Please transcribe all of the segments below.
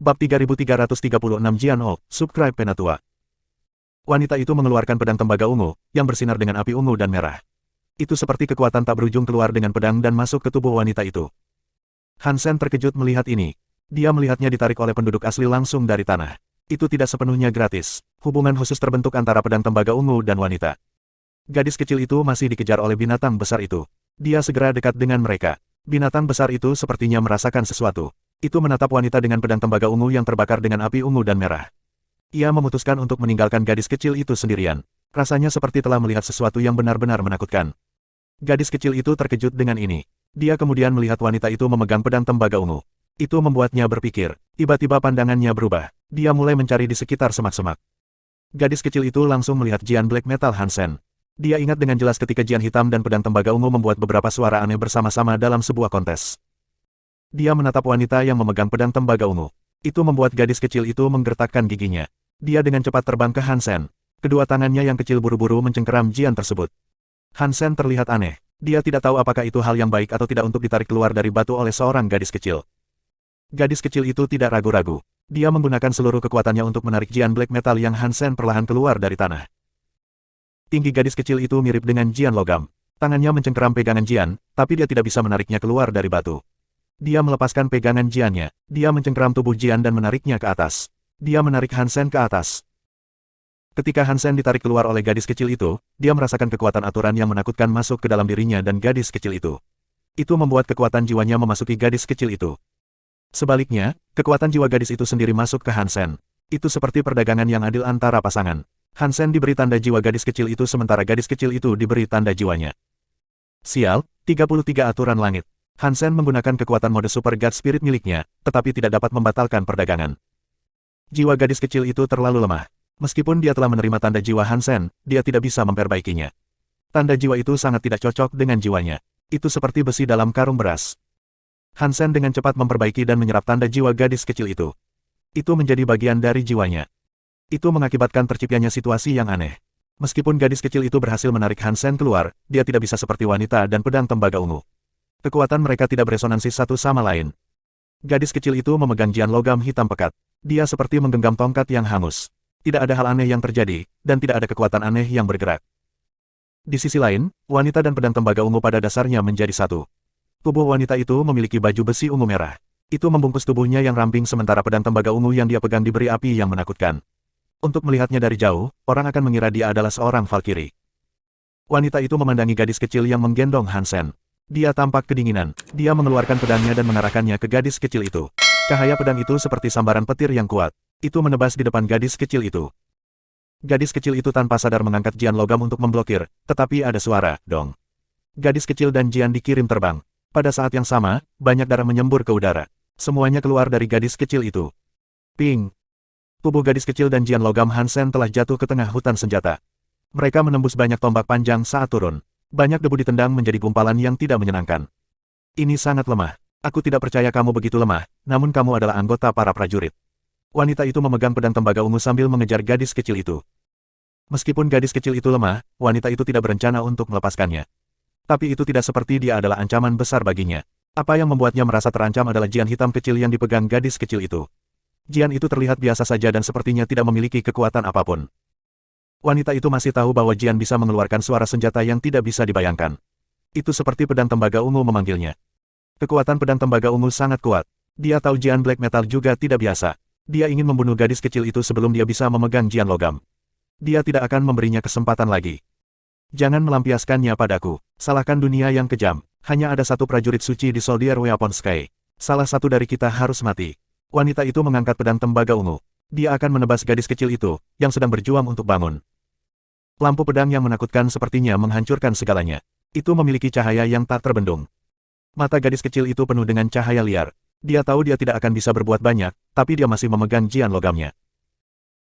Bab 3336 Jian O, Subscribe Penatua. Wanita itu mengeluarkan pedang tembaga ungu, yang bersinar dengan api ungu dan merah. Itu seperti kekuatan tak berujung keluar dengan pedang dan masuk ke tubuh wanita itu. Han Sen terkejut melihat ini. Dia melihatnya ditarik oleh penduduk asli langsung dari tanah. Itu tidak sepenuhnya gratis. Hubungan khusus terbentuk antara pedang tembaga ungu dan wanita. Gadis kecil itu masih dikejar oleh binatang besar itu. Dia segera dekat dengan mereka. Binatang besar itu sepertinya merasakan sesuatu. Itu menatap wanita dengan pedang tembaga ungu yang terbakar dengan api ungu dan merah. Ia memutuskan untuk meninggalkan gadis kecil itu sendirian. Rasanya seperti telah melihat sesuatu yang benar-benar menakutkan. Gadis kecil itu terkejut dengan ini. Dia kemudian melihat wanita itu memegang pedang tembaga ungu. Itu membuatnya berpikir. Tiba-tiba pandangannya berubah. Dia mulai mencari di sekitar semak-semak. Gadis kecil itu langsung melihat Jian Black Metal Han Sen. Dia ingat dengan jelas ketika Jian Hitam dan pedang tembaga ungu membuat beberapa suara aneh bersama-sama dalam sebuah kontes. Dia menatap wanita yang memegang pedang tembaga ungu. Itu membuat gadis kecil itu menggertakkan giginya. Dia dengan cepat terbang ke Han Sen. Kedua tangannya yang kecil buru-buru mencengkeram Jian tersebut. Han Sen terlihat aneh. Dia tidak tahu apakah itu hal yang baik atau tidak untuk ditarik keluar dari batu oleh seorang gadis kecil. Gadis kecil itu tidak ragu-ragu. Dia menggunakan seluruh kekuatannya untuk menarik Jian Black Metal yang Han Sen perlahan keluar dari tanah. Tinggi gadis kecil itu mirip dengan Jian logam. Tangannya mencengkeram pegangan Jian, tapi dia tidak bisa menariknya keluar dari batu. Dia melepaskan pegangan Jiannya. Dia mencengkeram tubuh Jian dan menariknya ke atas. Dia menarik Han Sen ke atas. Ketika Han Sen ditarik keluar oleh gadis kecil itu, dia merasakan kekuatan aturan yang menakutkan masuk ke dalam dirinya dan gadis kecil itu. Itu membuat kekuatan jiwanya memasuki gadis kecil itu. Sebaliknya, kekuatan jiwa gadis itu sendiri masuk ke Han Sen. Itu seperti perdagangan yang adil antara pasangan. Han Sen diberi tanda jiwa gadis kecil itu sementara gadis kecil itu diberi tanda jiwanya. Sial, 33 aturan langit. Han Sen menggunakan kekuatan mode Super God Spirit miliknya, tetapi tidak dapat membatalkan perdagangan. Jiwa gadis kecil itu terlalu lemah. Meskipun dia telah menerima tanda jiwa Han Sen, dia tidak bisa memperbaikinya. Tanda jiwa itu sangat tidak cocok dengan jiwanya. Itu seperti besi dalam karung beras. Han Sen dengan cepat memperbaiki dan menyerap tanda jiwa gadis kecil itu. Itu menjadi bagian dari jiwanya. Itu mengakibatkan terciptanya situasi yang aneh. Meskipun gadis kecil itu berhasil menarik Han Sen keluar, dia tidak bisa seperti wanita dan pedang tembaga ungu. Kekuatan mereka tidak beresonansi satu sama lain. Gadis kecil itu memegang Jian logam hitam pekat. Dia seperti menggenggam tongkat yang hangus. Tidak ada hal aneh yang terjadi, dan tidak ada kekuatan aneh yang bergerak. Di sisi lain, wanita dan pedang tembaga ungu pada dasarnya menjadi satu. Tubuh wanita itu memiliki baju besi ungu merah. Itu membungkus tubuhnya yang ramping sementara pedang tembaga ungu yang dia pegang diberi api yang menakutkan. Untuk melihatnya dari jauh, orang akan mengira dia adalah seorang Valkyrie. Wanita itu memandangi gadis kecil yang menggendong Han Sen. Dia tampak kedinginan. Dia mengeluarkan pedangnya dan mengarahkannya ke gadis kecil itu. Cahaya pedang itu seperti sambaran petir yang kuat. Itu menebas di depan gadis kecil itu. Gadis kecil itu tanpa sadar mengangkat Jian logam untuk memblokir, tetapi ada suara, dong. Gadis kecil dan Jian dikirim terbang. Pada saat yang sama, banyak darah menyembur ke udara. Semuanya keluar dari gadis kecil itu. Ping! Tubuh gadis kecil dan Jian logam Han Sen telah jatuh ke tengah hutan senjata. Mereka menembus banyak tombak panjang saat turun. Banyak debu ditendang menjadi gumpalan yang tidak menyenangkan. Ini sangat lemah. Aku tidak percaya kamu begitu lemah, namun kamu adalah anggota para prajurit. Wanita itu memegang pedang tembaga ungu sambil mengejar gadis kecil itu. Meskipun gadis kecil itu lemah, wanita itu tidak berencana untuk melepaskannya. Tapi itu tidak seperti dia adalah ancaman besar baginya. Apa yang membuatnya merasa terancam adalah Jian hitam kecil yang dipegang gadis kecil itu. Jian itu terlihat biasa saja dan sepertinya tidak memiliki kekuatan apapun. Wanita itu masih tahu bahwa Jian bisa mengeluarkan suara senjata yang tidak bisa dibayangkan. Itu seperti pedang tembaga ungu memanggilnya. Kekuatan pedang tembaga ungu sangat kuat. Dia tahu Jian Black Metal juga tidak biasa. Dia ingin membunuh gadis kecil itu sebelum dia bisa memegang Jian logam. Dia tidak akan memberinya kesempatan lagi. Jangan melampiaskannya padaku. Salahkan dunia yang kejam. Hanya ada satu prajurit suci di Soldier Weapon Sky. Salah satu dari kita harus mati. Wanita itu mengangkat pedang tembaga ungu. Dia akan menebas gadis kecil itu, yang sedang berjuang untuk bangun. Lampu pedang yang menakutkan sepertinya menghancurkan segalanya. Itu memiliki cahaya yang tak terbendung. Mata gadis kecil itu penuh dengan cahaya liar. Dia tahu dia tidak akan bisa berbuat banyak, tapi dia masih memegang Jian logamnya.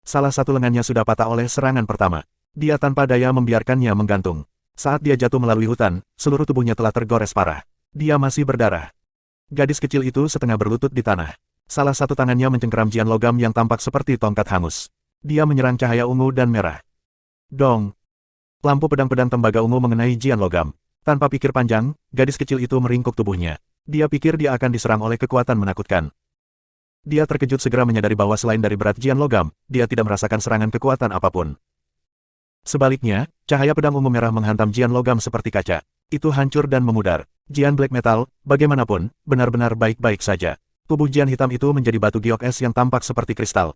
Salah satu lengannya sudah patah oleh serangan pertama. Dia tanpa daya membiarkannya menggantung. Saat dia jatuh melalui hutan, seluruh tubuhnya telah tergores parah. Dia masih berdarah. Gadis kecil itu setengah berlutut di tanah. Salah satu tangannya mencengkeram Jian logam yang tampak seperti tongkat hangus. Dia menyerang cahaya ungu dan merah. Dong! Lampu pedang-pedang tembaga ungu mengenai Jian logam. Tanpa pikir panjang, gadis kecil itu meringkuk tubuhnya. Dia pikir dia akan diserang oleh kekuatan menakutkan. Dia terkejut segera menyadari bahwa selain dari berat Jian logam, dia tidak merasakan serangan kekuatan apapun. Sebaliknya, cahaya pedang ungu merah menghantam Jian logam seperti kaca. Itu hancur dan memudar. Jian black metal, bagaimanapun, benar-benar baik-baik saja. Tubuh Jian hitam itu menjadi batu giok es yang tampak seperti kristal.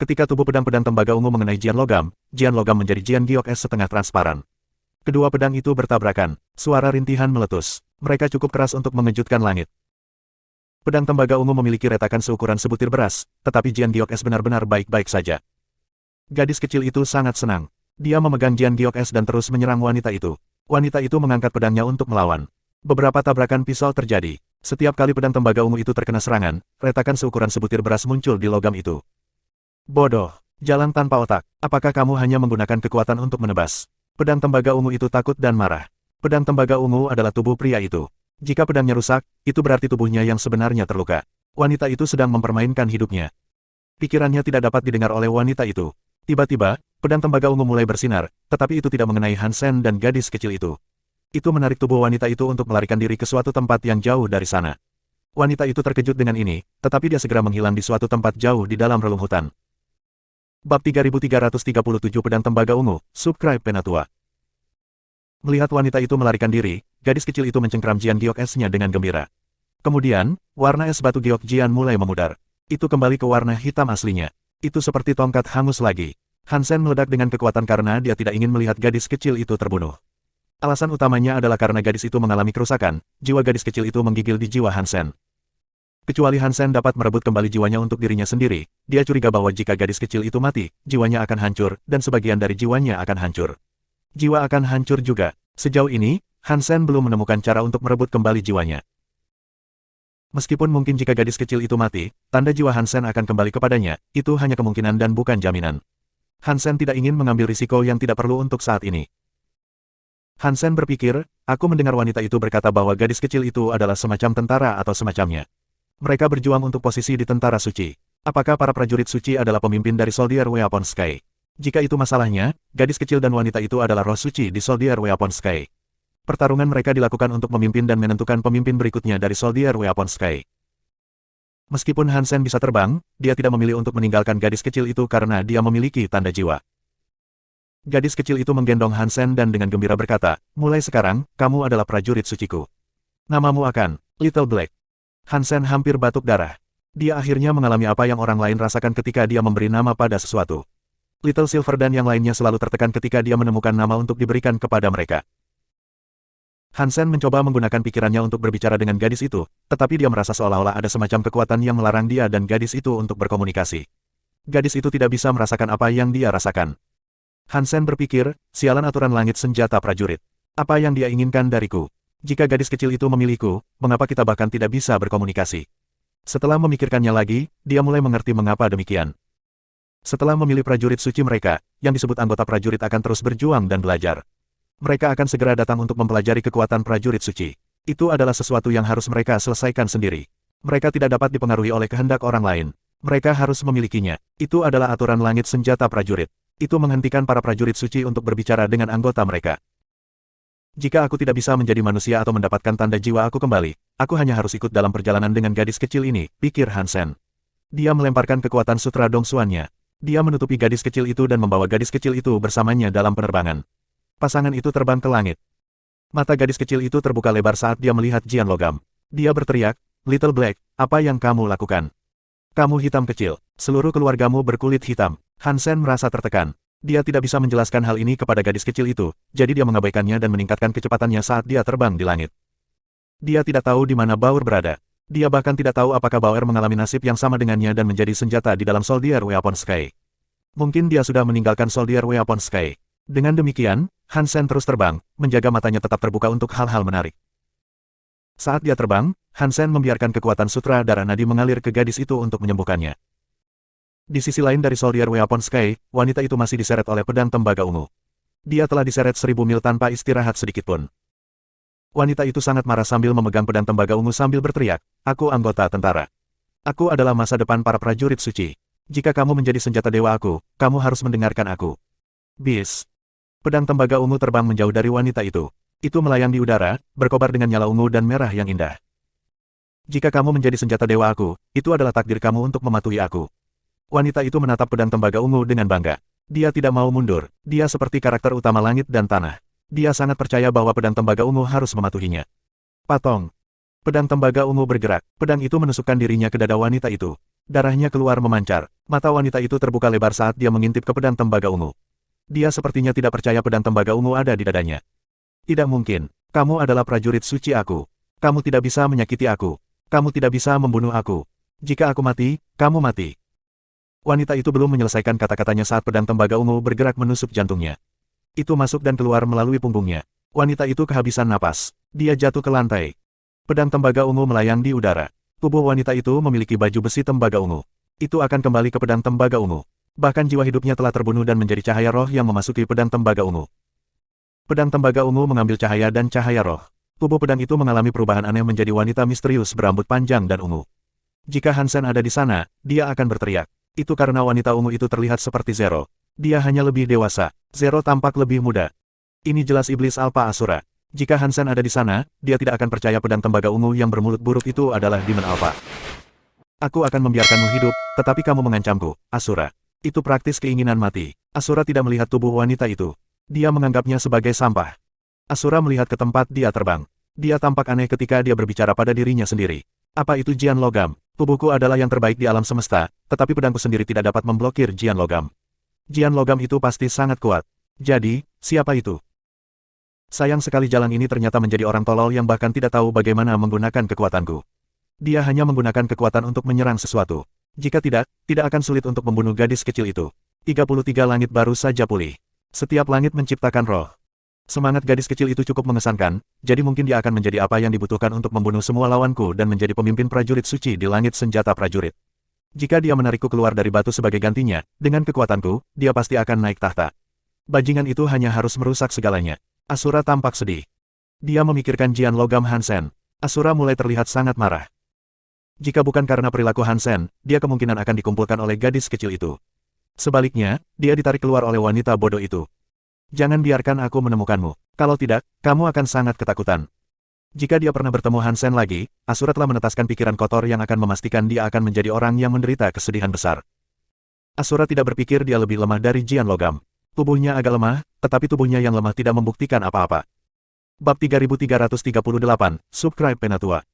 Ketika tubuh pedang-pedang tembaga ungu mengenai Jian logam menjadi Jian giok es setengah transparan. Kedua pedang itu bertabrakan. Suara rintihan meletus. Mereka cukup keras untuk mengejutkan langit. Pedang tembaga ungu memiliki retakan seukuran sebutir beras, tetapi Jian giok es benar-benar baik-baik saja. Gadis kecil itu sangat senang. Dia memegang Jian giok es dan terus menyerang wanita itu. Wanita itu mengangkat pedangnya untuk melawan. Beberapa tabrakan pisau terjadi. Setiap kali pedang tembaga ungu itu terkena serangan, retakan seukuran sebutir beras muncul di logam itu. Bodoh, jalan tanpa otak. Apakah kamu hanya menggunakan kekuatan untuk menebas? Pedang tembaga ungu itu takut dan marah. Pedang tembaga ungu adalah tubuh pria itu. Jika pedangnya rusak, itu berarti tubuhnya yang sebenarnya terluka. Wanita itu sedang mempermainkan hidupnya. Pikirannya tidak dapat didengar oleh wanita itu. Tiba-tiba, pedang tembaga ungu mulai bersinar, tetapi itu tidak mengenai Han Sen dan gadis kecil itu. Itu menarik tubuh wanita itu untuk melarikan diri ke suatu tempat yang jauh dari sana. Wanita itu terkejut dengan ini, tetapi dia segera menghilang di suatu tempat jauh di dalam relung hutan. Bab 3337 Pedang Tembaga Ungu, Subscribe Penatua. Melihat wanita itu melarikan diri, gadis kecil itu mencengkram Jian giok es-nya dengan gembira. Kemudian, warna es batu giok Jian mulai memudar. Itu kembali ke warna hitam aslinya. Itu seperti tongkat hangus lagi. Han Sen meledak dengan kekuatan karena dia tidak ingin melihat gadis kecil itu terbunuh. Alasan utamanya adalah karena gadis itu mengalami kerusakan, jiwa gadis kecil itu menggigil di jiwa Han Sen. Kecuali Han Sen dapat merebut kembali jiwanya untuk dirinya sendiri, dia curiga bahwa jika gadis kecil itu mati, jiwanya akan hancur, dan sebagian dari jiwanya akan hancur. Jiwa akan hancur juga. Sejauh ini, Han Sen belum menemukan cara untuk merebut kembali jiwanya. Meskipun mungkin jika gadis kecil itu mati, tanda jiwa Han Sen akan kembali kepadanya, itu hanya kemungkinan dan bukan jaminan. Han Sen tidak ingin mengambil risiko yang tidak perlu untuk saat ini. Han Sen berpikir, aku mendengar wanita itu berkata bahwa gadis kecil itu adalah semacam tentara atau semacamnya. Mereka berjuang untuk posisi di tentara suci. Apakah para prajurit suci adalah pemimpin dari Soldier Weapon Sky? Jika itu masalahnya, gadis kecil dan wanita itu adalah roh suci di Soldier Weapon Sky. Pertarungan mereka dilakukan untuk memimpin dan menentukan pemimpin berikutnya dari Soldier Weapon Sky. Meskipun Han Sen bisa terbang, dia tidak memilih untuk meninggalkan gadis kecil itu karena dia memiliki tanda jiwa. Gadis kecil itu menggendong Han Sen dan dengan gembira berkata, mulai sekarang, kamu adalah prajurit suciku. Namamu akan Little Black. Han Sen hampir batuk darah. Dia akhirnya mengalami apa yang orang lain rasakan ketika dia memberi nama pada sesuatu. Little Silver dan yang lainnya selalu tertekan ketika dia menemukan nama untuk diberikan kepada mereka. Han Sen mencoba menggunakan pikirannya untuk berbicara dengan gadis itu, tetapi dia merasa seolah-olah ada semacam kekuatan yang melarang dia dan gadis itu untuk berkomunikasi. Gadis itu tidak bisa merasakan apa yang dia rasakan. Han Sen berpikir, sialan aturan langit senjata prajurit. Apa yang dia inginkan dariku? Jika gadis kecil itu memilihku, mengapa kita bahkan tidak bisa berkomunikasi? Setelah memikirkannya lagi, dia mulai mengerti mengapa demikian. Setelah memilih prajurit suci mereka, yang disebut anggota prajurit akan terus berjuang dan belajar. Mereka akan segera datang untuk mempelajari kekuatan prajurit suci. Itu adalah sesuatu yang harus mereka selesaikan sendiri. Mereka tidak dapat dipengaruhi oleh kehendak orang lain. Mereka harus memilikinya. Itu adalah aturan langit senjata prajurit. Itu menghentikan para prajurit suci untuk berbicara dengan anggota mereka. Jika aku tidak bisa menjadi manusia atau mendapatkan tanda jiwa aku kembali, aku hanya harus ikut dalam perjalanan dengan gadis kecil ini, pikir Han Sen. Dia melemparkan kekuatan sutra dongsuannya. Dia menutupi gadis kecil itu dan membawa gadis kecil itu bersamanya dalam penerbangan. Pasangan itu terbang ke langit. Mata gadis kecil itu terbuka lebar saat dia melihat Jian logam. Dia berteriak, Little Black, apa yang kamu lakukan? Kamu hitam kecil, seluruh keluargamu berkulit hitam. Han Sen merasa tertekan. Dia tidak bisa menjelaskan hal ini kepada gadis kecil itu, jadi dia mengabaikannya dan meningkatkan kecepatannya saat dia terbang di langit. Dia tidak tahu di mana Bauer berada. Dia bahkan tidak tahu apakah Bauer mengalami nasib yang sama dengannya dan menjadi senjata di dalam Soldier Weapon Sky. Mungkin dia sudah meninggalkan Soldier Weapon Sky. Dengan demikian, Han Sen terus terbang, menjaga matanya tetap terbuka untuk hal-hal menarik. Saat dia terbang, Han Sen membiarkan kekuatan sutra darah nadi mengalir ke gadis itu untuk menyembuhkannya. Di sisi lain dari Soldier Weapon Sky, wanita itu masih diseret oleh pedang tembaga ungu. Dia telah diseret 1000 mil tanpa istirahat sedikitpun. Wanita itu sangat marah sambil memegang pedang tembaga ungu sambil berteriak, aku anggota tentara. Aku adalah masa depan para prajurit suci. Jika kamu menjadi senjata dewa aku, kamu harus mendengarkan aku. Bis. Pedang tembaga ungu terbang menjauh dari wanita itu. Itu melayang di udara, berkobar dengan nyala ungu dan merah yang indah. Jika kamu menjadi senjata dewa aku, itu adalah takdir kamu untuk mematuhi aku. Wanita itu menatap pedang tembaga ungu dengan bangga. Dia tidak mau mundur, dia seperti karakter utama langit dan tanah. Dia sangat percaya bahwa pedang tembaga ungu harus mematuhinya. Patong. Pedang tembaga ungu bergerak, pedang itu menusukkan dirinya ke dada wanita itu. Darahnya keluar memancar, mata wanita itu terbuka lebar saat dia mengintip ke pedang tembaga ungu. Dia sepertinya tidak percaya pedang tembaga ungu ada di dadanya. Tidak mungkin, kamu adalah prajurit suci aku. Kamu tidak bisa menyakiti aku. Kamu tidak bisa membunuh aku. Jika aku mati, kamu mati. Wanita itu belum menyelesaikan kata-katanya saat pedang tembaga ungu bergerak menusuk jantungnya. Itu masuk dan keluar melalui punggungnya. Wanita itu kehabisan napas. Dia jatuh ke lantai. Pedang tembaga ungu melayang di udara. Tubuh wanita itu memiliki baju besi tembaga ungu. Itu akan kembali ke pedang tembaga ungu. Bahkan jiwa hidupnya telah terbunuh dan menjadi cahaya roh yang memasuki pedang tembaga ungu. Pedang tembaga ungu mengambil cahaya dan cahaya roh. Tubuh pedang itu mengalami perubahan aneh menjadi wanita misterius berambut panjang dan ungu. Jika Hansen ada di sana, dia akan berteriak. Itu karena wanita ungu itu terlihat seperti Zero. Dia hanya lebih dewasa. Zero tampak lebih muda. Ini jelas iblis Alpha Asura. Jika Hansen ada di sana, dia tidak akan percaya pedang tembaga ungu yang bermulut buruk itu adalah Demon Alpha. Aku akan membiarkanmu hidup, tetapi kamu mengancamku, Asura. Itu praktis keinginan mati. Asura tidak melihat tubuh wanita itu. Dia menganggapnya sebagai sampah. Asura melihat ke tempat dia terbang. Dia tampak aneh ketika dia berbicara pada dirinya sendiri. Apa itu Jian Logam? Tubuhku adalah yang terbaik di alam semesta, tetapi pedangku sendiri tidak dapat memblokir Jian Logam. Jian Logam itu pasti sangat kuat. Jadi, siapa itu? Sayang sekali jalan ini ternyata menjadi orang tolol yang bahkan tidak tahu bagaimana menggunakan kekuatanku. Dia hanya menggunakan kekuatan untuk menyerang sesuatu. Jika tidak, tidak akan sulit untuk membunuh gadis kecil itu. 33 langit baru saja pulih. Setiap langit menciptakan roh. Semangat gadis kecil itu cukup mengesankan, jadi mungkin dia akan menjadi apa yang dibutuhkan untuk membunuh semua lawanku dan menjadi pemimpin prajurit suci di langit senjata prajurit. Jika dia menarikku keluar dari batu sebagai gantinya, dengan kekuatanku, dia pasti akan naik tahta. Bajingan itu hanya harus merusak segalanya. Asura tampak sedih. Dia memikirkan Jian Logam Hansen. Asura mulai terlihat sangat marah. Jika bukan karena perilaku Hansen, dia kemungkinan akan dikumpulkan oleh gadis kecil itu. Sebaliknya, dia ditarik keluar oleh wanita bodoh itu. Jangan biarkan aku menemukanmu. Kalau tidak, kamu akan sangat ketakutan. Jika dia pernah bertemu Hansen lagi, Asura telah menetaskan pikiran kotor yang akan memastikan dia akan menjadi orang yang menderita kesedihan besar. Asura tidak berpikir dia lebih lemah dari Jian Logam. Tubuhnya agak lemah, tetapi tubuhnya yang lemah tidak membuktikan apa-apa. Bab 3338, Subscribe Penatua.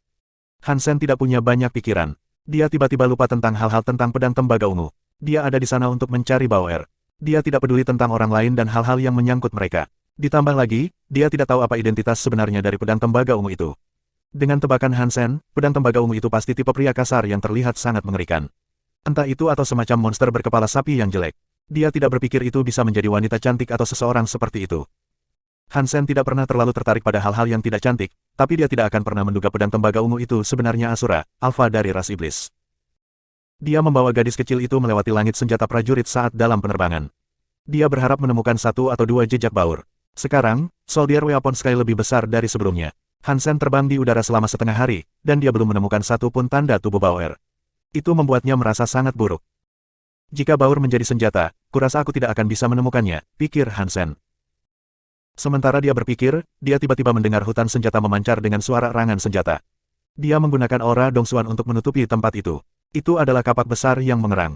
Hansen tidak punya banyak pikiran. Dia tiba-tiba lupa tentang hal-hal tentang pedang tembaga ungu. Dia ada di sana untuk mencari Bauer. Dia tidak peduli tentang orang lain dan hal-hal yang menyangkut mereka. Ditambah lagi, dia tidak tahu apa identitas sebenarnya dari pedang tembaga ungu itu. Dengan tebakan Hansen, pedang tembaga ungu itu pasti tipe pria kasar yang terlihat sangat mengerikan. Entah itu atau semacam monster berkepala sapi yang jelek. Dia tidak berpikir itu bisa menjadi wanita cantik atau seseorang seperti itu. Hansen tidak pernah terlalu tertarik pada hal-hal yang tidak cantik, tapi dia tidak akan pernah menduga pedang tembaga ungu itu sebenarnya Asura, alfa dari ras iblis. Dia membawa gadis kecil itu melewati langit senjata prajurit saat dalam penerbangan. Dia berharap menemukan satu atau dua jejak baur. Sekarang, Soldier Weapon Sky lebih besar dari sebelumnya. Hansen terbang di udara selama setengah hari, dan dia belum menemukan satu pun tanda tubuh Bauer. Itu membuatnya merasa sangat buruk. Jika Bauer menjadi senjata, kurasa aku tidak akan bisa menemukannya, pikir Hansen. Sementara dia berpikir, dia tiba-tiba mendengar hutan senjata memancar dengan suara erangan senjata. Dia menggunakan aura Dongsuan untuk menutupi tempat itu. Itu adalah kapak besar yang mengerang.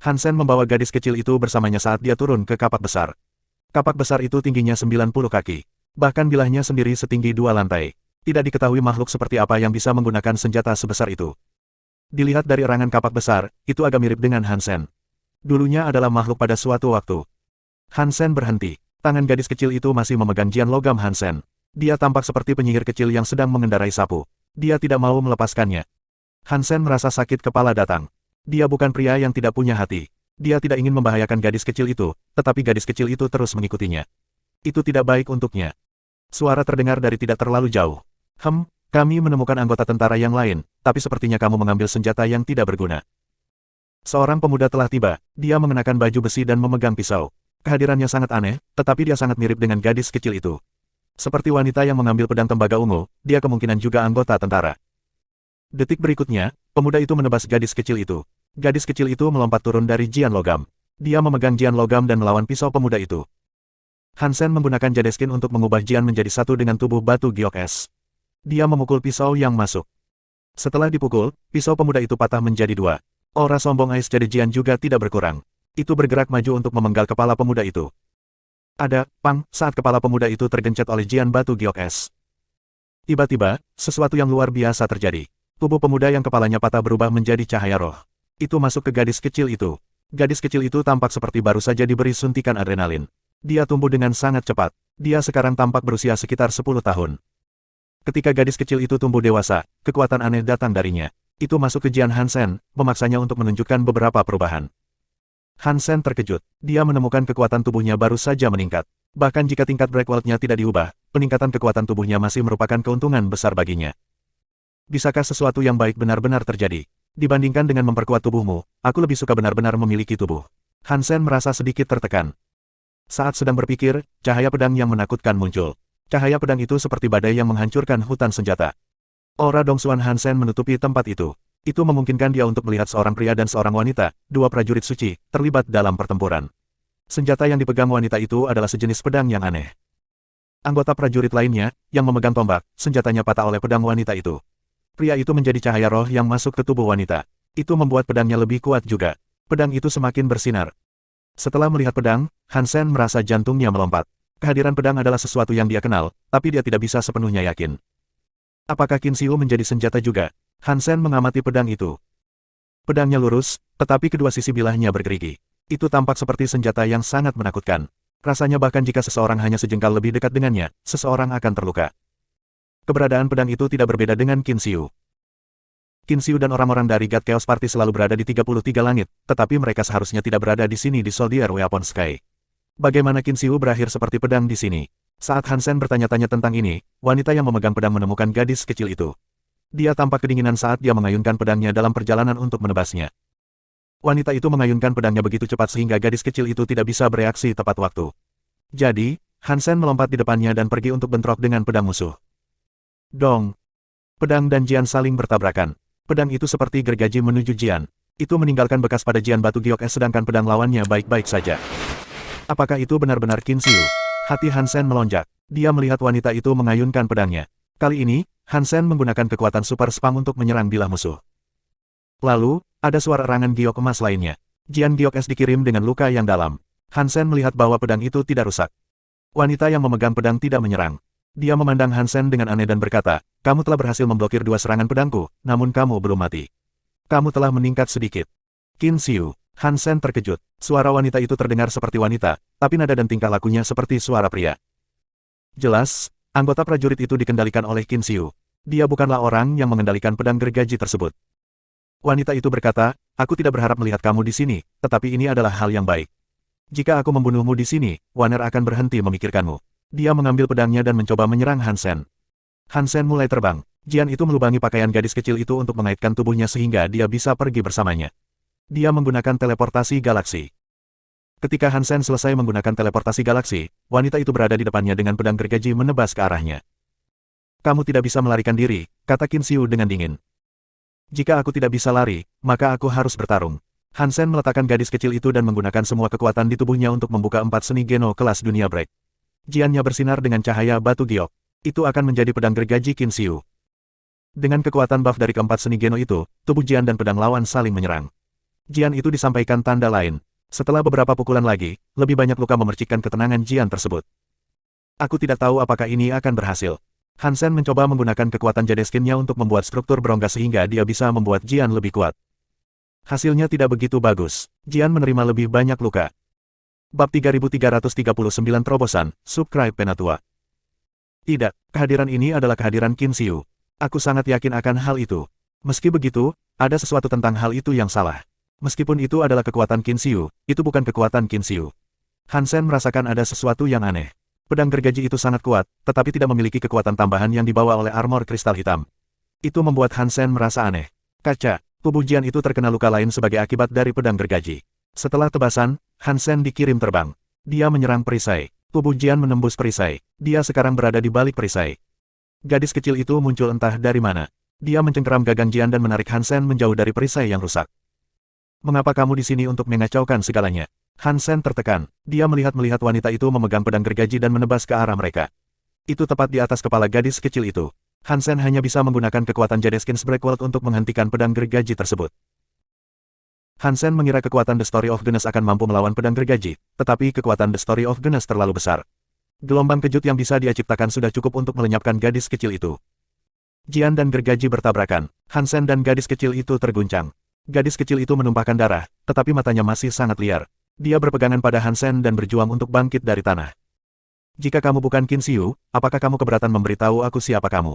Hansen membawa gadis kecil itu bersamanya saat dia turun ke kapak besar. Kapak besar itu tingginya 90 kaki. Bahkan bilahnya sendiri setinggi 2 lantai. Tidak diketahui makhluk seperti apa yang bisa menggunakan senjata sebesar itu. Dilihat dari erangan kapak besar, itu agak mirip dengan Hansen. Dulunya adalah makhluk pada suatu waktu. Hansen berhenti. Tangan gadis kecil itu masih memegang Jian Logam Hansen. Dia tampak seperti penyihir kecil yang sedang mengendarai sapu. Dia tidak mau melepaskannya. Hansen merasa sakit kepala datang. Dia bukan pria yang tidak punya hati. Dia tidak ingin membahayakan gadis kecil itu, tetapi gadis kecil itu terus mengikutinya. Itu tidak baik untuknya. Suara terdengar dari tidak terlalu jauh. Kami menemukan anggota tentara yang lain, tapi sepertinya kamu mengambil senjata yang tidak berguna. Seorang pemuda telah tiba, dia mengenakan baju besi dan memegang pisau. Kehadirannya sangat aneh, tetapi dia sangat mirip dengan gadis kecil itu. Seperti wanita yang mengambil pedang tembaga ungu, dia kemungkinan juga anggota tentara. Detik berikutnya, pemuda itu menebas gadis kecil itu. Gadis kecil itu melompat turun dari Jian Logam. Dia memegang Jian Logam dan melawan pisau pemuda itu. Hansen menggunakan Jadeskin untuk mengubah Jian menjadi satu dengan tubuh batu giok es. Dia memukul pisau yang masuk. Setelah dipukul, pisau pemuda itu patah menjadi dua. Aura sombong Ais jadi Jian juga tidak berkurang. Itu bergerak maju untuk memenggal kepala pemuda itu. Ada, pang, saat kepala pemuda itu tergencet oleh Jian batu giok es. Tiba-tiba, sesuatu yang luar biasa terjadi. Tubuh pemuda yang kepalanya patah berubah menjadi cahaya roh. Itu masuk ke gadis kecil itu. Gadis kecil itu tampak seperti baru saja diberi suntikan adrenalin. Dia tumbuh dengan sangat cepat. Dia sekarang tampak berusia sekitar 10 tahun. Ketika gadis kecil itu tumbuh dewasa, kekuatan aneh datang darinya. Itu masuk ke Jian Hansen, memaksanya untuk menunjukkan beberapa perubahan. Hansen terkejut. Dia menemukan kekuatan tubuhnya baru saja meningkat. Bahkan jika tingkat breakworld-nya tidak diubah, peningkatan kekuatan tubuhnya masih merupakan keuntungan besar baginya. Bisakah sesuatu yang baik benar-benar terjadi? Dibandingkan dengan memperkuat tubuhmu, aku lebih suka benar-benar memiliki tubuh. Hansen merasa sedikit tertekan. Saat sedang berpikir, cahaya pedang yang menakutkan muncul. Cahaya pedang itu seperti badai yang menghancurkan hutan senjata. Aura Dongsuan Hansen menutupi tempat itu. Itu memungkinkan dia untuk melihat seorang pria dan seorang wanita, dua prajurit suci, terlibat dalam pertempuran. Senjata yang dipegang wanita itu adalah sejenis pedang yang aneh. Anggota prajurit lainnya, yang memegang tombak, senjatanya patah oleh pedang wanita itu. Pria itu menjadi cahaya roh yang masuk ke tubuh wanita. Itu membuat pedangnya lebih kuat juga. Pedang itu semakin bersinar. Setelah melihat pedang, Hansen merasa jantungnya melompat. Kehadiran pedang adalah sesuatu yang dia kenal, tapi dia tidak bisa sepenuhnya yakin. Apakah Qin Xiu menjadi senjata juga? Hansen mengamati pedang itu. Pedangnya lurus, tetapi kedua sisi bilahnya bergerigi. Itu tampak seperti senjata yang sangat menakutkan. Rasanya bahkan jika seseorang hanya sejengkal lebih dekat dengannya, seseorang akan terluka. Keberadaan pedang itu tidak berbeda dengan Qin Xiu. Qin Xiu dan orang-orang dari God Chaos Party selalu berada di 33 langit, tetapi mereka seharusnya tidak berada di sini di Soldier Weapon Sky. Bagaimana Qin Xiu berakhir seperti pedang di sini? Saat Hansen bertanya-tanya tentang ini, wanita yang memegang pedang menemukan gadis kecil itu. Dia tampak kedinginan saat dia mengayunkan pedangnya dalam perjalanan untuk menebasnya. Wanita itu mengayunkan pedangnya begitu cepat sehingga gadis kecil itu tidak bisa bereaksi tepat waktu. Jadi, Hansen melompat di depannya dan pergi untuk bentrok dengan pedang musuh. Dong! Pedang dan Jian saling bertabrakan. Pedang itu seperti gergaji menuju Jian. Itu meninggalkan bekas pada Jian batu giok es sedangkan pedang lawannya baik-baik saja. Apakah itu benar-benar Qin Xiu? Hati Hansen melonjak. Dia melihat wanita itu mengayunkan pedangnya. Kali ini, Hansen menggunakan kekuatan super spam untuk menyerang bilah musuh. Lalu, ada suara erangan giok emas lainnya. Jian giok es dikirim dengan luka yang dalam. Hansen melihat bahwa pedang itu tidak rusak. Wanita yang memegang pedang tidak menyerang. Dia memandang Hansen dengan aneh dan berkata, kamu telah berhasil memblokir dua serangan pedangku, namun kamu belum mati. Kamu telah meningkat sedikit. Qin Xiu. Hansen terkejut. Suara wanita itu terdengar seperti wanita, tapi nada dan tingkah lakunya seperti suara pria. Jelas, anggota prajurit itu dikendalikan oleh Qin Xiu. Dia bukanlah orang yang mengendalikan pedang gergaji tersebut. Wanita itu berkata, aku tidak berharap melihat kamu di sini, tetapi ini adalah hal yang baik. Jika aku membunuhmu di sini, Wanner akan berhenti memikirkanmu. Dia mengambil pedangnya dan mencoba menyerang Hansen. Hansen mulai terbang. Jian itu melubangi pakaian gadis kecil itu untuk mengaitkan tubuhnya sehingga dia bisa pergi bersamanya. Dia menggunakan teleportasi galaksi. Ketika Hansen selesai menggunakan teleportasi galaksi, wanita itu berada di depannya dengan pedang gergaji menebas ke arahnya. Kamu tidak bisa melarikan diri, kata Qin Xiu dengan dingin. Jika aku tidak bisa lari, maka aku harus bertarung. Hansen meletakkan gadis kecil itu dan menggunakan semua kekuatan di tubuhnya untuk membuka 4 seni Geno kelas dunia break. Jiannya bersinar dengan cahaya batu giok. Itu akan menjadi pedang gergaji Qin Xiu. Dengan kekuatan buff dari keempat seni Geno itu, tubuh Jian dan pedang lawan saling menyerang. Jian itu disampaikan tanda lain. Setelah beberapa pukulan lagi, lebih banyak luka memercikkan ketenangan Jian tersebut. Aku tidak tahu apakah ini akan berhasil. Hansen mencoba menggunakan kekuatan jadeskinnya untuk membuat struktur berongga sehingga dia bisa membuat Jian lebih kuat. Hasilnya tidak begitu bagus. Jian menerima lebih banyak luka. Bab 3339 Terobosan, Subscribe Penatua. Tidak, kehadiran ini adalah kehadiran Qin Xiu. Aku sangat yakin akan hal itu. Meski begitu, ada sesuatu tentang hal itu yang salah. Meskipun itu adalah kekuatan Qin Xiu, itu bukan kekuatan Qin Xiu. Hansen merasakan ada sesuatu yang aneh. Pedang gergaji itu sangat kuat, tetapi tidak memiliki kekuatan tambahan yang dibawa oleh armor kristal hitam. Itu membuat Hansen merasa aneh. Kaca, tubuh Jian itu terkena luka lain sebagai akibat dari pedang gergaji. Setelah tebasan, Hansen dikirim terbang. Dia menyerang perisai. Tubuh Jian menembus perisai. Dia sekarang berada di balik perisai. Gadis kecil itu muncul entah dari mana. Dia mencengkeram gagang Jian dan menarik Hansen menjauh dari perisai yang rusak. Mengapa kamu di sini untuk mengacaukan segalanya? Hansen tertekan. Dia melihat wanita itu memegang pedang gergaji dan menebas ke arah mereka. Itu tepat di atas kepala gadis kecil itu. Hansen hanya bisa menggunakan kekuatan Jadeskins Breakworld untuk menghentikan pedang gergaji tersebut. Hansen mengira kekuatan The Story of Genes akan mampu melawan pedang gergaji, tetapi kekuatan The Story of Genes terlalu besar. Gelombang kejut yang bisa dia ciptakan sudah cukup untuk melenyapkan gadis kecil itu. Jian dan gergaji bertabrakan. Hansen dan gadis kecil itu terguncang. Gadis kecil itu menumpahkan darah, tetapi matanya masih sangat liar. Dia berpegangan pada Hansen dan berjuang untuk bangkit dari tanah. Jika kamu bukan Qin Xiu, apakah kamu keberatan memberitahu aku siapa kamu?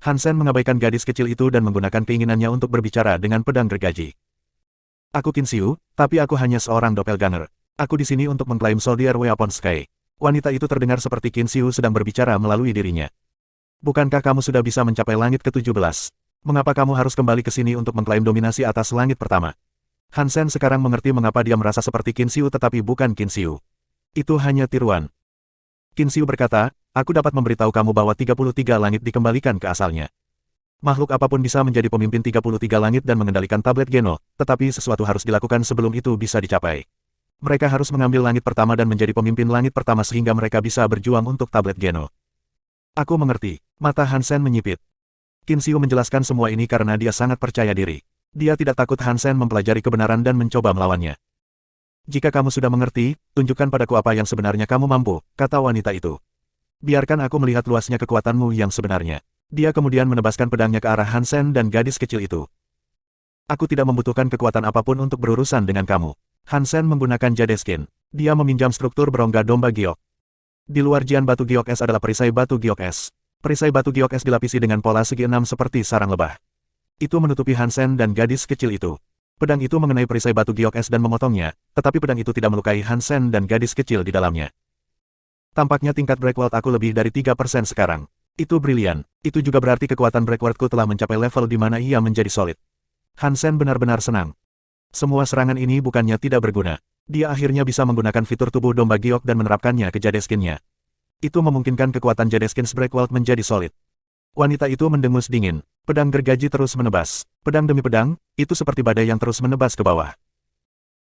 Hansen mengabaikan gadis kecil itu dan menggunakan keinginannya untuk berbicara dengan pedang gergaji. Aku Qin Xiu, tapi aku hanya seorang doppelganger. Aku di sini untuk mengklaim Soldier Weapon Sky. Wanita itu terdengar seperti Qin Xiu sedang berbicara melalui dirinya. Bukankah kamu sudah bisa mencapai langit ke-17? Mengapa kamu harus kembali ke sini untuk mengklaim dominasi atas langit pertama? Hansen sekarang mengerti mengapa dia merasa seperti Qin Xiu tetapi bukan Qin Xiu. Itu hanya tiruan. Qin Xiu berkata, aku dapat memberitahu kamu bahwa 33 langit dikembalikan ke asalnya. Makhluk apapun bisa menjadi pemimpin 33 langit dan mengendalikan tablet Geno, tetapi sesuatu harus dilakukan sebelum itu bisa dicapai. Mereka harus mengambil langit pertama dan menjadi pemimpin langit pertama sehingga mereka bisa berjuang untuk tablet Geno. Aku mengerti. Mata Hansen menyipit. Qin Xiu menjelaskan semua ini karena dia sangat percaya diri. Dia tidak takut Hansen mempelajari kebenaran dan mencoba melawannya. Jika kamu sudah mengerti, tunjukkan padaku apa yang sebenarnya kamu mampu, kata wanita itu. Biarkan aku melihat luasnya kekuatanmu yang sebenarnya. Dia kemudian menebaskan pedangnya ke arah Hansen dan gadis kecil itu. Aku tidak membutuhkan kekuatan apapun untuk berurusan dengan kamu. Hansen menggunakan Jadeskin. Dia meminjam struktur berongga domba giok. Di luar Jian batu giok es adalah perisai batu giok es. Perisai batu giok es dilapisi dengan pola segi 6 seperti sarang lebah. Itu menutupi Hansen dan gadis kecil itu. Pedang itu mengenai perisai batu giok es dan memotongnya, tetapi pedang itu tidak melukai Hansen dan gadis kecil di dalamnya. Tampaknya tingkat Breakworld aku lebih dari 3% sekarang. Itu brilian. Itu juga berarti kekuatan Breakworldku telah mencapai level di mana ia menjadi solid. Hansen benar-benar senang. Semua serangan ini bukannya tidak berguna. Dia akhirnya bisa menggunakan fitur tubuh domba giok dan menerapkannya ke Jadeskinnya. Itu memungkinkan kekuatan Jadeskins Breakworld menjadi solid. Wanita itu mendengus dingin. Pedang gergaji terus menebas. Pedang demi pedang, itu seperti badai yang terus menebas ke bawah.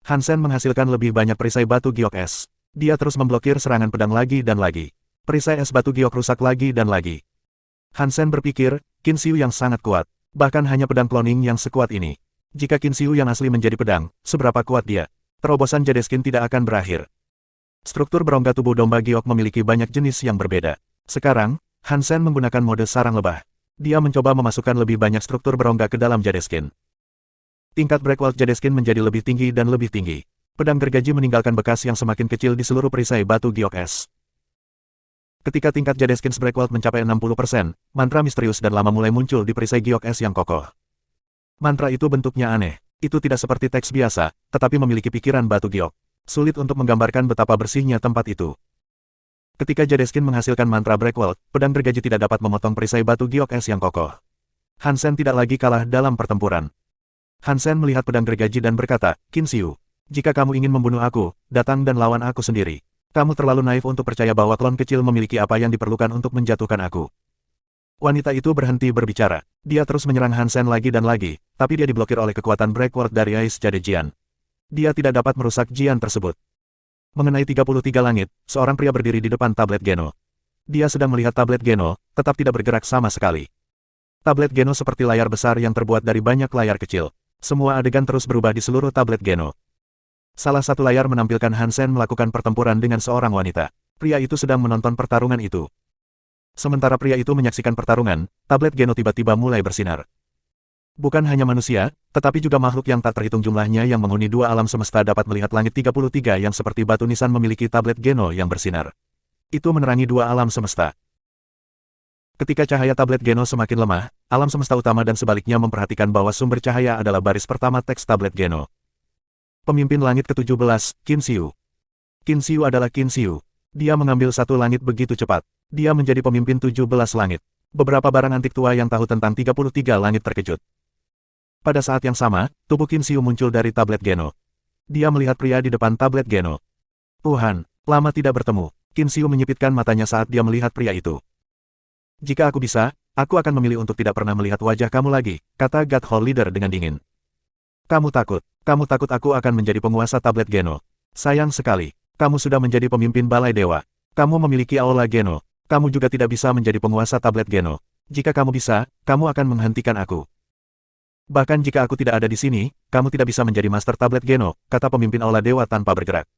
Hansen menghasilkan lebih banyak perisai batu giok es. Dia terus memblokir serangan pedang lagi dan lagi. Perisai es batu giok rusak lagi dan lagi. Hansen berpikir, Qin Xiu yang sangat kuat. Bahkan hanya pedang cloning yang sekuat ini. Jika Qin Xiu yang asli menjadi pedang, seberapa kuat dia? Terobosan Jadeskin tidak akan berakhir. Struktur berongga tubuh domba giok memiliki banyak jenis yang berbeda. Sekarang, Hansen menggunakan mode sarang lebah. Dia mencoba memasukkan lebih banyak struktur berongga ke dalam Jadeskin. Tingkat Breakworld Jadeskin menjadi lebih tinggi dan lebih tinggi. Pedang gergaji meninggalkan bekas yang semakin kecil di seluruh perisai batu giok es. Ketika tingkat Jadeskins Breakworld mencapai 60%, mantra misterius dan lama mulai muncul di perisai giok es yang kokoh. Mantra itu bentuknya aneh. Itu tidak seperti teks biasa, tetapi memiliki pikiran batu giok. Sulit untuk menggambarkan betapa bersihnya tempat itu. Ketika Jadeskin menghasilkan mantra Breakworld, pedang gergaji tidak dapat memotong perisai batu giok es yang kokoh. Hansen tidak lagi kalah dalam pertempuran. Hansen melihat pedang gergaji dan berkata, Qin Xiu, jika kamu ingin membunuh aku, datang dan lawan aku sendiri. Kamu terlalu naif untuk percaya bahwa klon kecil memiliki apa yang diperlukan untuk menjatuhkan aku. Wanita itu berhenti berbicara. Dia terus menyerang Hansen lagi dan lagi, tapi dia diblokir oleh kekuatan Breakworld dari Ais Jade Jian. Dia tidak dapat merusak Jian tersebut. Mengenai 33 langit, seorang pria berdiri di depan tablet Geno. Dia sedang melihat tablet Geno, tetap tidak bergerak sama sekali. Tablet Geno seperti layar besar yang terbuat dari banyak layar kecil. Semua adegan terus berubah di seluruh tablet Geno. Salah satu layar menampilkan Hansen melakukan pertempuran dengan seorang wanita. Pria itu sedang menonton pertarungan itu. Sementara pria itu menyaksikan pertarungan, tablet Geno tiba-tiba mulai bersinar. Bukan hanya manusia, tetapi juga makhluk yang tak terhitung jumlahnya yang menghuni dua alam semesta dapat melihat langit 33 yang seperti batu nisan memiliki tablet Geno yang bersinar. Itu menerangi dua alam semesta. Ketika cahaya tablet Geno semakin lemah, alam semesta utama dan sebaliknya memperhatikan bahwa sumber cahaya adalah baris pertama teks tablet Geno. Pemimpin langit ke-17, Qin Xiu. Qin Xiu adalah Qin Xiu. Dia mengambil satu langit begitu cepat. Dia menjadi pemimpin 17 langit. Beberapa barang antik tua yang tahu tentang 33 langit terkejut. Pada saat yang sama, tubuh Qin Xiu muncul dari tablet Geno. Dia melihat pria di depan tablet Geno. Tuhan, lama tidak bertemu. Qin Xiu menyipitkan matanya saat dia melihat pria itu. Jika aku bisa, aku akan memilih untuk tidak pernah melihat wajah kamu lagi, kata God Hall Leader dengan dingin. Kamu takut aku akan menjadi penguasa tablet Geno. Sayang sekali, kamu sudah menjadi pemimpin balai dewa. Kamu memiliki aula Geno. Kamu juga tidak bisa menjadi penguasa tablet Geno. Jika kamu bisa, kamu akan menghentikan aku. Bahkan jika aku tidak ada di sini, kamu tidak bisa menjadi Master Tablet Geno, kata pemimpin Aula Dewa tanpa bergerak.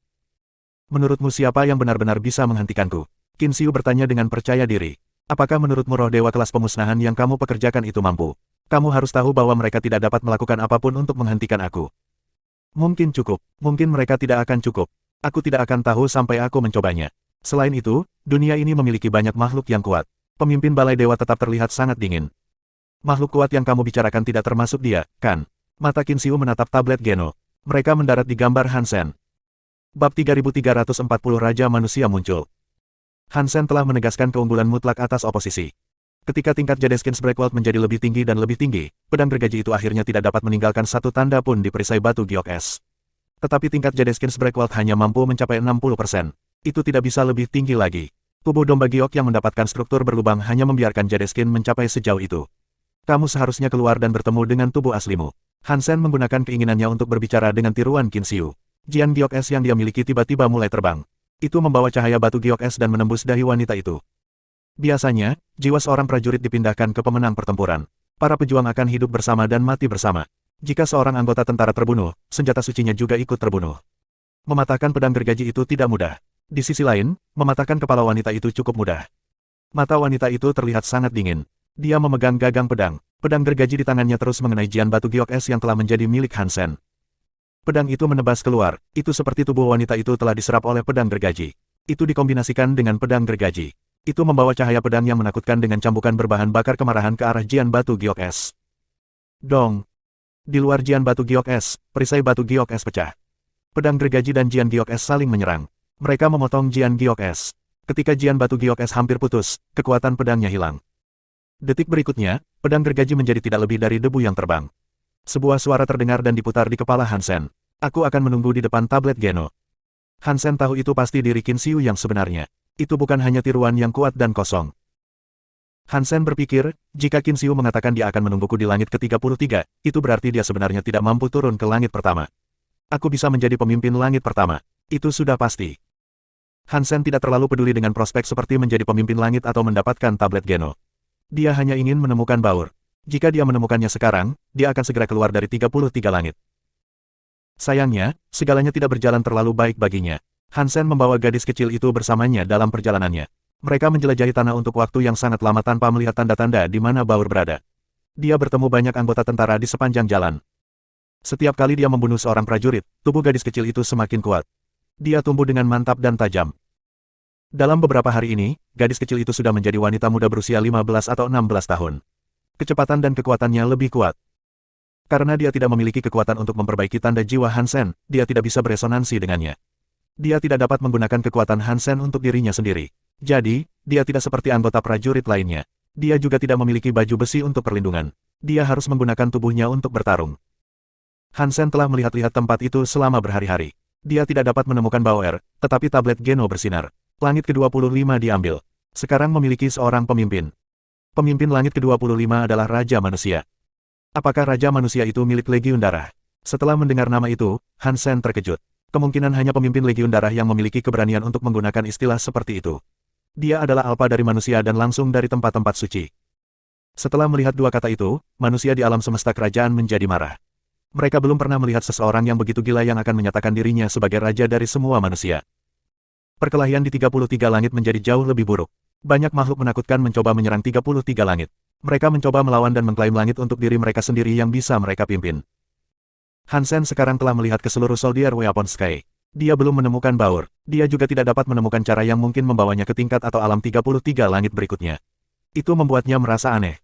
Menurutmu siapa yang benar-benar bisa menghentikanku? Qin Xiu bertanya dengan percaya diri. Apakah menurutmu roh dewa kelas pemusnahan yang kamu pekerjakan itu mampu? Kamu harus tahu bahwa mereka tidak dapat melakukan apapun untuk menghentikan aku. Mungkin cukup, mungkin mereka tidak akan cukup. Aku tidak akan tahu sampai aku mencobanya. Selain itu, dunia ini memiliki banyak makhluk yang kuat. Pemimpin Balai Dewa tetap terlihat sangat dingin. Makhluk kuat yang kamu bicarakan tidak termasuk dia, kan? Mata Qin Xiu menatap tablet Geno. Mereka mendarat di gambar Hansen. Bab 3340 Raja Manusia muncul. Hansen telah menegaskan keunggulan mutlak atas oposisi. Ketika tingkat Jadeskins Breakwald menjadi lebih tinggi dan lebih tinggi, pedang gergaji itu akhirnya tidak dapat meninggalkan satu tanda pun di perisai batu giok es. Tetapi tingkat Jadeskins Breakwald hanya mampu mencapai 60%. Itu tidak bisa lebih tinggi lagi. Tubuh domba giok yang mendapatkan struktur berlubang hanya membiarkan Jadeskin mencapai sejauh itu. Kamu seharusnya keluar dan bertemu dengan tubuh aslimu. Hansen menggunakan keinginannya untuk berbicara dengan tiruan Qin Xiu. Jian giok es yang dia miliki tiba-tiba mulai terbang. Itu membawa cahaya batu giok es dan menembus dahi wanita itu. Biasanya, jiwa seorang prajurit dipindahkan ke pemenang pertempuran. Para pejuang akan hidup bersama dan mati bersama. Jika seorang anggota tentara terbunuh, senjata sucinya juga ikut terbunuh. Mematahkan pedang gergaji itu tidak mudah. Di sisi lain, mematahkan kepala wanita itu cukup mudah. Mata wanita itu terlihat sangat dingin. Dia memegang gagang pedang. Pedang gergaji di tangannya terus mengenai jian batu giok es yang telah menjadi milik Hansen. Pedang itu menebas keluar, itu seperti tubuh wanita itu telah diserap oleh pedang gergaji. Itu dikombinasikan dengan pedang gergaji. Itu membawa cahaya pedang yang menakutkan dengan cambukan berbahan bakar kemarahan ke arah jian batu giok es. Dong! Di luar jian batu giok es, perisai batu giok es pecah. Pedang gergaji dan jian giok es saling menyerang. Mereka memotong jian giok es. Ketika jian batu giok es hampir putus, kekuatan pedangnya hilang. Detik berikutnya, pedang gergaji menjadi tidak lebih dari debu yang terbang. Sebuah suara terdengar dan diputar di kepala Hansen. Aku akan menunggu di depan tablet Geno. Hansen tahu itu pasti diri Qin Xiu yang sebenarnya. Itu bukan hanya tiruan yang kuat dan kosong. Hansen berpikir, jika Qin Xiu mengatakan dia akan menungguku di langit ke-33, itu berarti dia sebenarnya tidak mampu turun ke langit pertama. Aku bisa menjadi pemimpin langit pertama. Itu sudah pasti. Hansen tidak terlalu peduli dengan prospek seperti menjadi pemimpin langit atau mendapatkan tablet Geno. Dia hanya ingin menemukan Baur. Jika dia menemukannya sekarang, dia akan segera keluar dari 33 langit. Sayangnya, segalanya tidak berjalan terlalu baik baginya. Hansen membawa gadis kecil itu bersamanya dalam perjalanannya. Mereka menjelajahi tanah untuk waktu yang sangat lama tanpa melihat tanda-tanda di mana Baur berada. Dia bertemu banyak anggota tentara di sepanjang jalan. Setiap kali dia membunuh seorang prajurit, tubuh gadis kecil itu semakin kuat. Dia tumbuh dengan mantap dan tajam. Dalam beberapa hari ini, gadis kecil itu sudah menjadi wanita muda berusia 15 atau 16 tahun. Kecepatan dan kekuatannya lebih kuat. Karena dia tidak memiliki kekuatan untuk memperbaiki tanda jiwa Hansen, dia tidak bisa beresonansi dengannya. Dia tidak dapat menggunakan kekuatan Hansen untuk dirinya sendiri. Jadi, dia tidak seperti anggota prajurit lainnya. Dia juga tidak memiliki baju besi untuk perlindungan. Dia harus menggunakan tubuhnya untuk bertarung. Hansen telah melihat-lihat tempat itu selama berhari-hari. Dia tidak dapat menemukan Baoer, tetapi tablet Geno bersinar. Langit ke-25 diambil. Sekarang memiliki seorang pemimpin. Pemimpin langit ke-25 adalah Raja Manusia. Apakah Raja Manusia itu milik Legiun Darah? Setelah mendengar nama itu, Hansen terkejut. Kemungkinan hanya pemimpin Legiun Darah yang memiliki keberanian untuk menggunakan istilah seperti itu. Dia adalah alfa dari manusia dan langsung dari tempat-tempat suci. Setelah melihat dua kata itu, manusia di alam semesta kerajaan menjadi marah. Mereka belum pernah melihat seseorang yang begitu gila yang akan menyatakan dirinya sebagai raja dari semua manusia. Perkelahian di 33 langit menjadi jauh lebih buruk. Banyak makhluk menakutkan mencoba menyerang 33 langit. Mereka mencoba melawan dan mengklaim langit untuk diri mereka sendiri yang bisa mereka pimpin. Hansen sekarang telah melihat ke seluruh Soldier Weapon Sky. Dia belum menemukan Baur. Dia juga tidak dapat menemukan cara yang mungkin membawanya ke tingkat atau alam 33 langit berikutnya. Itu membuatnya merasa aneh.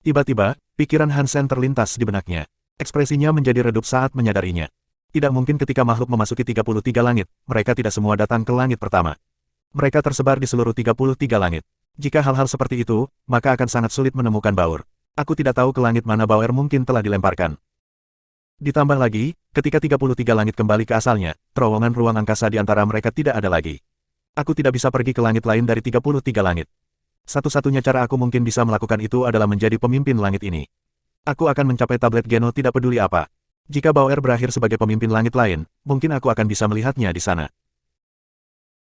Tiba-tiba, pikiran Hansen terlintas di benaknya. Ekspresinya menjadi redup saat menyadarinya. Tidak mungkin ketika makhluk memasuki 33 langit, mereka tidak semua datang ke langit pertama. Mereka tersebar di seluruh 33 langit. Jika hal-hal seperti itu, maka akan sangat sulit menemukan Baur. Aku tidak tahu ke langit mana Baur mungkin telah dilemparkan. Ditambah lagi, ketika 33 langit kembali ke asalnya, terowongan ruang angkasa di antara mereka tidak ada lagi. Aku tidak bisa pergi ke langit lain dari 33 langit. Satu-satunya cara aku mungkin bisa melakukan itu adalah menjadi pemimpin langit ini. Aku akan mencapai tablet Geno tidak peduli apa. Jika Baoer berakhir sebagai pemimpin langit lain, mungkin aku akan bisa melihatnya di sana.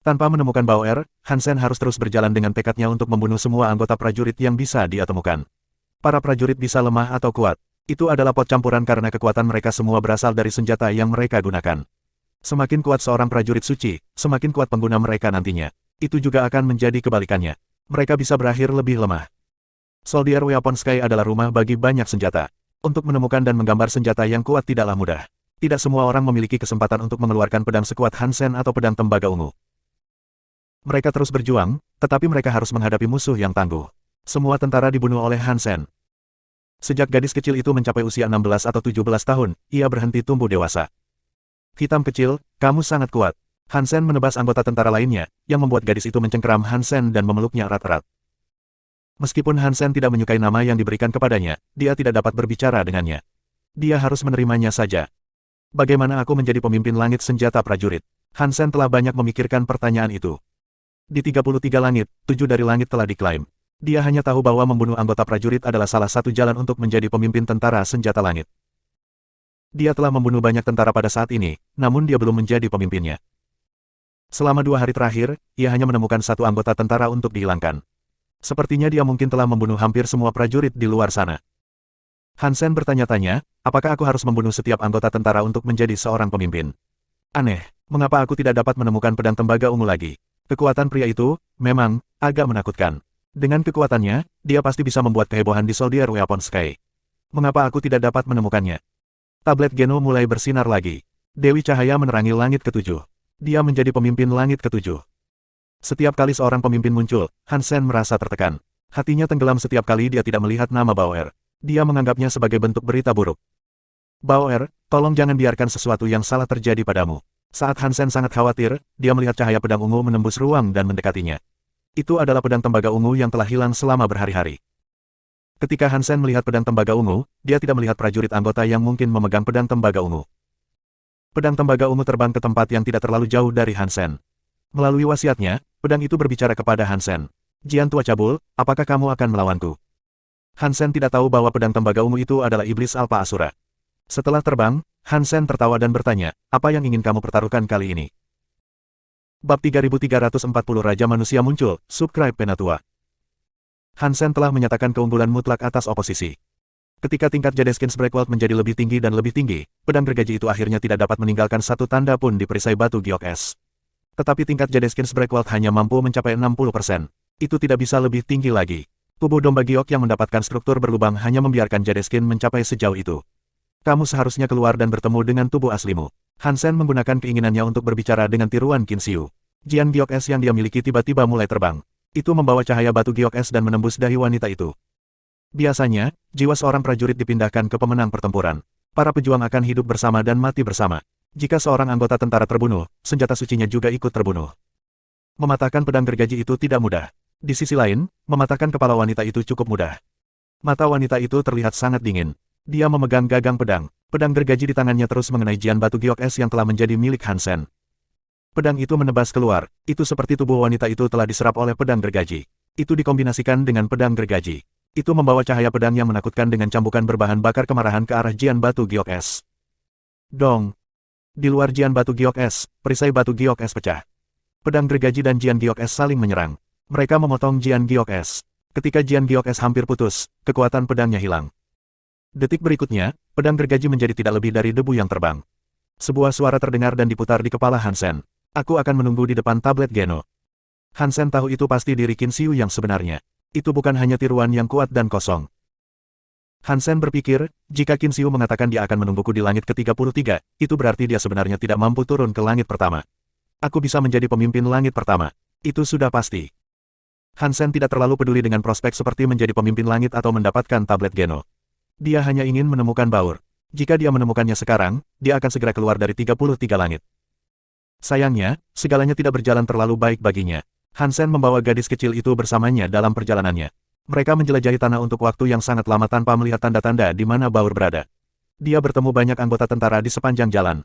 Tanpa menemukan Bauer, Hansen harus terus berjalan dengan tekadnya untuk membunuh semua anggota prajurit yang bisa dia temukan. Para prajurit bisa lemah atau kuat. Itu adalah pot campuran karena kekuatan mereka semua berasal dari senjata yang mereka gunakan. Semakin kuat seorang prajurit suci, semakin kuat pengguna mereka nantinya. Itu juga akan menjadi kebalikannya. Mereka bisa berakhir lebih lemah. Soldier Weaponsky adalah rumah bagi banyak senjata. Untuk menemukan dan menggambar senjata yang kuat tidaklah mudah. Tidak semua orang memiliki kesempatan untuk mengeluarkan pedang sekuat Hansen atau pedang tembaga ungu. Mereka terus berjuang, tetapi mereka harus menghadapi musuh yang tangguh. Semua tentara dibunuh oleh Hansen. Sejak gadis kecil itu mencapai usia 16 atau 17 tahun, ia berhenti tumbuh dewasa. Hitam kecil, kamu sangat kuat. Hansen menebas anggota tentara lainnya, yang membuat gadis itu mencengkeram Hansen dan memeluknya erat-erat. Meskipun Hansen tidak menyukai nama yang diberikan kepadanya, dia tidak dapat berbicara dengannya. Dia harus menerimanya saja. Bagaimana aku menjadi pemimpin langit senjata prajurit? Hansen telah banyak memikirkan pertanyaan itu. Di 33 langit, 7 dari langit telah diklaim. Dia hanya tahu bahwa membunuh anggota prajurit adalah salah satu jalan untuk menjadi pemimpin tentara senjata langit. Dia telah membunuh banyak tentara pada saat ini, namun dia belum menjadi pemimpinnya. Selama 2 hari terakhir, ia hanya menemukan satu anggota tentara untuk dihilangkan. Sepertinya dia mungkin telah membunuh hampir semua prajurit di luar sana. Hansen bertanya-tanya, apakah aku harus membunuh setiap anggota tentara untuk menjadi seorang pemimpin? Aneh, mengapa aku tidak dapat menemukan pedang tembaga ungu lagi? Kekuatan pria itu, memang, agak menakutkan. Dengan kekuatannya, dia pasti bisa membuat kehebohan di Soldier Weaponsky. Mengapa aku tidak dapat menemukannya? Tablet Geno mulai bersinar lagi. Dewi Cahaya menerangi langit ketujuh. Dia menjadi pemimpin langit ketujuh. Setiap kali seorang pemimpin muncul, Hansen merasa tertekan. Hatinya tenggelam setiap kali dia tidak melihat nama Bauer. Dia menganggapnya sebagai bentuk berita buruk. Bauer, tolong jangan biarkan sesuatu yang salah terjadi padamu. Saat Hansen sangat khawatir, dia melihat cahaya pedang ungu menembus ruang dan mendekatinya. Itu adalah pedang tembaga ungu yang telah hilang selama berhari-hari. Ketika Hansen melihat pedang tembaga ungu, dia tidak melihat prajurit anggota yang mungkin memegang pedang tembaga ungu. Pedang tembaga ungu terbang ke tempat yang tidak terlalu jauh dari Hansen. Melalui wasiatnya, pedang itu berbicara kepada Hansen. Jian tua cabul, apakah kamu akan melawanku? Hansen tidak tahu bahwa pedang tembaga ungu itu adalah iblis Alpha Asura. Setelah terbang, Hansen tertawa dan bertanya, apa yang ingin kamu pertaruhkan kali ini? Bab 3340 Raja Manusia muncul, subscribe Penatua. Hansen telah menyatakan keunggulan mutlak atas oposisi. Ketika tingkat Jadeskins Breakwald menjadi lebih tinggi dan lebih tinggi, pedang gergaji itu akhirnya tidak dapat meninggalkan satu tanda pun di perisai batu giok es. Tetapi tingkat Jadeskins Breakwald hanya mampu mencapai 60%. Itu tidak bisa lebih tinggi lagi. Tubuh domba giok yang mendapatkan struktur berlubang hanya membiarkan Jadeskin mencapai sejauh itu. Kamu seharusnya keluar dan bertemu dengan tubuh aslimu. Hansen menggunakan keinginannya untuk berbicara dengan tiruan Qin Xiu. Jian giok es yang dia miliki tiba-tiba mulai terbang. Itu membawa cahaya batu giok es dan menembus dahi wanita itu. Biasanya, jiwa seorang prajurit dipindahkan ke pemenang pertempuran. Para pejuang akan hidup bersama dan mati bersama. Jika seorang anggota tentara terbunuh, senjata sucinya juga ikut terbunuh. Mematahkan pedang gergaji itu tidak mudah. Di sisi lain, mematahkan kepala wanita itu cukup mudah. Mata wanita itu terlihat sangat dingin. Dia memegang gagang pedang. Pedang gergaji di tangannya terus mengenai jian batu giok es yang telah menjadi milik Hansen. Pedang itu menebas keluar. Itu seperti tubuh wanita itu telah diserap oleh pedang gergaji. Itu dikombinasikan dengan pedang gergaji. Itu membawa cahaya pedang yang menakutkan dengan cambukan berbahan bakar kemarahan ke arah jian batu giok es. Dong! Di luar jian batu giok es, perisai batu giok es pecah. Pedang gergaji dan jian giok es saling menyerang. Mereka memotong jian giok es. Ketika jian giok es hampir putus, kekuatan pedangnya hilang. Detik berikutnya, pedang gergaji menjadi tidak lebih dari debu yang terbang. Sebuah suara terdengar dan diputar di kepala Hansen. Aku akan menunggu di depan tablet Geno. Hansen tahu itu pasti diri Qin Xiu yang sebenarnya. Itu bukan hanya tiruan yang kuat dan kosong. Hansen berpikir, jika Qin Xiu mengatakan dia akan menungguku di langit ke-33, itu berarti dia sebenarnya tidak mampu turun ke langit pertama. Aku bisa menjadi pemimpin langit pertama. Itu sudah pasti. Hansen tidak terlalu peduli dengan prospek seperti menjadi pemimpin langit atau mendapatkan tablet Geno. Dia hanya ingin menemukan Bauer. Jika dia menemukannya sekarang, dia akan segera keluar dari 33 langit. Sayangnya, segalanya tidak berjalan terlalu baik baginya. Hansen membawa gadis kecil itu bersamanya dalam perjalanannya. Mereka menjelajahi tanah untuk waktu yang sangat lama tanpa melihat tanda-tanda di mana Bauer berada. Dia bertemu banyak anggota tentara di sepanjang jalan.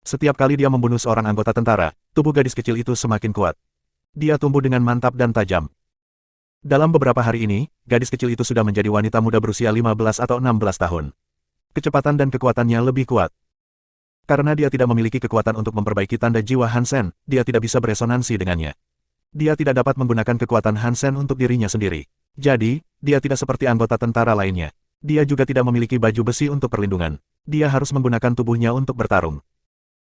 Setiap kali dia membunuh seorang anggota tentara, tubuh gadis kecil itu semakin kuat. Dia tumbuh dengan mantap dan tajam. Dalam beberapa hari ini, gadis kecil itu sudah menjadi wanita muda berusia 15 atau 16 tahun. Kecepatan dan kekuatannya lebih kuat. Karena dia tidak memiliki kekuatan untuk memperbaiki tanda jiwa Hansen, dia tidak bisa beresonansi dengannya. Dia tidak dapat menggunakan kekuatan Hansen untuk dirinya sendiri. Jadi, dia tidak seperti anggota tentara lainnya. Dia juga tidak memiliki baju besi untuk perlindungan. Dia harus menggunakan tubuhnya untuk bertarung.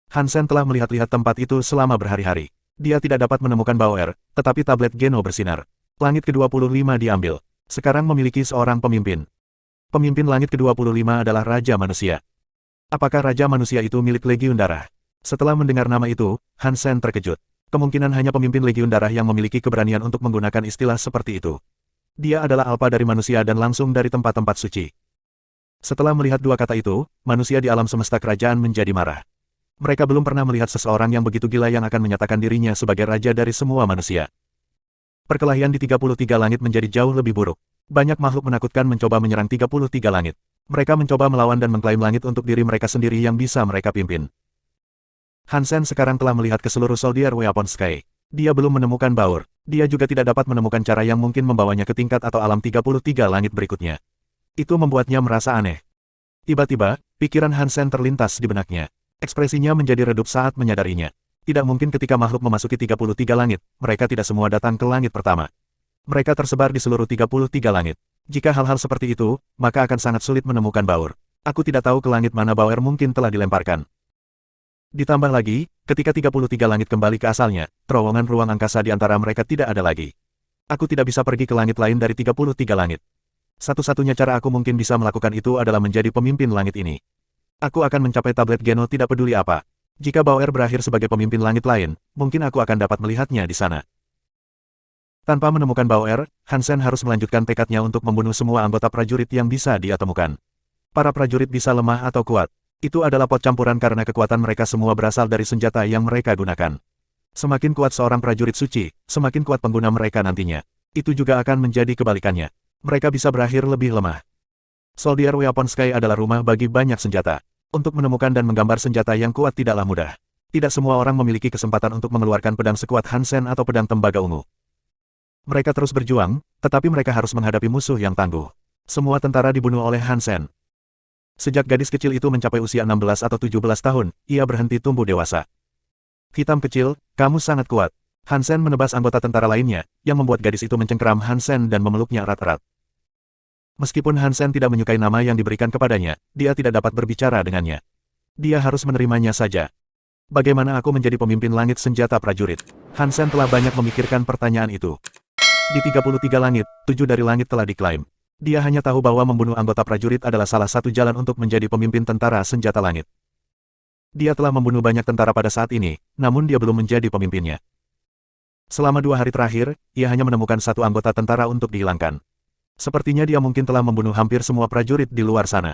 Hansen telah melihat-lihat tempat itu selama berhari-hari. Dia tidak dapat menemukan Bauer, tetapi tablet Geno bersinar. Langit ke-25 diambil. Sekarang memiliki seorang pemimpin. Pemimpin langit ke-25 adalah Raja Manusia. Apakah Raja Manusia itu milik Legiun Darah? Setelah mendengar nama itu, Hansen terkejut. Kemungkinan hanya pemimpin Legiun Darah yang memiliki keberanian untuk menggunakan istilah seperti itu. Dia adalah alfa dari manusia dan langsung dari tempat-tempat suci. Setelah melihat dua kata itu, manusia di alam semesta kerajaan menjadi marah. Mereka belum pernah melihat seseorang yang begitu gila yang akan menyatakan dirinya sebagai raja dari semua manusia. Perkelahian di 33 langit menjadi jauh lebih buruk. Banyak makhluk menakutkan mencoba menyerang 33 langit. Mereka mencoba melawan dan mengklaim langit untuk diri mereka sendiri yang bisa mereka pimpin. Hansen sekarang telah melihat ke seluruh Soldier Weapon Sky. Dia belum menemukan Bauer. Dia juga tidak dapat menemukan cara yang mungkin membawanya ke tingkat atau alam 33 langit berikutnya. Itu membuatnya merasa aneh. Tiba-tiba, pikiran Hansen terlintas di benaknya. Ekspresinya menjadi redup saat menyadarinya. Tidak mungkin ketika makhluk memasuki 33 langit, mereka tidak semua datang ke langit pertama. Mereka tersebar di seluruh 33 langit. Jika hal-hal seperti itu, maka akan sangat sulit menemukan Bauer. Aku tidak tahu ke langit mana Bauer mungkin telah dilemparkan. Ditambah lagi, ketika 33 langit kembali ke asalnya, terowongan ruang angkasa di antara mereka tidak ada lagi. Aku tidak bisa pergi ke langit lain dari 33 langit. Satu-satunya cara aku mungkin bisa melakukan itu adalah menjadi pemimpin langit ini. Aku akan mencapai tablet Geno tidak peduli apa. Jika Bauer berakhir sebagai pemimpin langit lain, mungkin aku akan dapat melihatnya di sana. Tanpa menemukan Bauer, Hansen harus melanjutkan tekadnya untuk membunuh semua anggota prajurit yang bisa dia temukan. Para prajurit bisa lemah atau kuat. Itu adalah pot campuran karena kekuatan mereka semua berasal dari senjata yang mereka gunakan. Semakin kuat seorang prajurit suci, semakin kuat pengguna mereka nantinya. Itu juga akan menjadi kebalikannya. Mereka bisa berakhir lebih lemah. Soldier Weapon Sky adalah rumah bagi banyak senjata. Untuk menemukan dan menggambar senjata yang kuat tidaklah mudah. Tidak semua orang memiliki kesempatan untuk mengeluarkan pedang sekuat Hansen atau pedang tembaga ungu. Mereka terus berjuang, tetapi mereka harus menghadapi musuh yang tangguh. Semua tentara dibunuh oleh Hansen. Sejak gadis kecil itu mencapai usia 16 atau 17 tahun, ia berhenti tumbuh dewasa. Hitam kecil, kamu sangat kuat. Hansen menebas anggota tentara lainnya, yang membuat gadis itu mencengkeram Hansen dan memeluknya erat-erat. Meskipun Hansen tidak menyukai nama yang diberikan kepadanya, dia tidak dapat berbicara dengannya. Dia harus menerimanya saja. Bagaimana aku menjadi pemimpin langit senjata prajurit? Hansen telah banyak memikirkan pertanyaan itu. Di 33 langit, 7 dari langit telah diklaim. Dia hanya tahu bahwa membunuh anggota prajurit adalah salah satu jalan untuk menjadi pemimpin tentara senjata langit. Dia telah membunuh banyak tentara pada saat ini, namun dia belum menjadi pemimpinnya. Selama 2 hari terakhir, ia hanya menemukan satu anggota tentara untuk dihilangkan. Sepertinya dia mungkin telah membunuh hampir semua prajurit di luar sana.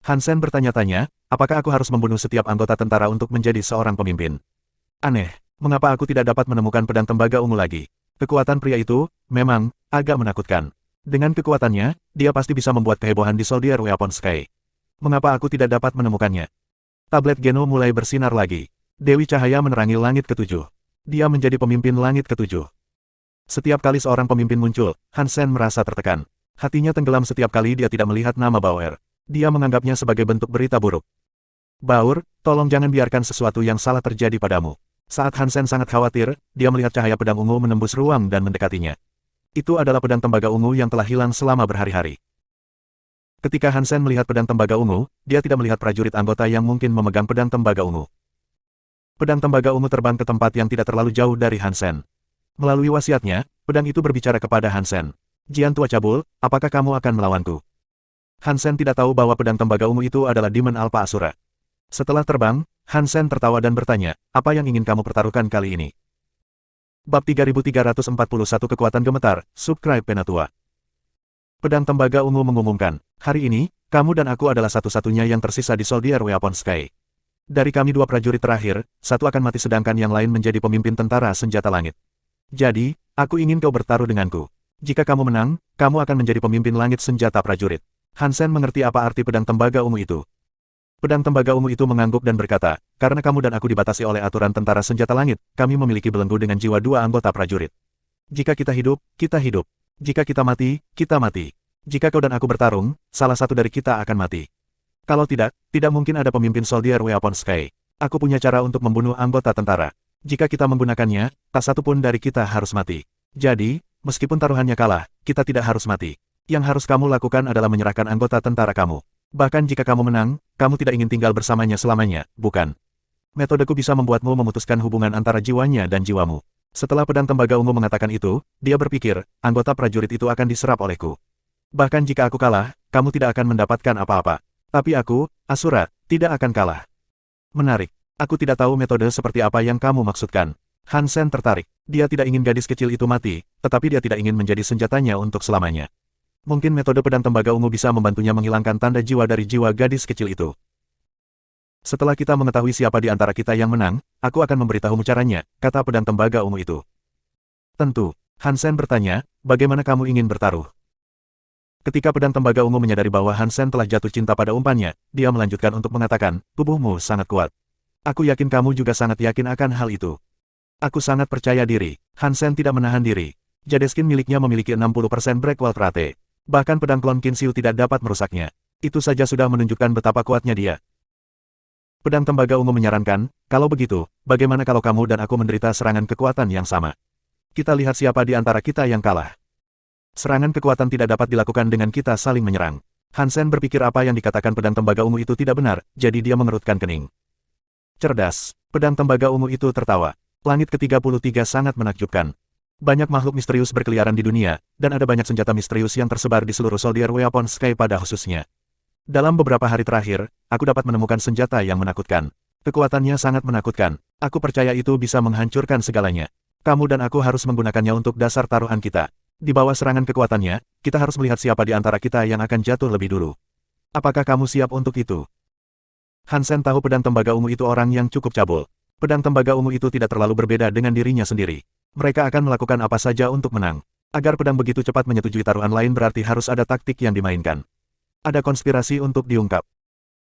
Hansen bertanya-tanya, apakah aku harus membunuh setiap anggota tentara untuk menjadi seorang pemimpin? Aneh, mengapa aku tidak dapat menemukan pedang tembaga ungu lagi? Kekuatan pria itu, memang, agak menakutkan. Dengan kekuatannya, dia pasti bisa membuat kehebohan di Soldier Weapon Sky. Mengapa aku tidak dapat menemukannya? Tablet Geno mulai bersinar lagi. Dewi Cahaya menerangi langit ke-7. Dia menjadi pemimpin langit ke-7. Setiap kali seorang pemimpin muncul, Hansen merasa tertekan. Hatinya tenggelam setiap kali dia tidak melihat nama Bauer. Dia menganggapnya sebagai bentuk berita buruk. Bauer, tolong jangan biarkan sesuatu yang salah terjadi padamu. Saat Hansen sangat khawatir, dia melihat cahaya pedang ungu menembus ruang dan mendekatinya. Itu adalah pedang tembaga ungu yang telah hilang selama berhari-hari. Ketika Hansen melihat pedang tembaga ungu, dia tidak melihat prajurit anggota yang mungkin memegang pedang tembaga ungu. Pedang tembaga ungu terbang ke tempat yang tidak terlalu jauh dari Hansen. Melalui wasiatnya, pedang itu berbicara kepada Hansen. Jian tua cabul, apakah kamu akan melawanku? Hansen tidak tahu bahwa pedang tembaga ungu itu adalah Demon Alpha Asura. Setelah terbang, Hansen tertawa dan bertanya, apa yang ingin kamu pertaruhkan kali ini? Bab 3341 Kekuatan Gemetar, Subscribe Penatua. Pedang tembaga ungu mengumumkan, hari ini, kamu dan aku adalah satu-satunya yang tersisa di Soldier Weapon Sky. Dari kami 2 prajurit terakhir, satu akan mati sedangkan yang lain menjadi pemimpin tentara senjata langit. Jadi, aku ingin kau bertaruh denganku. Jika kamu menang, kamu akan menjadi pemimpin langit senjata prajurit. Hansen mengerti apa arti pedang tembaga ungu itu. Pedang tembaga ungu itu mengangguk dan berkata, karena kamu dan aku dibatasi oleh aturan tentara senjata langit, kami memiliki belenggu dengan jiwa 2 anggota prajurit. Jika kita hidup, kita hidup. Jika kita mati, kita mati. Jika kau dan aku bertarung, salah satu dari kita akan mati. Kalau tidak, tidak mungkin ada pemimpin Soldier Weapon Sky. Aku punya cara untuk membunuh anggota tentara. Jika kita menggunakannya, tak satu pun dari kita harus mati. Jadi, meskipun taruhannya kalah, kita tidak harus mati. Yang harus kamu lakukan adalah menyerahkan anggota tentara kamu. Bahkan jika kamu menang, kamu tidak ingin tinggal bersamanya selamanya, bukan? Metodeku bisa membuatmu memutuskan hubungan antara jiwanya dan jiwamu. Setelah pedang tembaga ungu mengatakan itu, dia berpikir, anggota prajurit itu akan diserap olehku. Bahkan jika aku kalah, kamu tidak akan mendapatkan apa-apa. Tapi aku, Asura, tidak akan kalah. Menarik. Aku tidak tahu metode seperti apa yang kamu maksudkan. Han Sen tertarik. Dia tidak ingin gadis kecil itu mati, tetapi dia tidak ingin menjadi senjatanya untuk selamanya. Mungkin metode pedang tembaga ungu bisa membantunya menghilangkan tanda jiwa dari jiwa gadis kecil itu. Setelah kita mengetahui siapa di antara kita yang menang, aku akan memberitahumu caranya, kata pedang tembaga ungu itu. Tentu. Han Sen bertanya, bagaimana kamu ingin bertaruh? Ketika pedang tembaga ungu menyadari bahwa Han Sen telah jatuh cinta pada umpannya, dia melanjutkan untuk mengatakan, tubuhmu sangat kuat. Aku yakin kamu juga sangat yakin akan hal itu. Aku sangat percaya diri. Han Sen tidak menahan diri. Jadeskin miliknya memiliki 60% breakwalt rate. Bahkan pedang klon Qin Xiu tidak dapat merusaknya. Itu saja sudah menunjukkan betapa kuatnya dia. Pedang tembaga ungu menyarankan, kalau begitu, bagaimana kalau kamu dan aku menderita serangan kekuatan yang sama? Kita lihat siapa di antara kita yang kalah. Serangan kekuatan tidak dapat dilakukan dengan kita saling menyerang. Han Sen berpikir apa yang dikatakan pedang tembaga ungu itu tidak benar, jadi dia mengerutkan kening. Cerdas, pedang tembaga ungu itu tertawa. Langit ke-33 sangat menakjubkan. Banyak makhluk misterius berkeliaran di dunia, dan ada banyak senjata misterius yang tersebar di seluruh Soldier Weapon Sky pada khususnya. Dalam beberapa hari terakhir, aku dapat menemukan senjata yang menakutkan. Kekuatannya sangat menakutkan. Aku percaya itu bisa menghancurkan segalanya. Kamu dan aku harus menggunakannya untuk dasar taruhan kita. Di bawah serangan kekuatannya, kita harus melihat siapa di antara kita yang akan jatuh lebih dulu. Apakah kamu siap untuk itu? Han Sen tahu pedang tembaga ungu itu orang yang cukup cabul. Pedang tembaga ungu itu tidak terlalu berbeda dengan dirinya sendiri. Mereka akan melakukan apa saja untuk menang. Agar pedang begitu cepat menyetujui taruhan lain berarti harus ada taktik yang dimainkan. Ada konspirasi untuk diungkap.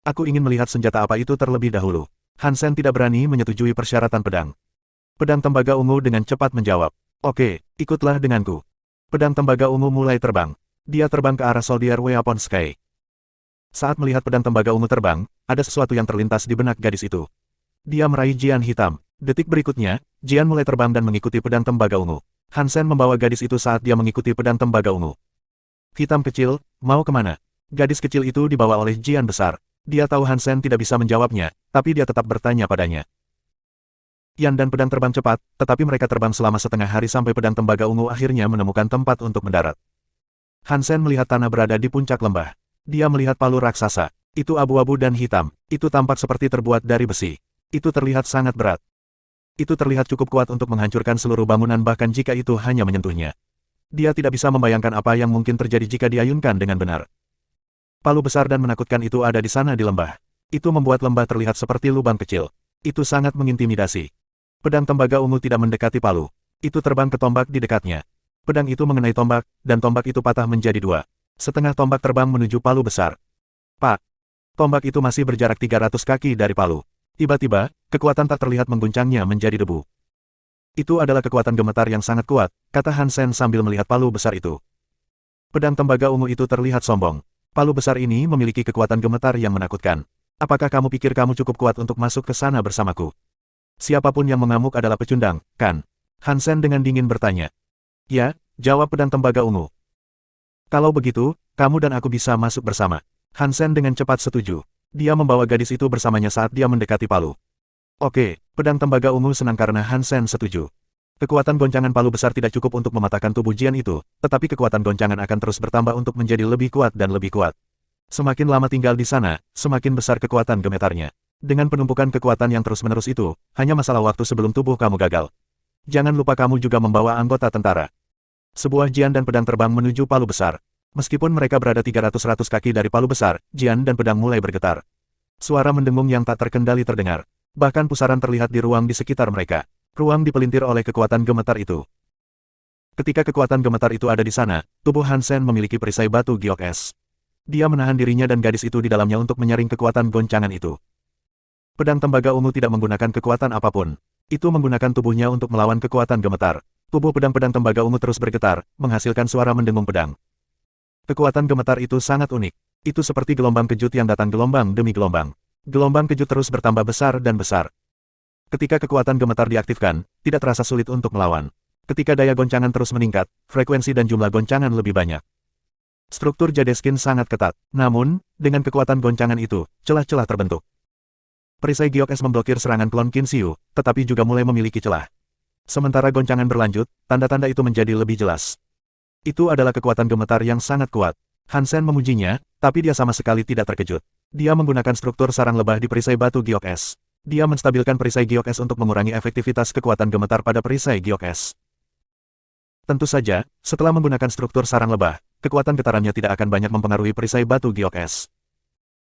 Aku ingin melihat senjata apa itu terlebih dahulu. Han Sen tidak berani menyetujui persyaratan pedang. Pedang tembaga ungu dengan cepat menjawab. Oke, ikutlah denganku. Pedang tembaga ungu mulai terbang. Dia terbang ke arah Soldier Weapon Sky. Saat melihat pedang tembaga ungu terbang, ada sesuatu yang terlintas di benak gadis itu. Dia meraih Jian hitam. Detik berikutnya, Jian mulai terbang dan mengikuti pedang tembaga ungu. Han Sen membawa gadis itu saat dia mengikuti pedang tembaga ungu. Hitam kecil, mau kemana? Gadis kecil itu dibawa oleh Jian besar. Dia tahu Han Sen tidak bisa menjawabnya, tapi dia tetap bertanya padanya. Yan dan pedang terbang cepat, tetapi mereka terbang selama setengah hari sampai pedang tembaga ungu akhirnya menemukan tempat untuk mendarat. Han Sen melihat tanah berada di puncak lembah. Dia melihat palu raksasa. Itu abu-abu dan hitam. Itu tampak seperti terbuat dari besi. Itu terlihat sangat berat. Itu terlihat cukup kuat untuk menghancurkan seluruh bangunan bahkan jika itu hanya menyentuhnya. Dia tidak bisa membayangkan apa yang mungkin terjadi jika diayunkan dengan benar. Palu besar dan menakutkan itu ada di sana di lembah. Itu membuat lembah terlihat seperti lubang kecil. Itu sangat mengintimidasi. Pedang tembaga ungu tidak mendekati palu. Itu terbang ke tombak di dekatnya. Pedang itu mengenai tombak, dan tombak itu patah menjadi dua. Setengah tombak terbang menuju palu besar. Pak! Tombak itu masih berjarak 300 kaki dari palu. Tiba-tiba, kekuatan tak terlihat mengguncangnya menjadi debu. Itu adalah kekuatan gemetar yang sangat kuat, kata Han Sen sambil melihat palu besar itu. Pedang tembaga ungu itu terlihat sombong. Palu besar ini memiliki kekuatan gemetar yang menakutkan. Apakah kamu pikir kamu cukup kuat untuk masuk ke sana bersamaku? Siapapun yang mengamuk adalah pecundang, kan? Han Sen dengan dingin bertanya. Ya, jawab pedang tembaga ungu. Kalau begitu, kamu dan aku bisa masuk bersama. Han Sen dengan cepat setuju. Dia membawa gadis itu bersamanya saat dia mendekati palu. Oke, pedang tembaga ungu senang karena Han Sen setuju. Kekuatan goncangan palu besar tidak cukup untuk mematahkan tubuh Jian itu, tetapi kekuatan goncangan akan terus bertambah untuk menjadi lebih kuat dan lebih kuat. Semakin lama tinggal di sana, semakin besar kekuatan gemetarnya. Dengan penumpukan kekuatan yang terus-menerus itu, hanya masalah waktu sebelum tubuh kamu gagal. Jangan lupa kamu juga membawa anggota tentara. Sebuah Jian dan pedang terbang menuju palu besar. Meskipun mereka berada 300 kaki dari palu besar, Jian dan pedang mulai bergetar. Suara mendengung yang tak terkendali terdengar. Bahkan pusaran terlihat di ruang di sekitar mereka. Ruang dipelintir oleh kekuatan gemetar itu. Ketika kekuatan gemetar itu ada di sana, tubuh Han Sen memiliki perisai batu giok es. Dia menahan dirinya dan gadis itu di dalamnya untuk menyaring kekuatan goncangan itu. Pedang tembaga ungu tidak menggunakan kekuatan apapun. Itu menggunakan tubuhnya untuk melawan kekuatan gemetar. Tubuh pedang-pedang tembaga ungu terus bergetar, menghasilkan suara mendengung pedang. Kekuatan gemetar itu sangat unik. Itu seperti gelombang kejut yang datang gelombang demi gelombang. Gelombang kejut terus bertambah besar dan besar. Ketika kekuatan gemetar diaktifkan, tidak terasa sulit untuk melawan. Ketika daya goncangan terus meningkat, frekuensi dan jumlah goncangan lebih banyak. Struktur Jadeskin sangat ketat. Namun, dengan kekuatan goncangan itu, celah-celah terbentuk. Perisai Giok S memblokir serangan klon Qin Xiu, tetapi juga mulai memiliki celah. Sementara goncangan berlanjut, tanda-tanda itu menjadi lebih jelas. Itu adalah kekuatan gemetar yang sangat kuat. Han Sen memujinya, tapi dia sama sekali tidak terkejut. Dia menggunakan struktur sarang lebah di perisai batu Giok S. Dia menstabilkan perisai Giok S untuk mengurangi efektivitas kekuatan gemetar pada perisai Giok S. Tentu saja, setelah menggunakan struktur sarang lebah, kekuatan getarannya tidak akan banyak mempengaruhi perisai batu Giok S.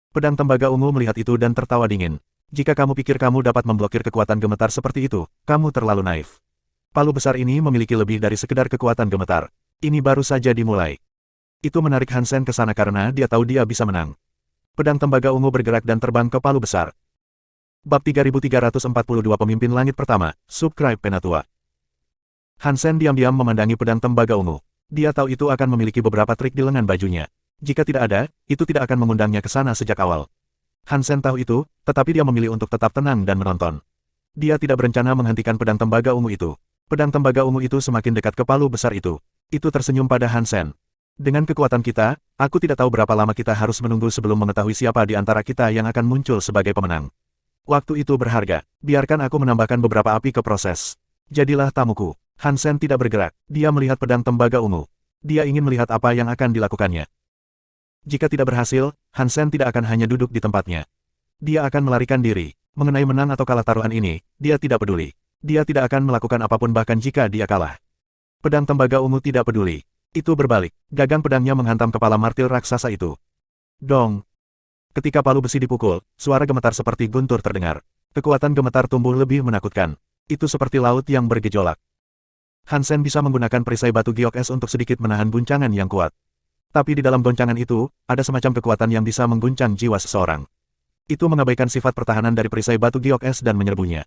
Pedang tembaga ungu melihat itu dan tertawa dingin. Jika kamu pikir kamu dapat memblokir kekuatan gemetar seperti itu, kamu terlalu naif. Palu besar ini memiliki lebih dari sekedar kekuatan gemetar. Ini baru saja dimulai. Itu menarik Han Sen ke sana karena dia tahu dia bisa menang. Pedang tembaga ungu bergerak dan terbang ke palu besar. Bab 3342 Pemimpin Langit Pertama, Subscribe Penatua. Han Sen diam-diam memandangi pedang tembaga ungu. Dia tahu itu akan memiliki beberapa trik di lengan bajunya. Jika tidak ada, itu tidak akan mengundangnya ke sana sejak awal. Han Sen tahu itu, tetapi dia memilih untuk tetap tenang dan menonton. Dia tidak berencana menghentikan pedang tembaga ungu itu. Pedang tembaga ungu itu semakin dekat ke palu besar itu. Itu tersenyum pada Han Sen. Dengan kekuatan kita, aku tidak tahu berapa lama kita harus menunggu sebelum mengetahui siapa di antara kita yang akan muncul sebagai pemenang. Waktu itu berharga. Biarkan aku menambahkan beberapa api ke proses. Jadilah tamuku. Han Sen tidak bergerak. Dia melihat pedang tembaga ungu. Dia ingin melihat apa yang akan dilakukannya. Jika tidak berhasil, Han Sen tidak akan hanya duduk di tempatnya. Dia akan melarikan diri. Mengenai menang atau kalah taruhan ini, dia tidak peduli. Dia tidak akan melakukan apapun bahkan jika dia kalah. Pedang tembaga ungu tidak peduli. Itu berbalik. Gagang pedangnya menghantam kepala martil raksasa itu. Dong. Ketika palu besi dipukul, suara gemetar seperti guntur terdengar. Kekuatan gemetar tumbuh lebih menakutkan. Itu seperti laut yang bergejolak. Han Sen bisa menggunakan perisai batu Giok S untuk sedikit menahan guncangan yang kuat. Tapi di dalam goncangan itu, ada semacam kekuatan yang bisa mengguncang jiwa seseorang. Itu mengabaikan sifat pertahanan dari perisai batu Giok S dan menyerbunya.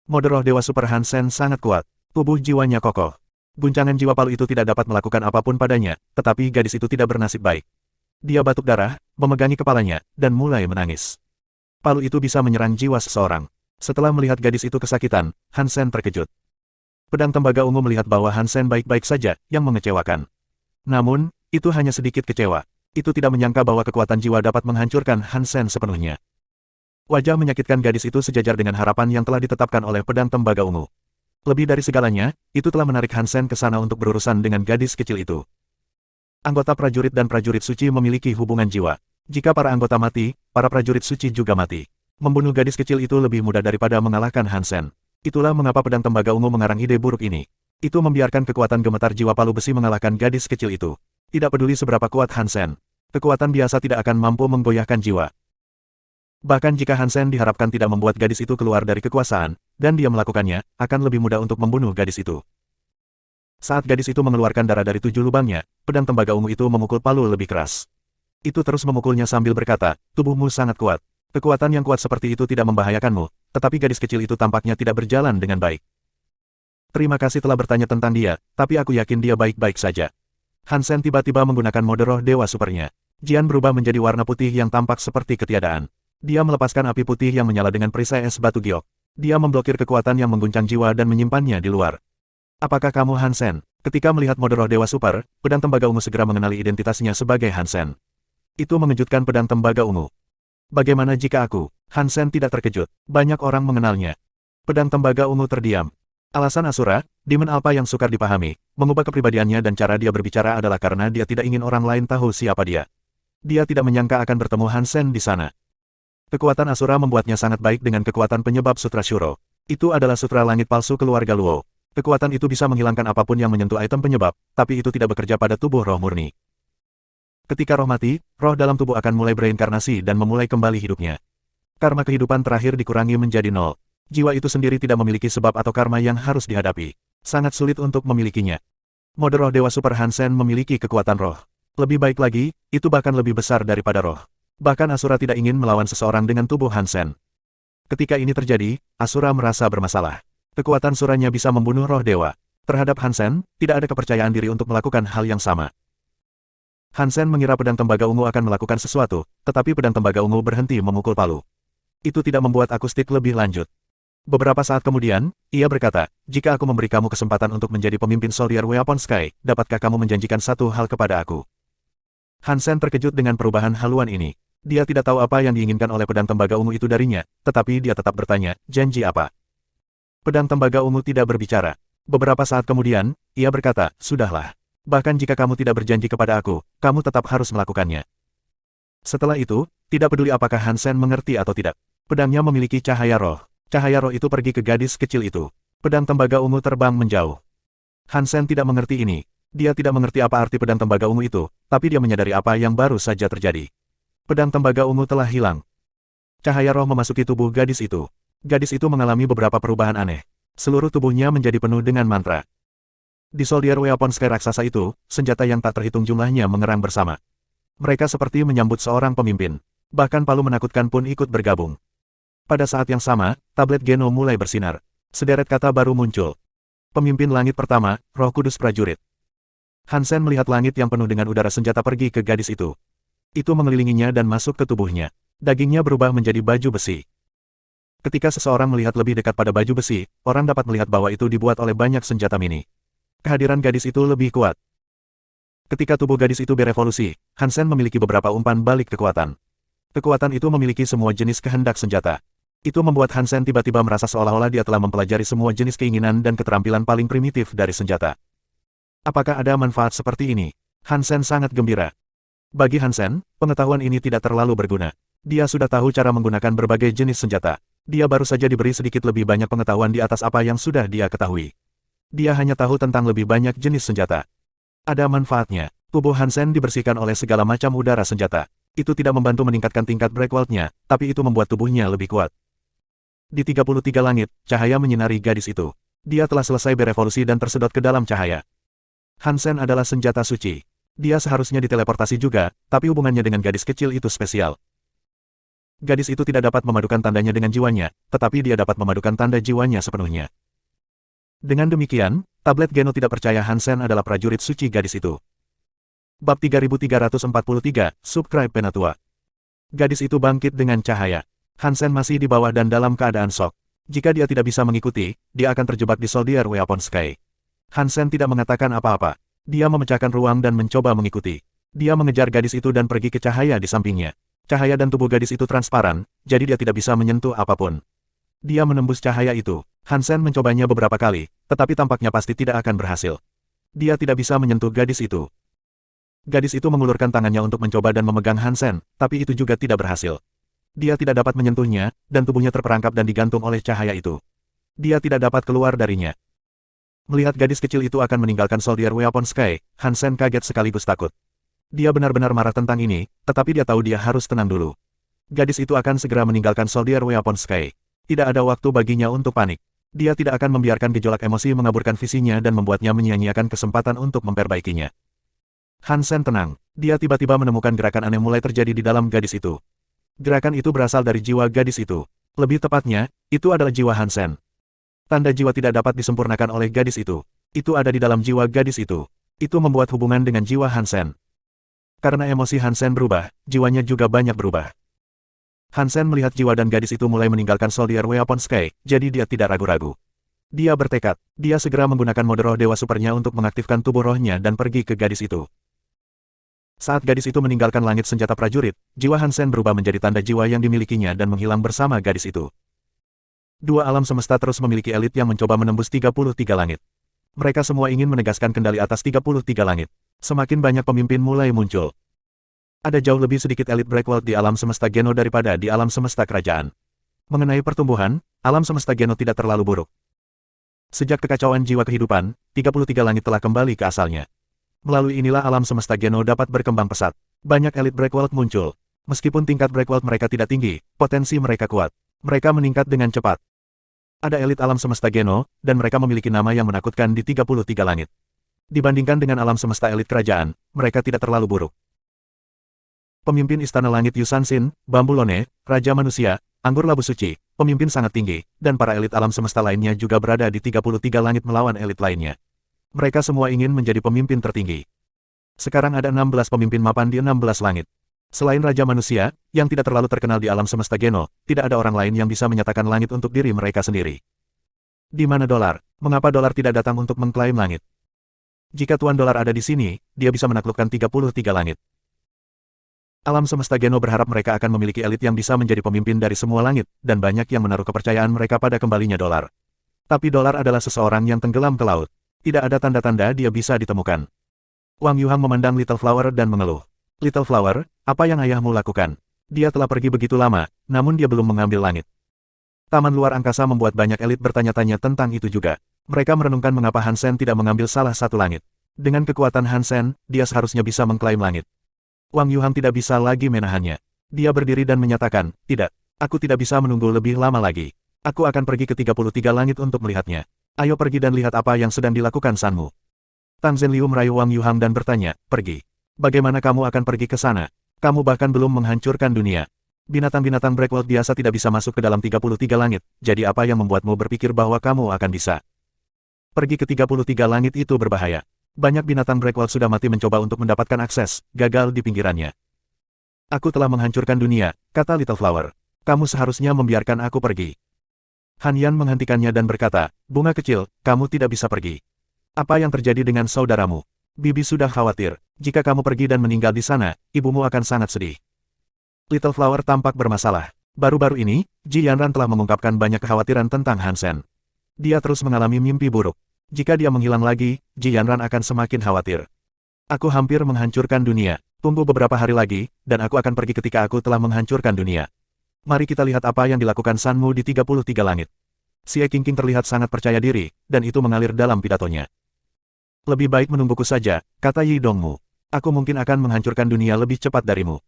Mode roh Dewa Super Han Sen sangat kuat. Tubuh jiwanya kokoh. Guncangan jiwa palu itu tidak dapat melakukan apapun padanya, tetapi gadis itu tidak bernasib baik. Dia batuk darah, memegangi kepalanya, dan mulai menangis. Palu itu bisa menyerang jiwa seseorang. Setelah melihat gadis itu kesakitan, Han Sen terkejut. Pedang tembaga ungu melihat bahwa Han Sen baik-baik saja, yang mengecewakan. Namun, itu hanya sedikit kecewa. Itu tidak menyangka bahwa kekuatan jiwa dapat menghancurkan Han Sen sepenuhnya. Wajah menyakitkan gadis itu sejajar dengan harapan yang telah ditetapkan oleh pedang tembaga ungu. Lebih dari segalanya, itu telah menarik Han Sen ke sana untuk berurusan dengan gadis kecil itu. Anggota prajurit dan prajurit suci memiliki hubungan jiwa. Jika para anggota mati, para prajurit suci juga mati. Membunuh gadis kecil itu lebih mudah daripada mengalahkan Han Sen. Itulah mengapa pedang tembaga ungu mengarang ide buruk ini. Itu membiarkan kekuatan gemetar jiwa palu besi mengalahkan gadis kecil itu. Tidak peduli seberapa kuat Han Sen. Kekuatan biasa tidak akan mampu menggoyahkan jiwa. Bahkan jika Han Sen diharapkan tidak membuat gadis itu keluar dari kekuasaan, dan dia melakukannya, akan lebih mudah untuk membunuh gadis itu. Saat gadis itu mengeluarkan darah dari 7 lubangnya, pedang tembaga ungu itu memukul palu lebih keras. Itu terus memukulnya sambil berkata, tubuhmu sangat kuat. Kekuatan yang kuat seperti itu tidak membahayakanmu, tetapi gadis kecil itu tampaknya tidak berjalan dengan baik. Terima kasih telah bertanya tentang dia, tapi aku yakin dia baik-baik saja. Han Sen tiba-tiba menggunakan mode roh Dewa Supernya. Jian berubah menjadi warna putih yang tampak seperti ketiadaan. Dia melepaskan api putih yang menyala dengan perisai es batu giok. Dia memblokir kekuatan yang mengguncang jiwa dan menyimpannya di luar. Apakah kamu Han Sen? Ketika melihat mode roh Dewa Super, pedang tembaga ungu segera mengenali identitasnya sebagai Han Sen. Itu mengejutkan pedang tembaga ungu. Bagaimana jika aku? Han Sen tidak terkejut. Banyak orang mengenalnya. Pedang tembaga ungu terdiam. Alasan Asura, Demon Alpha yang sukar dipahami, mengubah kepribadiannya dan cara dia berbicara adalah karena dia tidak ingin orang lain tahu siapa dia. Dia tidak menyangka akan bertemu Han Sen di sana. Kekuatan Asura membuatnya sangat baik dengan kekuatan penyebab Sutra Shuro. Itu adalah sutra langit palsu keluarga Luo. Kekuatan itu bisa menghilangkan apapun yang menyentuh item penyebab, tapi itu tidak bekerja pada tubuh roh murni. Ketika roh mati, roh dalam tubuh akan mulai bereinkarnasi dan memulai kembali hidupnya. Karma kehidupan terakhir dikurangi menjadi 0. Jiwa itu sendiri tidak memiliki sebab atau karma yang harus dihadapi. Sangat sulit untuk memilikinya. Mode roh Dewa Super Han Sen memiliki kekuatan roh. Lebih baik lagi, itu bahkan lebih besar daripada roh. Bahkan Asura tidak ingin melawan seseorang dengan tubuh Han Sen. Ketika ini terjadi, Asura merasa bermasalah. Kekuatan suranya bisa membunuh roh dewa. Terhadap Han Sen, tidak ada kepercayaan diri untuk melakukan hal yang sama. Hansen mengira pedang tembaga ungu akan melakukan sesuatu, tetapi pedang tembaga ungu berhenti memukul palu. Itu tidak membuat akustik lebih lanjut. Beberapa saat kemudian, ia berkata, jika aku memberi kamu kesempatan untuk menjadi pemimpin Soldier Weapon Sky, dapatkah kamu menjanjikan satu hal kepada aku? Hansen terkejut dengan perubahan haluan ini. Dia tidak tahu apa yang diinginkan oleh pedang tembaga ungu itu darinya, tetapi dia tetap bertanya, janji apa? Pedang tembaga ungu tidak berbicara. Beberapa saat kemudian, ia berkata, sudahlah. Bahkan jika kamu tidak berjanji kepada aku, kamu tetap harus melakukannya. Setelah itu, tidak peduli apakah Hansen mengerti atau tidak. Pedangnya memiliki cahaya roh. Cahaya roh itu pergi ke gadis kecil itu. Pedang tembaga ungu terbang menjauh. Hansen tidak mengerti ini. Dia tidak mengerti apa arti pedang tembaga ungu itu, tapi dia menyadari apa yang baru saja terjadi. Pedang tembaga ungu telah hilang. Cahaya roh memasuki tubuh gadis itu. Gadis itu mengalami beberapa perubahan aneh. Seluruh tubuhnya menjadi penuh dengan mantra. Di Soldier Weapon Sky raksasa itu, senjata yang tak terhitung jumlahnya mengerang bersama. Mereka seperti menyambut seorang pemimpin. Bahkan palu menakutkan pun ikut bergabung. Pada saat yang sama, tablet Geno mulai bersinar. Sederet kata baru muncul. Pemimpin langit pertama, Roh Kudus Prajurit. Hansen melihat langit yang penuh dengan udara senjata pergi ke gadis itu. Itu mengelilinginya dan masuk ke tubuhnya. Dagingnya berubah menjadi baju besi. Ketika seseorang melihat lebih dekat pada baju besi, orang dapat melihat bahwa itu dibuat oleh banyak senjata mini. Kehadiran gadis itu lebih kuat. Ketika tubuh gadis itu berevolusi, Hansen memiliki beberapa umpan balik kekuatan. Kekuatan itu memiliki semua jenis kehendak senjata. Itu membuat Hansen tiba-tiba merasa seolah-olah dia telah mempelajari semua jenis keinginan dan keterampilan paling primitif dari senjata. Apakah ada manfaat seperti ini? Hansen sangat gembira. Bagi Hansen, pengetahuan ini tidak terlalu berguna. Dia sudah tahu cara menggunakan berbagai jenis senjata. Dia baru saja diberi sedikit lebih banyak pengetahuan di atas apa yang sudah dia ketahui. Dia hanya tahu tentang lebih banyak jenis senjata. Ada manfaatnya. Tubuh Hansen dibersihkan oleh segala macam udara senjata. Itu tidak membantu meningkatkan tingkat breakwalt-nya, tapi itu membuat tubuhnya lebih kuat. Di 33 langit, cahaya menyinari gadis itu. Dia telah selesai berevolusi dan tersedot ke dalam cahaya. Hansen adalah senjata suci. Dia seharusnya diteleportasi juga, tapi hubungannya dengan gadis kecil itu spesial. Gadis itu tidak dapat memadukan tandanya dengan jiwanya, tetapi dia dapat memadukan tanda jiwanya sepenuhnya. Dengan demikian, tablet Geno tidak percaya Hansen adalah prajurit suci gadis itu. Bab 3343, Subscribe Penatua. Gadis itu bangkit dengan cahaya. Hansen masih di bawah dan dalam keadaan shock. Jika dia tidak bisa mengikuti, dia akan terjebak di Soldier Weapon Sky. Hansen tidak mengatakan apa-apa. Dia memecahkan ruang dan mencoba mengikuti. Dia mengejar gadis itu dan pergi ke cahaya di sampingnya. Cahaya dan tubuh gadis itu transparan, jadi dia tidak bisa menyentuh apapun. Dia menembus cahaya itu. Hansen mencobanya beberapa kali, tetapi tampaknya pasti tidak akan berhasil. Dia tidak bisa menyentuh gadis itu. Gadis itu mengulurkan tangannya untuk mencoba dan memegang Hansen, tapi itu juga tidak berhasil. Dia tidak dapat menyentuhnya, dan tubuhnya terperangkap dan digantung oleh cahaya itu. Dia tidak dapat keluar darinya. Melihat gadis kecil itu akan meninggalkan Soldier Weapon Sky, Hansen kaget sekaligus takut. Dia benar-benar marah tentang ini, tetapi dia tahu dia harus tenang dulu. Gadis itu akan segera meninggalkan Soldier Weapon Sky. Tidak ada waktu baginya untuk panik. Dia tidak akan membiarkan gejolak emosi mengaburkan visinya dan membuatnya menyia-nyiakan kesempatan untuk memperbaikinya. Hansen tenang. Dia tiba-tiba menemukan gerakan aneh mulai terjadi di dalam gadis itu. Gerakan itu berasal dari jiwa gadis itu. Lebih tepatnya, itu adalah jiwa Hansen. Tanda jiwa tidak dapat disempurnakan oleh gadis itu. Itu ada di dalam jiwa gadis itu. Itu membuat hubungan dengan jiwa Hansen. Karena emosi Hansen berubah, jiwanya juga banyak berubah. Hansen melihat jiwa dan gadis itu mulai meninggalkan Soldier Weapon Sky, jadi dia tidak ragu-ragu. Dia bertekad, dia segera menggunakan mode roh dewa supernya untuk mengaktifkan tubuh rohnya dan pergi ke gadis itu. Saat gadis itu meninggalkan langit senjata prajurit, jiwa Hansen berubah menjadi tanda jiwa yang dimilikinya dan menghilang bersama gadis itu. Dua alam semesta terus memiliki elit yang mencoba menembus 33 langit. Mereka semua ingin menegaskan kendali atas 33 langit. Semakin banyak pemimpin mulai muncul. Ada jauh lebih sedikit elit Breakwalt di alam semesta Geno daripada di alam semesta kerajaan. Mengenai pertumbuhan, alam semesta Geno tidak terlalu buruk. Sejak kekacauan jiwa kehidupan, 33 langit telah kembali ke asalnya. Melalui inilah alam semesta Geno dapat berkembang pesat. Banyak elit Breakwalt muncul. Meskipun tingkat Breakwalt mereka tidak tinggi, potensi mereka kuat. Mereka meningkat dengan cepat. Ada elit alam semesta Geno, dan mereka memiliki nama yang menakutkan di 33 langit. Dibandingkan dengan alam semesta elit kerajaan, mereka tidak terlalu buruk. Pemimpin Istana Langit Yusansin, Bambu Lone, Raja Manusia, Anggur Labu Suci, pemimpin sangat tinggi, dan para elit alam semesta lainnya juga berada di 33 langit melawan elit lainnya. Mereka semua ingin menjadi pemimpin tertinggi. Sekarang ada 16 pemimpin mapan di 16 langit. Selain Raja Manusia, yang tidak terlalu terkenal di alam semesta Geno, tidak ada orang lain yang bisa menyatakan langit untuk diri mereka sendiri. Di mana dolar? Mengapa dolar tidak datang untuk mengklaim langit? Jika Tuan Dolar ada di sini, dia bisa menaklukkan 33 langit. Alam semesta Geno berharap mereka akan memiliki elit yang bisa menjadi pemimpin dari semua langit, dan banyak yang menaruh kepercayaan mereka pada kembalinya dolar. Tapi dolar adalah seseorang yang tenggelam ke laut. Tidak ada tanda-tanda dia bisa ditemukan. Wang Yuhang memandang Little Flower dan mengeluh. Little Flower, apa yang ayahmu lakukan? Dia telah pergi begitu lama, namun dia belum mengambil langit. Taman luar angkasa membuat banyak elit bertanya-tanya tentang itu juga. Mereka merenungkan mengapa Hansen tidak mengambil salah satu langit. Dengan kekuatan Hansen, dia seharusnya bisa mengklaim langit. Wang Yuhang tidak bisa lagi menahannya. Dia berdiri dan menyatakan, tidak, aku tidak bisa menunggu lebih lama lagi. Aku akan pergi ke 33 langit untuk melihatnya. Ayo pergi dan lihat apa yang sedang dilakukan Sanmu. Tang Zhenliu merayu Wang Yuhang dan bertanya, pergi. Bagaimana kamu akan pergi ke sana? Kamu bahkan belum menghancurkan dunia. Binatang-binatang Breakworld biasa tidak bisa masuk ke dalam 33 langit, jadi apa yang membuatmu berpikir bahwa kamu akan bisa? Pergi ke 33 langit itu berbahaya. Banyak binatang Breakworld sudah mati mencoba untuk mendapatkan akses, gagal di pinggirannya. Aku telah menghancurkan dunia, kata Little Flower. Kamu seharusnya membiarkan aku pergi. Han Yan menghentikannya dan berkata, bunga kecil, kamu tidak bisa pergi. Apa yang terjadi dengan saudaramu? Bibi sudah khawatir. Jika kamu pergi dan meninggal di sana, ibumu akan sangat sedih. Little Flower tampak bermasalah. Baru-baru ini, Ji Yanran telah mengungkapkan banyak kekhawatiran tentang Hansen. Dia terus mengalami mimpi buruk. Jika dia menghilang lagi, Ji Yanran akan semakin khawatir. Aku hampir menghancurkan dunia. Tunggu beberapa hari lagi, dan aku akan pergi ketika aku telah menghancurkan dunia. Mari kita lihat apa yang dilakukan Sanmu di 33 langit. Xie Qingqing terlihat sangat percaya diri, dan itu mengalir dalam pidatonya. Lebih baik menungguku saja, kata Yi Dongmu. Aku mungkin akan menghancurkan dunia lebih cepat darimu.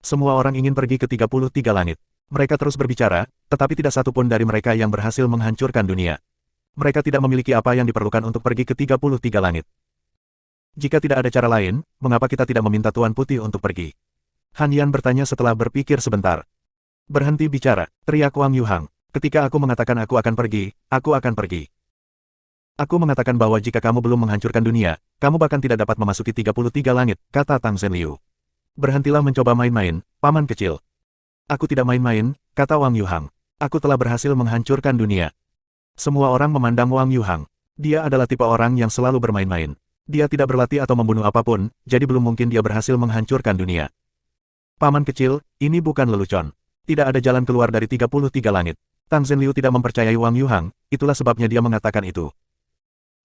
Semua orang ingin pergi ke 33 langit. Mereka terus berbicara, tetapi tidak satu pun dari mereka yang berhasil menghancurkan dunia. Mereka tidak memiliki apa yang diperlukan untuk pergi ke 33 langit. Jika tidak ada cara lain, mengapa kita tidak meminta Tuan Putih untuk pergi? Han Yan bertanya setelah berpikir sebentar. Berhenti bicara, teriak Wang Yuhang. Ketika aku mengatakan aku akan pergi, aku akan pergi. Aku mengatakan bahwa jika kamu belum menghancurkan dunia, kamu bahkan tidak dapat memasuki 33 langit, kata Tang Zhenliu. Berhentilah mencoba main-main, paman kecil. Aku tidak main-main, kata Wang Yuhang. Aku telah berhasil menghancurkan dunia. Semua orang memandang Wang Yuhang. Dia adalah tipe orang yang selalu bermain-main. Dia tidak berlatih atau membunuh apapun, jadi belum mungkin dia berhasil menghancurkan dunia. Paman kecil, ini bukan lelucon. Tidak ada jalan keluar dari 33 langit. Tang Zhenliu tidak mempercayai Wang Yuhang, itulah sebabnya dia mengatakan itu.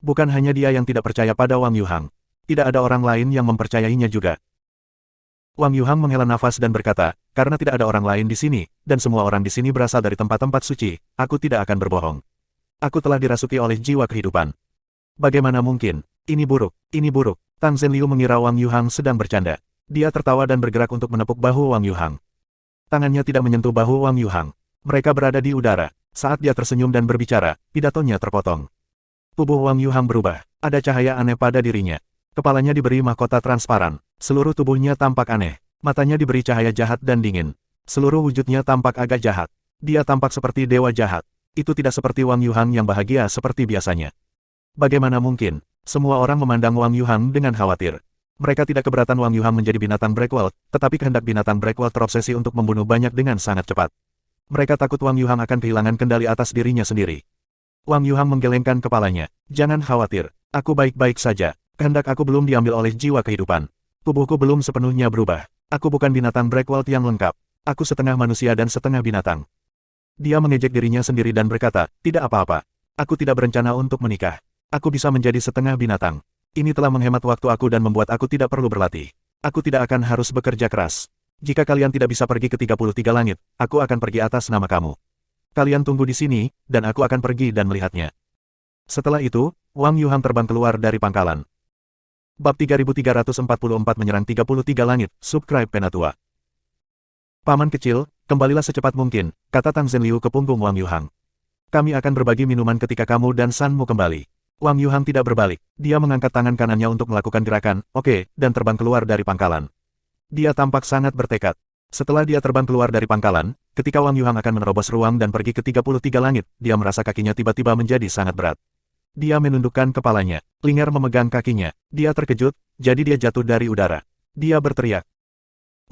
Bukan hanya dia yang tidak percaya pada Wang Yuhang. Tidak ada orang lain yang mempercayainya juga. Wang Yuhang menghela nafas dan berkata, karena tidak ada orang lain di sini, dan semua orang di sini berasal dari tempat-tempat suci, aku tidak akan berbohong. Aku telah dirasuki oleh jiwa kehidupan. Bagaimana mungkin? Ini buruk, ini buruk. Tang Zhenliu mengira Wang Yuhang sedang bercanda. Dia tertawa dan bergerak untuk menepuk bahu Wang Yuhang. Tangannya tidak menyentuh bahu Wang Yuhang. Mereka berada di udara. Saat dia tersenyum dan berbicara, pidatonya terpotong. Tubuh Wang Yuhang berubah. Ada cahaya aneh pada dirinya. Kepalanya diberi mahkota transparan. Seluruh tubuhnya tampak aneh. Matanya diberi cahaya jahat dan dingin. Seluruh wujudnya tampak agak jahat. Dia tampak seperti dewa jahat. Itu tidak seperti Wang Yuhang yang bahagia seperti biasanya. Bagaimana mungkin? Semua orang memandang Wang Yuhang dengan khawatir. Mereka tidak keberatan Wang Yuhang menjadi binatang Breakworld, tetapi kehendak binatang Breakworld terobsesi untuk membunuh banyak dengan sangat cepat. Mereka takut Wang Yuhang akan kehilangan kendali atas dirinya sendiri. Wang Yuhang menggelengkan kepalanya. Jangan khawatir. Aku baik-baik saja. Kehendak aku belum diambil oleh jiwa kehidupan. Tubuhku belum sepenuhnya berubah. Aku bukan binatang Breakworld yang lengkap. Aku setengah manusia dan setengah binatang. Dia mengejek dirinya sendiri dan berkata, tidak apa-apa. Aku tidak berencana untuk menikah. Aku bisa menjadi setengah binatang. Ini telah menghemat waktu aku dan membuat aku tidak perlu berlatih. Aku tidak akan harus bekerja keras. Jika kalian tidak bisa pergi ke 33 langit, aku akan pergi atas nama kamu. Kalian tunggu di sini, dan aku akan pergi dan melihatnya. Setelah itu, Wang Yuhang terbang keluar dari pangkalan. Bab 3344 menyerang 33 langit, subscribe Penatua. Paman kecil, kembalilah secepat mungkin, kata Tang Zhenliu ke punggung Wang Yuhang. Kami akan berbagi minuman ketika kamu dan Sanmu kembali. Wang Yuhang tidak berbalik. Dia mengangkat tangan kanannya untuk melakukan gerakan, oke, dan terbang keluar dari pangkalan. Dia tampak sangat bertekad. Setelah dia terbang keluar dari pangkalan, ketika Wang Yuhang akan menerobos ruang dan pergi ke 33 langit, dia merasa kakinya tiba-tiba menjadi sangat berat. Dia menundukkan kepalanya. Linger memegang kakinya. Dia terkejut, jadi dia jatuh dari udara. Dia berteriak.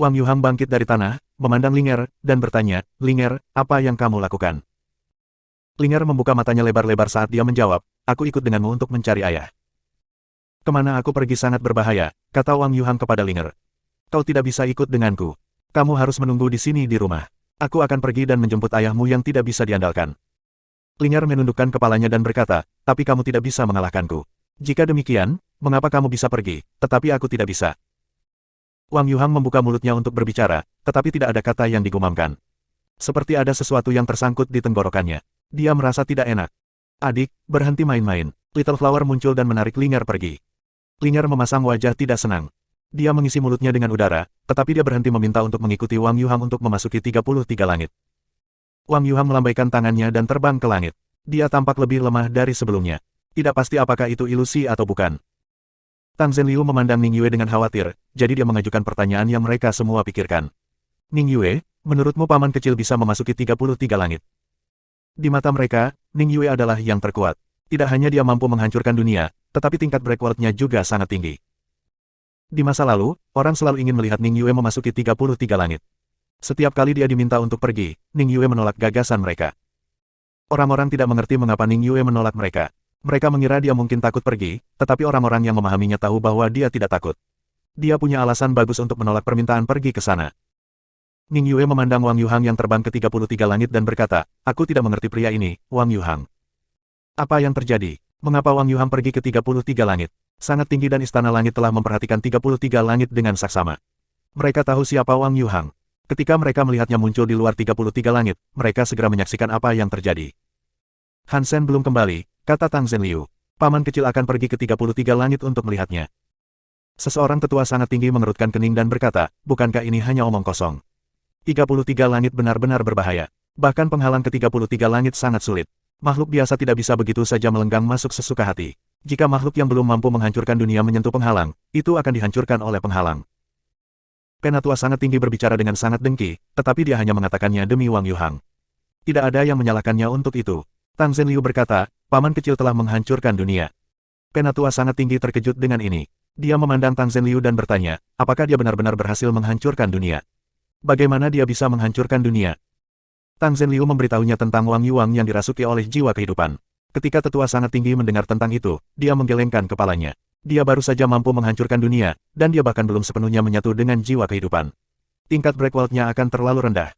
Wang Yuhang bangkit dari tanah, memandang Linger, dan bertanya, Linger, apa yang kamu lakukan? Linger membuka matanya lebar-lebar saat dia menjawab, aku ikut denganmu untuk mencari ayah. Kemana aku pergi sangat berbahaya, kata Wang Yuhang kepada Linger. Kau tidak bisa ikut denganku. Kamu harus menunggu di sini di rumah. Aku akan pergi dan menjemput ayahmu yang tidak bisa diandalkan. Linger menundukkan kepalanya dan berkata, tapi kamu tidak bisa mengalahkanku. Jika demikian, mengapa kamu bisa pergi, tetapi aku tidak bisa? Wang Yuhang membuka mulutnya untuk berbicara, tetapi tidak ada kata yang digumamkan. Seperti ada sesuatu yang tersangkut di tenggorokannya. Dia merasa tidak enak. Adik, berhenti main-main. Little Flower muncul dan menarik Linger pergi. Linger memasang wajah tidak senang. Dia mengisi mulutnya dengan udara, tetapi dia berhenti meminta untuk mengikuti Wang Yuhang untuk memasuki 33 langit. Wang Yuhang melambaikan tangannya dan terbang ke langit. Dia tampak lebih lemah dari sebelumnya. Tidak pasti apakah itu ilusi atau bukan. Tang Zhenliu memandang Ning Yue dengan khawatir, jadi dia mengajukan pertanyaan yang mereka semua pikirkan. Ning Yue, menurutmu paman kecil bisa memasuki 33 langit? Di mata mereka, Ning Yue adalah yang terkuat. Tidak hanya dia mampu menghancurkan dunia, tetapi tingkat breakworld-nya juga sangat tinggi. Di masa lalu, orang selalu ingin melihat Ning Yue memasuki 33 langit. Setiap kali dia diminta untuk pergi, Ning Yue menolak gagasan mereka. Orang-orang tidak mengerti mengapa Ning Yue menolak mereka. Mereka mengira dia mungkin takut pergi, tetapi orang-orang yang memahaminya tahu bahwa dia tidak takut. Dia punya alasan bagus untuk menolak permintaan pergi ke sana. Ning Yue memandang Wang Yuhang yang terbang ke 33 langit dan berkata, aku tidak mengerti pria ini, Wang Yuhang. Apa yang terjadi? Mengapa Wang Yuhang pergi ke 33 langit? Sangat tinggi dan Istana Langit telah memperhatikan 33 langit dengan saksama. Mereka tahu siapa Wang Yuhang. Ketika mereka melihatnya muncul di luar 33 langit, mereka segera menyaksikan apa yang terjadi. Han Sen belum kembali, kata Tang Zhenliu. Paman kecil akan pergi ke 33 langit untuk melihatnya. Seseorang tetua sangat tinggi mengerutkan kening dan berkata, bukankah ini hanya omong kosong? 33 langit benar-benar berbahaya. Bahkan penghalang ke 33 langit sangat sulit. Makhluk biasa tidak bisa begitu saja melenggang masuk sesuka hati. Jika makhluk yang belum mampu menghancurkan dunia menyentuh penghalang, itu akan dihancurkan oleh penghalang. Penatua sangat tinggi berbicara dengan sangat dengki, tetapi dia hanya mengatakannya demi Wang Yuhang. Tidak ada yang menyalahkannya untuk itu. Tang Zhenliu berkata, paman kecil telah menghancurkan dunia. Penatua sangat tinggi terkejut dengan ini. Dia memandang Tang Zhenliu dan bertanya, apakah dia benar-benar berhasil menghancurkan dunia? Bagaimana dia bisa menghancurkan dunia? Tang Zhenliu memberitahunya tentang Wang Yuhang yang dirasuki oleh jiwa kehidupan. Ketika tetua sangat tinggi mendengar tentang itu, dia menggelengkan kepalanya. Dia baru saja mampu menghancurkan dunia, dan dia bahkan belum sepenuhnya menyatu dengan jiwa kehidupan. Tingkat breakworld-nya akan terlalu rendah.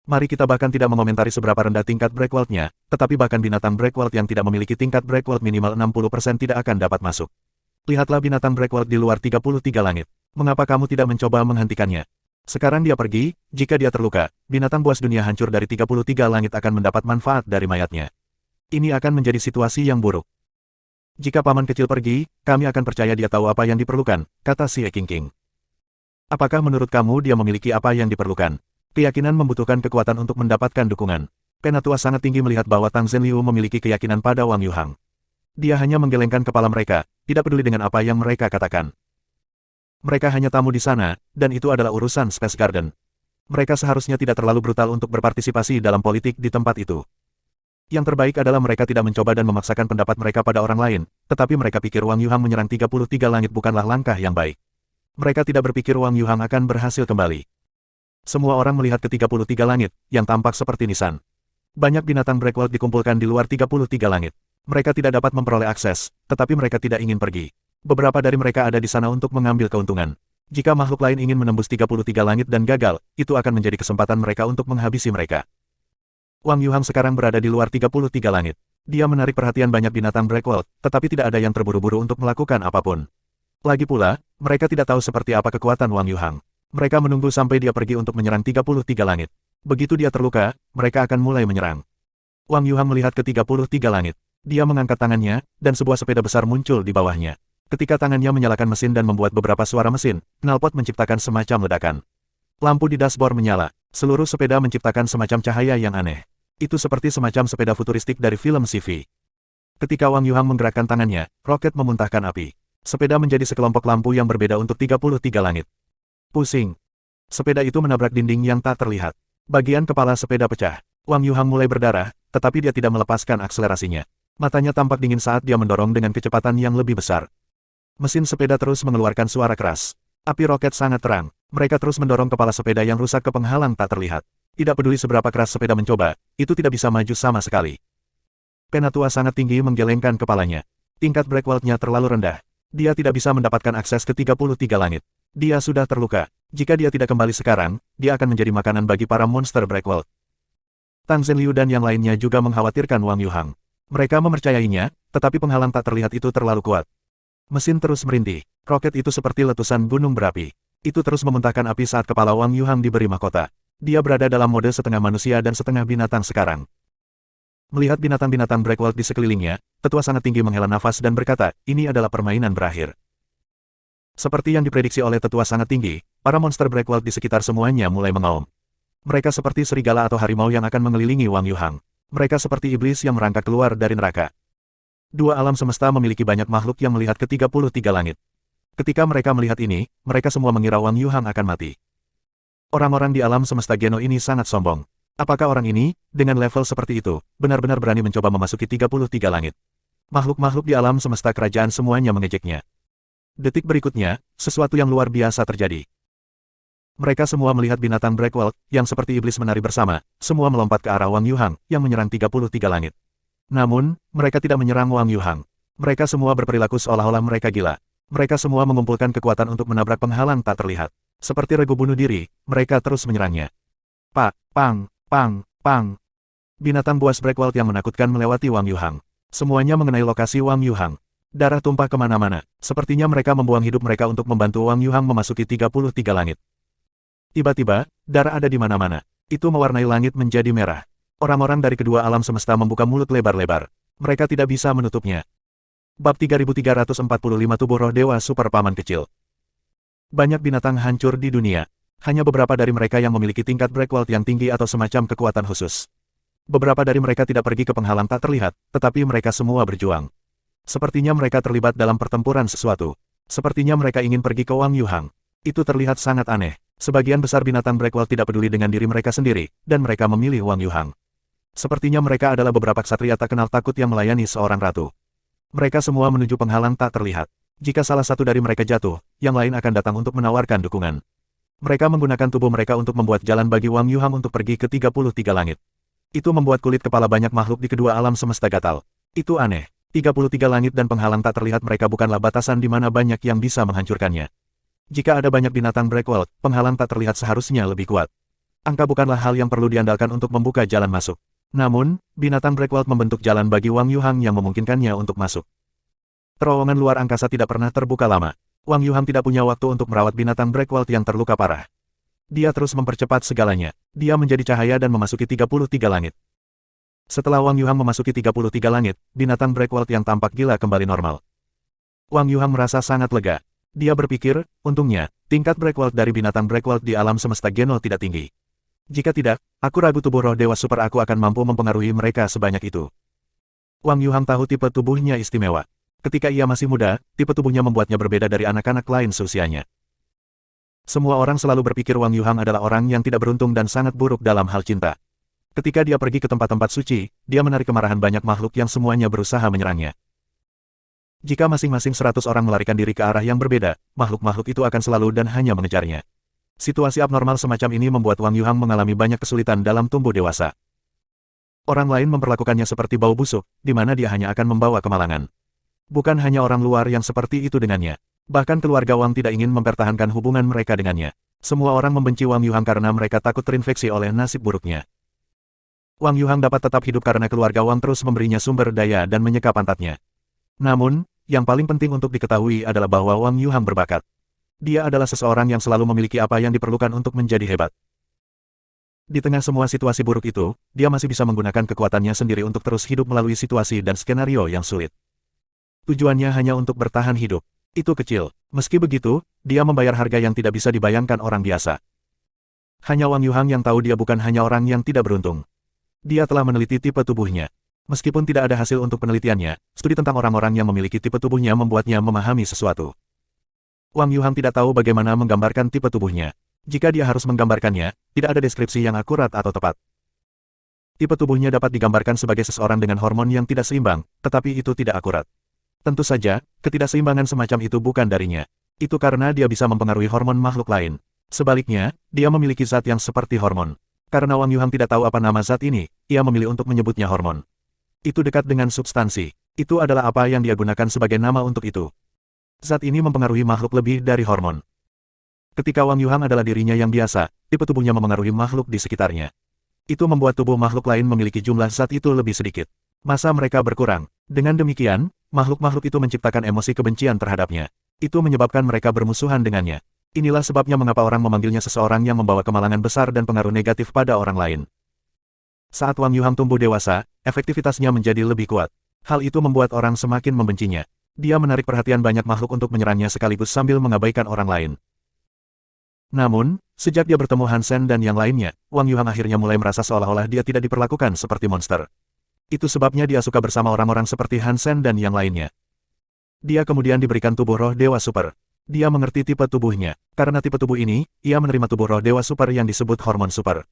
Mari kita bahkan tidak mengomentari seberapa rendah tingkat breakworld-nya, tetapi bahkan binatang breakworld yang tidak memiliki tingkat breakworld minimal 60% tidak akan dapat masuk. Lihatlah binatang breakworld di luar 33 langit. Mengapa kamu tidak mencoba menghentikannya? Sekarang dia pergi, jika dia terluka, binatang buas dunia hancur dari 33 langit akan mendapat manfaat dari mayatnya. Ini akan menjadi situasi yang buruk. Jika paman kecil pergi, kami akan percaya dia tahu apa yang diperlukan, kata Xie Qingqing. Apakah menurut kamu dia memiliki apa yang diperlukan? Keyakinan membutuhkan kekuatan untuk mendapatkan dukungan. Penatua sangat tinggi melihat bahwa Tang Zhenliu memiliki keyakinan pada Wang Yuhang. Dia hanya menggelengkan kepala mereka, tidak peduli dengan apa yang mereka katakan. Mereka hanya tamu di sana, dan itu adalah urusan Space Garden. Mereka seharusnya tidak terlalu brutal untuk berpartisipasi dalam politik di tempat itu. Yang terbaik adalah mereka tidak mencoba dan memaksakan pendapat mereka pada orang lain, tetapi mereka pikir Wang Yuhang menyerang 33 langit bukanlah langkah yang baik. Mereka tidak berpikir Wang Yuhang akan berhasil kembali. Semua orang melihat ke 33 langit, yang tampak seperti nisan. Banyak binatang breakworld dikumpulkan di luar 33 langit. Mereka tidak dapat memperoleh akses, tetapi mereka tidak ingin pergi. Beberapa dari mereka ada di sana untuk mengambil keuntungan. Jika makhluk lain ingin menembus 33 langit dan gagal, itu akan menjadi kesempatan mereka untuk menghabisi mereka. Wang Yuhang sekarang berada di luar 33 langit. Dia menarik perhatian banyak binatang breakworld, tetapi tidak ada yang terburu-buru untuk melakukan apapun. Lagi pula, mereka tidak tahu seperti apa kekuatan Wang Yuhang. Mereka menunggu sampai dia pergi untuk menyerang 33 langit. Begitu dia terluka, mereka akan mulai menyerang. Wang Yuhang melihat ke 33 langit. Dia mengangkat tangannya, dan sebuah sepeda besar muncul di bawahnya. Ketika tangannya menyalakan mesin dan membuat beberapa suara mesin, knalpot menciptakan semacam ledakan. Lampu di dashboard menyala. Seluruh sepeda menciptakan semacam cahaya yang aneh. Itu seperti semacam sepeda futuristik dari film sci-fi. Ketika Wang Yuhang menggerakkan tangannya, roket memuntahkan api. Sepeda menjadi sekelompok lampu yang berbeda untuk 33 langit. Pusing. Sepeda itu menabrak dinding yang tak terlihat. Bagian kepala sepeda pecah. Wang Yuhang mulai berdarah, tetapi dia tidak melepaskan akselerasinya. Matanya tampak dingin saat dia mendorong dengan kecepatan yang lebih besar. Mesin sepeda terus mengeluarkan suara keras. Api roket sangat terang. Mereka terus mendorong kepala sepeda yang rusak ke penghalang tak terlihat. Tidak peduli seberapa keras sepeda mencoba, itu tidak bisa maju sama sekali. Penatua sangat tinggi menggelengkan kepalanya. Tingkat breakwalt-nya terlalu rendah. Dia tidak bisa mendapatkan akses ke 33 langit. Dia sudah terluka. Jika dia tidak kembali sekarang, dia akan menjadi makanan bagi para monster breakwalt. Tang Zhenliu dan yang lainnya juga mengkhawatirkan Wang Yuhang. Mereka mempercayainya, tetapi penghalang tak terlihat itu terlalu kuat. Mesin terus merintih. Roket itu seperti letusan gunung berapi. Itu terus memuntahkan api saat kepala Wang Yuhang diberi mahkota. Dia berada dalam mode setengah manusia dan setengah binatang sekarang. Melihat binatang-binatang breakwalt di sekelilingnya, tetua sangat tinggi menghela nafas dan berkata, ini adalah permainan berakhir. Seperti yang diprediksi oleh tetua sangat tinggi, para monster breakwalt di sekitar semuanya mulai mengaum. Mereka seperti serigala atau harimau yang akan mengelilingi Wang Yuhang. Mereka seperti iblis yang merangkak keluar dari neraka. Dua alam semesta memiliki banyak makhluk yang melihat ke 33 langit. Ketika mereka melihat ini, mereka semua mengira Wang Yuhang akan mati. Orang-orang di alam semesta Geno ini sangat sombong. Apakah orang ini, dengan level seperti itu, benar-benar berani mencoba memasuki 33 langit? Makhluk-makhluk di alam semesta kerajaan semuanya mengejeknya. Detik berikutnya, sesuatu yang luar biasa terjadi. Mereka semua melihat binatang breakwalt, yang seperti iblis menari bersama, semua melompat ke arah Wang Yuhang, yang menyerang 33 langit. Namun, mereka tidak menyerang Wang Yuhang. Mereka semua berperilaku seolah-olah mereka gila. Mereka semua mengumpulkan kekuatan untuk menabrak penghalang tak terlihat. Seperti regu bunuh diri, mereka terus menyerangnya. Pak, pang, pang, pang. Binatang buas breakwalt yang menakutkan melewati Wang Yuhang. Semuanya mengenai lokasi Wang Yuhang. Darah tumpah kemana-mana. Sepertinya mereka membuang hidup mereka untuk membantu Wang Yuhang memasuki 33 langit. Tiba-tiba, darah ada di mana-mana. Itu mewarnai langit menjadi merah. Orang-orang dari kedua alam semesta membuka mulut lebar-lebar. Mereka tidak bisa menutupnya. Bab 3345 Tubuh Roh Dewa Super Paman Kecil. Banyak binatang hancur di dunia. Hanya beberapa dari mereka yang memiliki tingkat breakwalt yang tinggi atau semacam kekuatan khusus. Beberapa dari mereka tidak pergi ke penghalang tak terlihat, tetapi mereka semua berjuang. Sepertinya mereka terlibat dalam pertempuran sesuatu. Sepertinya mereka ingin pergi ke Wang Yuhang. Itu terlihat sangat aneh. Sebagian besar binatang breakwalt tidak peduli dengan diri mereka sendiri, dan mereka memilih Wang Yuhang. Sepertinya mereka adalah beberapa ksatria tak kenal takut yang melayani seorang ratu. Mereka semua menuju penghalang tak terlihat. Jika salah satu dari mereka jatuh, yang lain akan datang untuk menawarkan dukungan. Mereka menggunakan tubuh mereka untuk membuat jalan bagi Wang Yuhang untuk pergi ke 33 langit. Itu membuat kulit kepala banyak makhluk di kedua alam semesta gatal. Itu aneh. 33 langit dan penghalang tak terlihat mereka bukanlah batasan di mana banyak yang bisa menghancurkannya. Jika ada banyak binatang breakwalt, penghalang tak terlihat seharusnya lebih kuat. Angka bukanlah hal yang perlu diandalkan untuk membuka jalan masuk. Namun, binatang breakwalt membentuk jalan bagi Wang Yuhang yang memungkinkannya untuk masuk. Terowongan luar angkasa tidak pernah terbuka lama. Wang Yuhang tidak punya waktu untuk merawat binatang breakwalt yang terluka parah. Dia terus mempercepat segalanya. Dia menjadi cahaya dan memasuki 33 langit. Setelah Wang Yuhang memasuki 33 langit, binatang breakwalt yang tampak gila kembali normal. Wang Yuhang merasa sangat lega. Dia berpikir, untungnya, tingkat breakwalt dari binatang breakwalt di alam semesta Geno tidak tinggi. Jika tidak, aku ragu tubuh roh dewa super aku akan mampu mempengaruhi mereka sebanyak itu. Wang Yuhang tahu tipe tubuhnya istimewa. Ketika ia masih muda, tipe tubuhnya membuatnya berbeda dari anak-anak lain seusianya. Semua orang selalu berpikir Wang Yuhang adalah orang yang tidak beruntung dan sangat buruk dalam hal cinta. Ketika dia pergi ke tempat-tempat suci, dia menarik kemarahan banyak makhluk yang semuanya berusaha menyerangnya. Jika masing-masing 100 orang melarikan diri ke arah yang berbeda, makhluk-makhluk itu akan selalu dan hanya mengejarnya. Situasi abnormal semacam ini membuat Wang Yuhang mengalami banyak kesulitan dalam tumbuh dewasa. Orang lain memperlakukannya seperti bau busuk, di mana dia hanya akan membawa kemalangan. Bukan hanya orang luar yang seperti itu dengannya. Bahkan keluarga Wang tidak ingin mempertahankan hubungan mereka dengannya. Semua orang membenci Wang Yuhang karena mereka takut terinfeksi oleh nasib buruknya. Wang Yuhang dapat tetap hidup karena keluarga Wang terus memberinya sumber daya dan menyeka pantatnya. Namun, yang paling penting untuk diketahui adalah bahwa Wang Yuhang berbakat. Dia adalah seseorang yang selalu memiliki apa yang diperlukan untuk menjadi hebat. Di tengah semua situasi buruk itu, dia masih bisa menggunakan kekuatannya sendiri untuk terus hidup melalui situasi dan skenario yang sulit. Tujuannya hanya untuk bertahan hidup. Itu kecil. Meski begitu, dia membayar harga yang tidak bisa dibayangkan orang biasa. Hanya Wang Yuhang yang tahu dia bukan hanya orang yang tidak beruntung. Dia telah meneliti tipe tubuhnya. Meskipun tidak ada hasil untuk penelitiannya, studi tentang orang-orang yang memiliki tipe tubuhnya membuatnya memahami sesuatu. Wang Yuhang tidak tahu bagaimana menggambarkan tipe tubuhnya. Jika dia harus menggambarkannya, tidak ada deskripsi yang akurat atau tepat. Tipe tubuhnya dapat digambarkan sebagai seseorang dengan hormon yang tidak seimbang, tetapi itu tidak akurat. Tentu saja, ketidakseimbangan semacam itu bukan darinya. Itu karena dia bisa mempengaruhi hormon makhluk lain. Sebaliknya, dia memiliki zat yang seperti hormon. Karena Wang Yuhang tidak tahu apa nama zat ini, ia memilih untuk menyebutnya hormon. Itu dekat dengan substansi. Itu adalah apa yang dia gunakan sebagai nama untuk itu. Zat ini mempengaruhi makhluk lebih dari hormon. Ketika Wang Yuhang adalah dirinya yang biasa, tipe tubuhnya memengaruhi makhluk di sekitarnya. Itu membuat tubuh makhluk lain memiliki jumlah zat itu lebih sedikit. Masa mereka berkurang. Dengan demikian, makhluk-makhluk itu menciptakan emosi kebencian terhadapnya. Itu menyebabkan mereka bermusuhan dengannya. Inilah sebabnya mengapa orang memanggilnya seseorang yang membawa kemalangan besar dan pengaruh negatif pada orang lain. Saat Wang Yuhang tumbuh dewasa, efektivitasnya menjadi lebih kuat. Hal itu membuat orang semakin membencinya. Dia menarik perhatian banyak makhluk untuk menyerangnya sekaligus sambil mengabaikan orang lain. Namun, sejak dia bertemu Hansen dan yang lainnya, Wang Yuhang akhirnya mulai merasa seolah-olah dia tidak diperlakukan seperti monster. Itu sebabnya dia suka bersama orang-orang seperti Hansen dan yang lainnya. Dia kemudian diberikan tubuh roh Dewa Super. Dia mengerti tipe tubuhnya. Karena tipe tubuh ini, ia menerima tubuh roh Dewa Super yang disebut hormon super.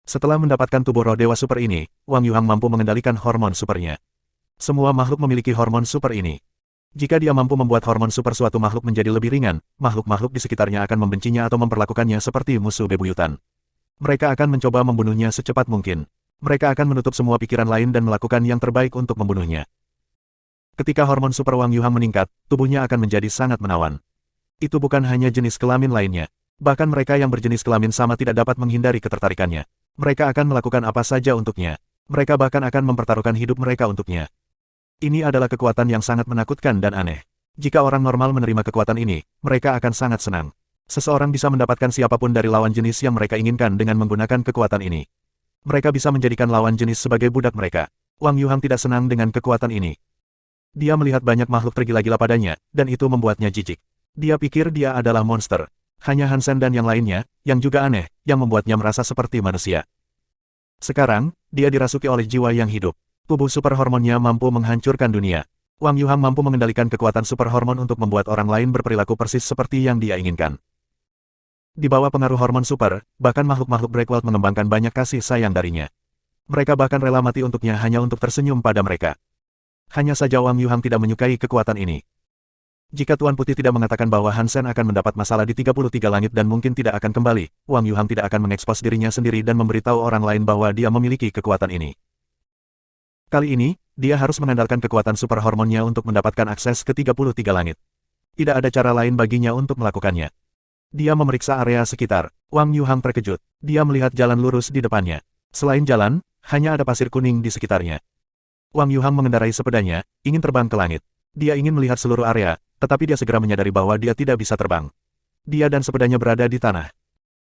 Setelah mendapatkan tubuh roh Dewa Super ini, Wang Yuhang mampu mengendalikan hormon supernya. Semua makhluk memiliki hormon super ini. Jika dia mampu membuat hormon super suatu makhluk menjadi lebih ringan, makhluk-makhluk di sekitarnya akan membencinya atau memperlakukannya seperti musuh bebuyutan. Mereka akan mencoba membunuhnya secepat mungkin. Mereka akan menutup semua pikiran lain dan melakukan yang terbaik untuk membunuhnya. Ketika hormon super Wang Yuhang meningkat, tubuhnya akan menjadi sangat menawan. Itu bukan hanya jenis kelamin lainnya. Bahkan mereka yang berjenis kelamin sama tidak dapat menghindari ketertarikannya. Mereka akan melakukan apa saja untuknya. Mereka bahkan akan mempertaruhkan hidup mereka untuknya. Ini adalah kekuatan yang sangat menakutkan dan aneh. Jika orang normal menerima kekuatan ini, mereka akan sangat senang. Seseorang bisa mendapatkan siapapun dari lawan jenis yang mereka inginkan dengan menggunakan kekuatan ini. Mereka bisa menjadikan lawan jenis sebagai budak mereka. Wang Yuhang tidak senang dengan kekuatan ini. Dia melihat banyak makhluk tergila-gila padanya, dan itu membuatnya jijik. Dia pikir dia adalah monster. Hanya Hansen dan yang lainnya, yang juga aneh, yang membuatnya merasa seperti manusia. Sekarang, dia dirasuki oleh jiwa yang hidup. Tubuh super hormonnya mampu menghancurkan dunia. Wang Yuhang mampu mengendalikan kekuatan super hormon untuk membuat orang lain berperilaku persis seperti yang dia inginkan. Di bawah pengaruh hormon super, bahkan makhluk-makhluk Breakwald mengembangkan banyak kasih sayang darinya. Mereka bahkan rela mati untuknya hanya untuk tersenyum pada mereka. Hanya saja Wang Yuhang tidak menyukai kekuatan ini. Jika Tuan Putih tidak mengatakan bahwa Hansen akan mendapat masalah di 33 langit dan mungkin tidak akan kembali, Wang Yuhang tidak akan mengekspos dirinya sendiri dan memberitahu orang lain bahwa dia memiliki kekuatan ini. Kali ini, dia harus mengandalkan kekuatan super hormonnya untuk mendapatkan akses ke 33 langit. Tidak ada cara lain baginya untuk melakukannya. Dia memeriksa area sekitar. Wang Yuhang terkejut. Dia melihat jalan lurus di depannya. Selain jalan, hanya ada pasir kuning di sekitarnya. Wang Yuhang mengendarai sepedanya, ingin terbang ke langit. Dia ingin melihat seluruh area, tetapi dia segera menyadari bahwa dia tidak bisa terbang. Dia dan sepedanya berada di tanah.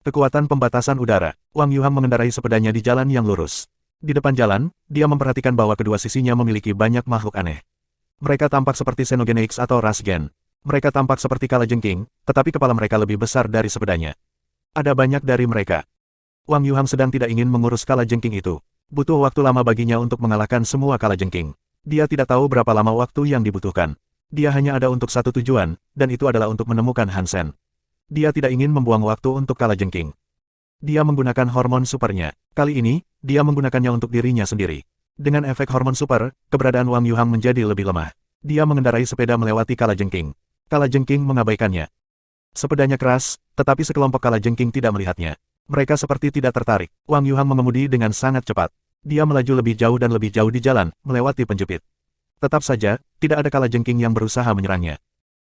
Kekuatan pembatasan udara. Wang Yuhang mengendarai sepedanya di jalan yang lurus. Di depan jalan, dia memperhatikan bahwa kedua sisinya memiliki banyak makhluk aneh. Mereka tampak seperti Xenogeneics atau ras gen. Mereka tampak seperti kalajengking, tetapi kepala mereka lebih besar dari sepedanya. Ada banyak dari mereka. Wang Yuhang sedang tidak ingin mengurus kalajengking itu. Butuh waktu lama baginya untuk mengalahkan semua kalajengking. Dia tidak tahu berapa lama waktu yang dibutuhkan. Dia hanya ada untuk satu tujuan, dan itu adalah untuk menemukan Hansen. Dia tidak ingin membuang waktu untuk kalajengking. Dia menggunakan hormon supernya. Kali ini, dia menggunakannya untuk dirinya sendiri. Dengan efek hormon super, keberadaan Wang Yuhang menjadi lebih lemah. Dia mengendarai sepeda melewati kalajengking. Kalajengking mengabaikannya. Sepedanya keras, tetapi sekelompok kalajengking tidak melihatnya. Mereka seperti tidak tertarik. Wang Yuhang mengemudi dengan sangat cepat. Dia melaju lebih jauh dan lebih jauh di jalan, melewati penjepit. Tetap saja, tidak ada kalajengking yang berusaha menyerangnya.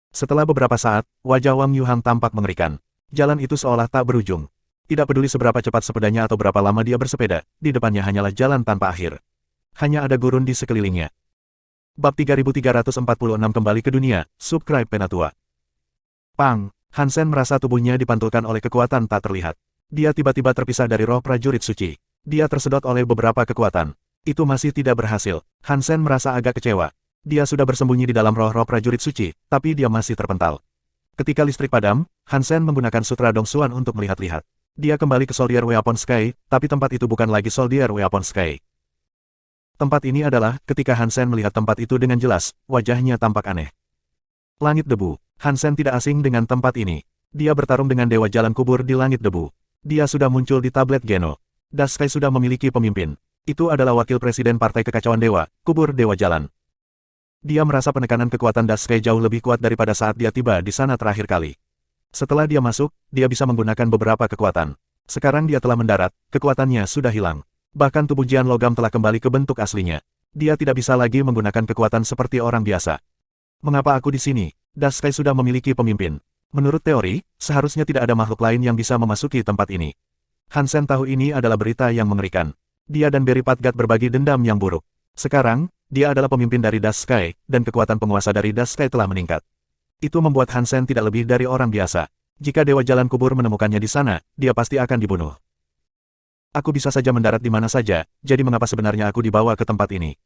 Setelah beberapa saat, wajah Wang Yuhang tampak mengerikan. Jalan itu seolah tak berujung. Tidak peduli seberapa cepat sepedanya atau berapa lama dia bersepeda, di depannya hanyalah jalan tanpa akhir. Hanya ada gurun di sekelilingnya. Bab 3346 kembali ke dunia, subscribe Penatua. Pang, Hansen merasa tubuhnya dipantulkan oleh kekuatan tak terlihat. Dia tiba-tiba terpisah dari roh prajurit suci. Dia tersedot oleh beberapa kekuatan. Itu masih tidak berhasil. Hansen merasa agak kecewa. Dia sudah bersembunyi di dalam roh-roh prajurit suci, tapi dia masih terpental. Ketika listrik padam, Hansen menggunakan sutra Dongsuan untuk melihat-lihat. Dia kembali ke Soldier Weapon Sky, tapi tempat itu bukan lagi Soldier Weapon Sky. Tempat ini adalah, ketika Hansen melihat tempat itu dengan jelas, wajahnya tampak aneh. Langit debu. Hansen tidak asing dengan tempat ini. Dia bertarung dengan Dewa Jalan Kubur di langit debu. Dia sudah muncul di tablet Geno. Daskai sudah memiliki pemimpin. Itu adalah wakil presiden Partai Kekacauan Dewa, Kubur Dewa Jalan. Dia merasa penekanan kekuatan Daskai jauh lebih kuat daripada saat dia tiba di sana terakhir kali. Setelah dia masuk, dia bisa menggunakan beberapa kekuatan. Sekarang dia telah mendarat, kekuatannya sudah hilang. Bahkan tubuh Jian Logam telah kembali ke bentuk aslinya. Dia tidak bisa lagi menggunakan kekuatan seperti orang biasa. Mengapa aku di sini? Daskai sudah memiliki pemimpin. Menurut teori, seharusnya tidak ada makhluk lain yang bisa memasuki tempat ini. Hansen tahu ini adalah berita yang mengerikan. Dia dan Berry Patgat berbagi dendam yang buruk. Sekarang, dia adalah pemimpin dari Daskai, dan kekuatan penguasa dari Daskai telah meningkat. Itu membuat Hansen tidak lebih dari orang biasa. Jika Dewa Jalan Kubur menemukannya di sana, dia pasti akan dibunuh. Aku bisa saja mendarat di mana saja, jadi mengapa sebenarnya aku dibawa ke tempat ini?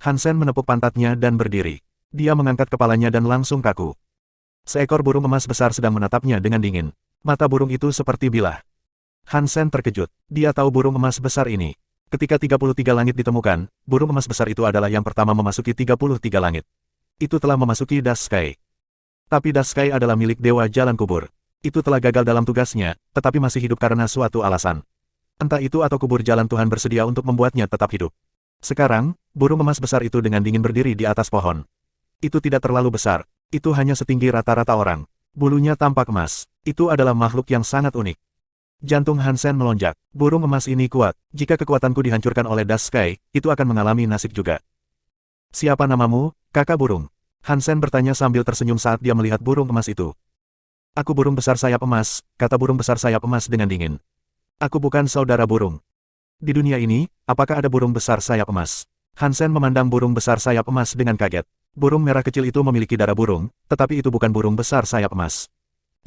Hansen menepuk pantatnya dan berdiri. Dia mengangkat kepalanya dan langsung kaku. Seekor burung emas besar sedang menatapnya dengan dingin. Mata burung itu seperti bilah. Hansen terkejut. Dia tahu burung emas besar ini. Ketika 33 langit ditemukan, burung emas besar itu adalah yang pertama memasuki 33 langit. Itu telah memasuki Daskai. Tapi Daskai adalah milik Dewa Jalan Kubur. Itu telah gagal dalam tugasnya, tetapi masih hidup karena suatu alasan. Entah itu atau kubur jalan Tuhan bersedia untuk membuatnya tetap hidup. Sekarang, burung emas besar itu dengan dingin berdiri di atas pohon. Itu tidak terlalu besar. Itu hanya setinggi rata-rata orang. Bulunya tampak emas. Itu adalah makhluk yang sangat unik. Jantung Hansen melonjak. Burung emas ini kuat. Jika kekuatanku dihancurkan oleh Daskai, itu akan mengalami nasib juga. Siapa namamu, kakak burung? Hansen bertanya sambil tersenyum saat dia melihat burung emas itu. Aku burung besar sayap emas, kata burung besar sayap emas dengan dingin. Aku bukan saudara burung. Di dunia ini, apakah ada burung besar sayap emas? Hansen memandang burung besar sayap emas dengan kaget. Burung merah kecil itu memiliki darah burung, tetapi itu bukan burung besar sayap emas.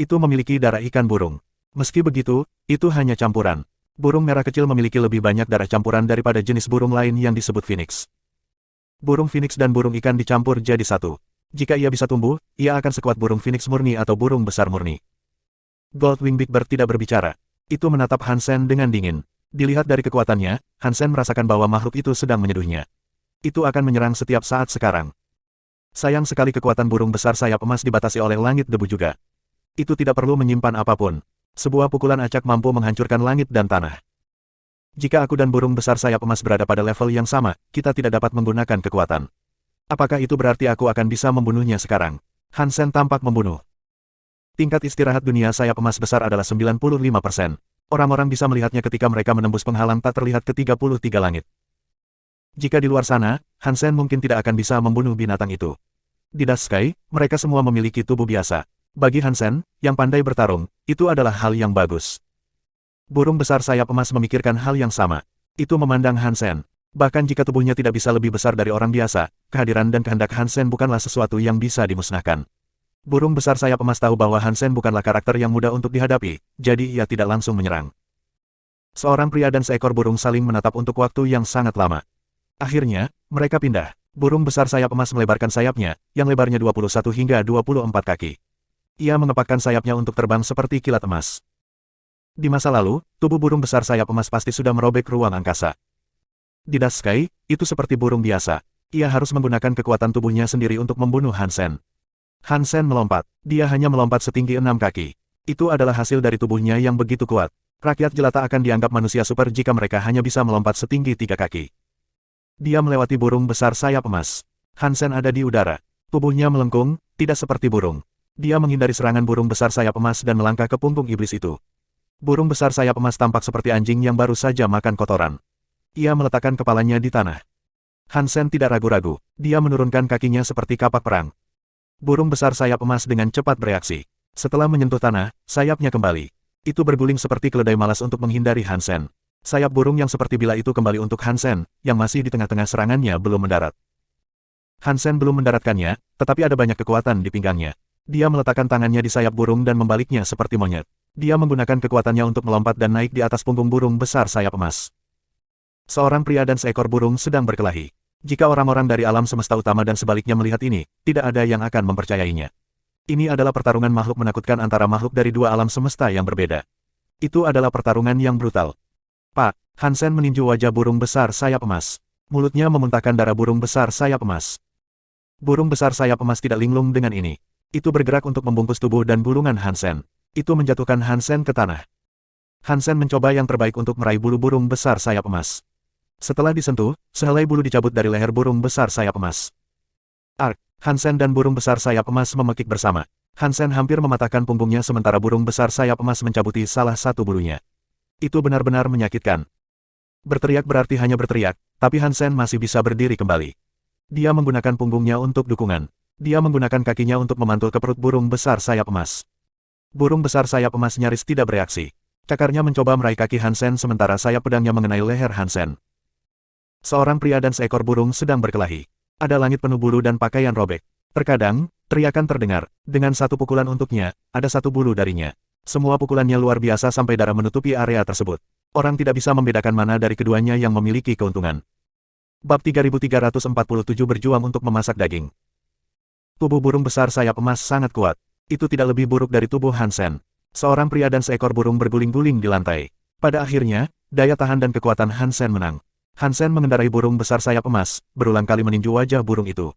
Itu memiliki darah ikan burung. Meski begitu, itu hanya campuran. Burung merah kecil memiliki lebih banyak darah campuran daripada jenis burung lain yang disebut phoenix. Burung phoenix dan burung ikan dicampur jadi satu. Jika ia bisa tumbuh, ia akan sekuat burung phoenix murni atau burung besar murni. Goldwing Big Bird tidak berbicara. Itu menatap Hansen dengan dingin. Dilihat dari kekuatannya, Hansen merasakan bahwa makhluk itu sedang menyeduhnya. Itu akan menyerang setiap saat sekarang. Sayang sekali kekuatan burung besar sayap emas dibatasi oleh langit debu juga. Itu tidak perlu menyimpan apapun. Sebuah pukulan acak mampu menghancurkan langit dan tanah. Jika aku dan burung besar sayap emas berada pada level yang sama, kita tidak dapat menggunakan kekuatan. Apakah itu berarti aku akan bisa membunuhnya sekarang? Hansen tampak membunuh. Tingkat istirahat dunia sayap emas besar adalah 95%. Orang-orang bisa melihatnya ketika mereka menembus penghalang tak terlihat ke 33 langit. Jika di luar sana, Hansen mungkin tidak akan bisa membunuh binatang itu. Di Daskai, mereka semua memiliki tubuh biasa. Bagi Hansen, yang pandai bertarung, itu adalah hal yang bagus. Burung besar sayap emas memikirkan hal yang sama. Itu memandang Hansen. Bahkan jika tubuhnya tidak bisa lebih besar dari orang biasa, kehadiran dan kehendak Hansen bukanlah sesuatu yang bisa dimusnahkan. Burung besar sayap emas tahu bahwa Hansen bukanlah karakter yang mudah untuk dihadapi, jadi ia tidak langsung menyerang. Seorang pria dan seekor burung saling menatap untuk waktu yang sangat lama. Akhirnya, mereka pindah. Burung besar sayap emas melebarkan sayapnya, yang lebarnya 21 hingga 24 kaki. Ia mengepakkan sayapnya untuk terbang seperti kilat emas. Di masa lalu, tubuh burung besar sayap emas pasti sudah merobek ruang angkasa. Di Daskai, itu seperti burung biasa. Ia harus menggunakan kekuatan tubuhnya sendiri untuk membunuh Hansen. Hansen melompat. Dia hanya melompat setinggi 6 kaki. Itu adalah hasil dari tubuhnya yang begitu kuat. Rakyat jelata akan dianggap manusia super jika mereka hanya bisa melompat setinggi 3 kaki. Dia melewati burung besar sayap emas. Hansen ada di udara. Tubuhnya melengkung, tidak seperti burung. Dia menghindari serangan burung besar sayap emas dan melangkah ke punggung iblis itu. Burung besar sayap emas tampak seperti anjing yang baru saja makan kotoran. Ia meletakkan kepalanya di tanah. Hansen tidak ragu-ragu. Dia menurunkan kakinya seperti kapak perang. Burung besar sayap emas dengan cepat bereaksi. Setelah menyentuh tanah, sayapnya kembali. Itu berguling seperti keledai malas untuk menghindari Hansen. Sayap burung yang seperti bila itu kembali untuk Hansen, yang masih di tengah-tengah serangannya belum mendarat. Hansen belum mendaratkannya, tetapi ada banyak kekuatan di pinggangnya. Dia meletakkan tangannya di sayap burung dan membaliknya seperti monyet. Dia menggunakan kekuatannya untuk melompat dan naik di atas punggung burung besar sayap emas. Seorang pria dan seekor burung sedang berkelahi. Jika orang-orang dari alam semesta utama dan sebaliknya melihat ini, tidak ada yang akan mempercayainya. Ini adalah pertarungan makhluk menakutkan antara makhluk dari dua alam semesta yang berbeda. Itu adalah pertarungan yang brutal. Pak, Hansen meninju wajah burung besar sayap emas. Mulutnya memuntahkan darah burung besar sayap emas. Burung besar sayap emas tidak linglung dengan ini. Itu bergerak untuk membungkus tubuh dan gulungan Hansen. Itu menjatuhkan Hansen ke tanah. Hansen mencoba yang terbaik untuk meraih bulu burung besar sayap emas. Setelah disentuh, sehelai bulu dicabut dari leher burung besar sayap emas. Ark, Hansen dan burung besar sayap emas memekik bersama. Hansen hampir mematahkan punggungnya sementara burung besar sayap emas mencabuti salah satu bulunya. Itu benar-benar menyakitkan. Berteriak berarti hanya berteriak, tapi Hansen masih bisa berdiri kembali. Dia menggunakan punggungnya untuk dukungan. Dia menggunakan kakinya untuk memantul ke perut burung besar sayap emas. Burung besar sayap emas nyaris tidak bereaksi. Cakarnya mencoba meraih kaki Hansen sementara sayap pedangnya mengenai leher Hansen. Seorang pria dan seekor burung sedang berkelahi. Ada langit penuh bulu dan pakaian robek. Terkadang, teriakan terdengar. Dengan satu pukulan untuknya, ada satu bulu darinya. Semua pukulannya luar biasa sampai darah menutupi area tersebut. Orang tidak bisa membedakan mana dari keduanya yang memiliki keuntungan. Bab 3347 berjuang untuk memasak daging. Tubuh burung besar sayap emas sangat kuat. Itu tidak lebih buruk dari tubuh Hansen. Seorang pria dan seekor burung berguling-guling di lantai. Pada akhirnya, daya tahan dan kekuatan Hansen menang. Hansen mengendarai burung besar sayap emas, berulang kali meninju wajah burung itu.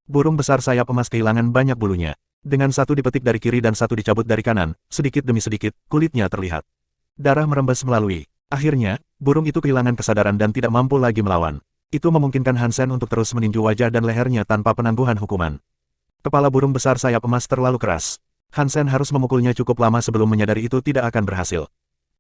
Burung besar sayap emas kehilangan banyak bulunya. Dengan satu dipetik dari kiri dan satu dicabut dari kanan, sedikit demi sedikit, kulitnya terlihat. Darah merembes melalui. Akhirnya, burung itu kehilangan kesadaran dan tidak mampu lagi melawan. Itu memungkinkan Hansen untuk terus meninju wajah dan lehernya tanpa penangguhan hukuman. Kepala burung besar sayap emas terlalu keras. Hansen harus memukulnya cukup lama sebelum menyadari itu tidak akan berhasil.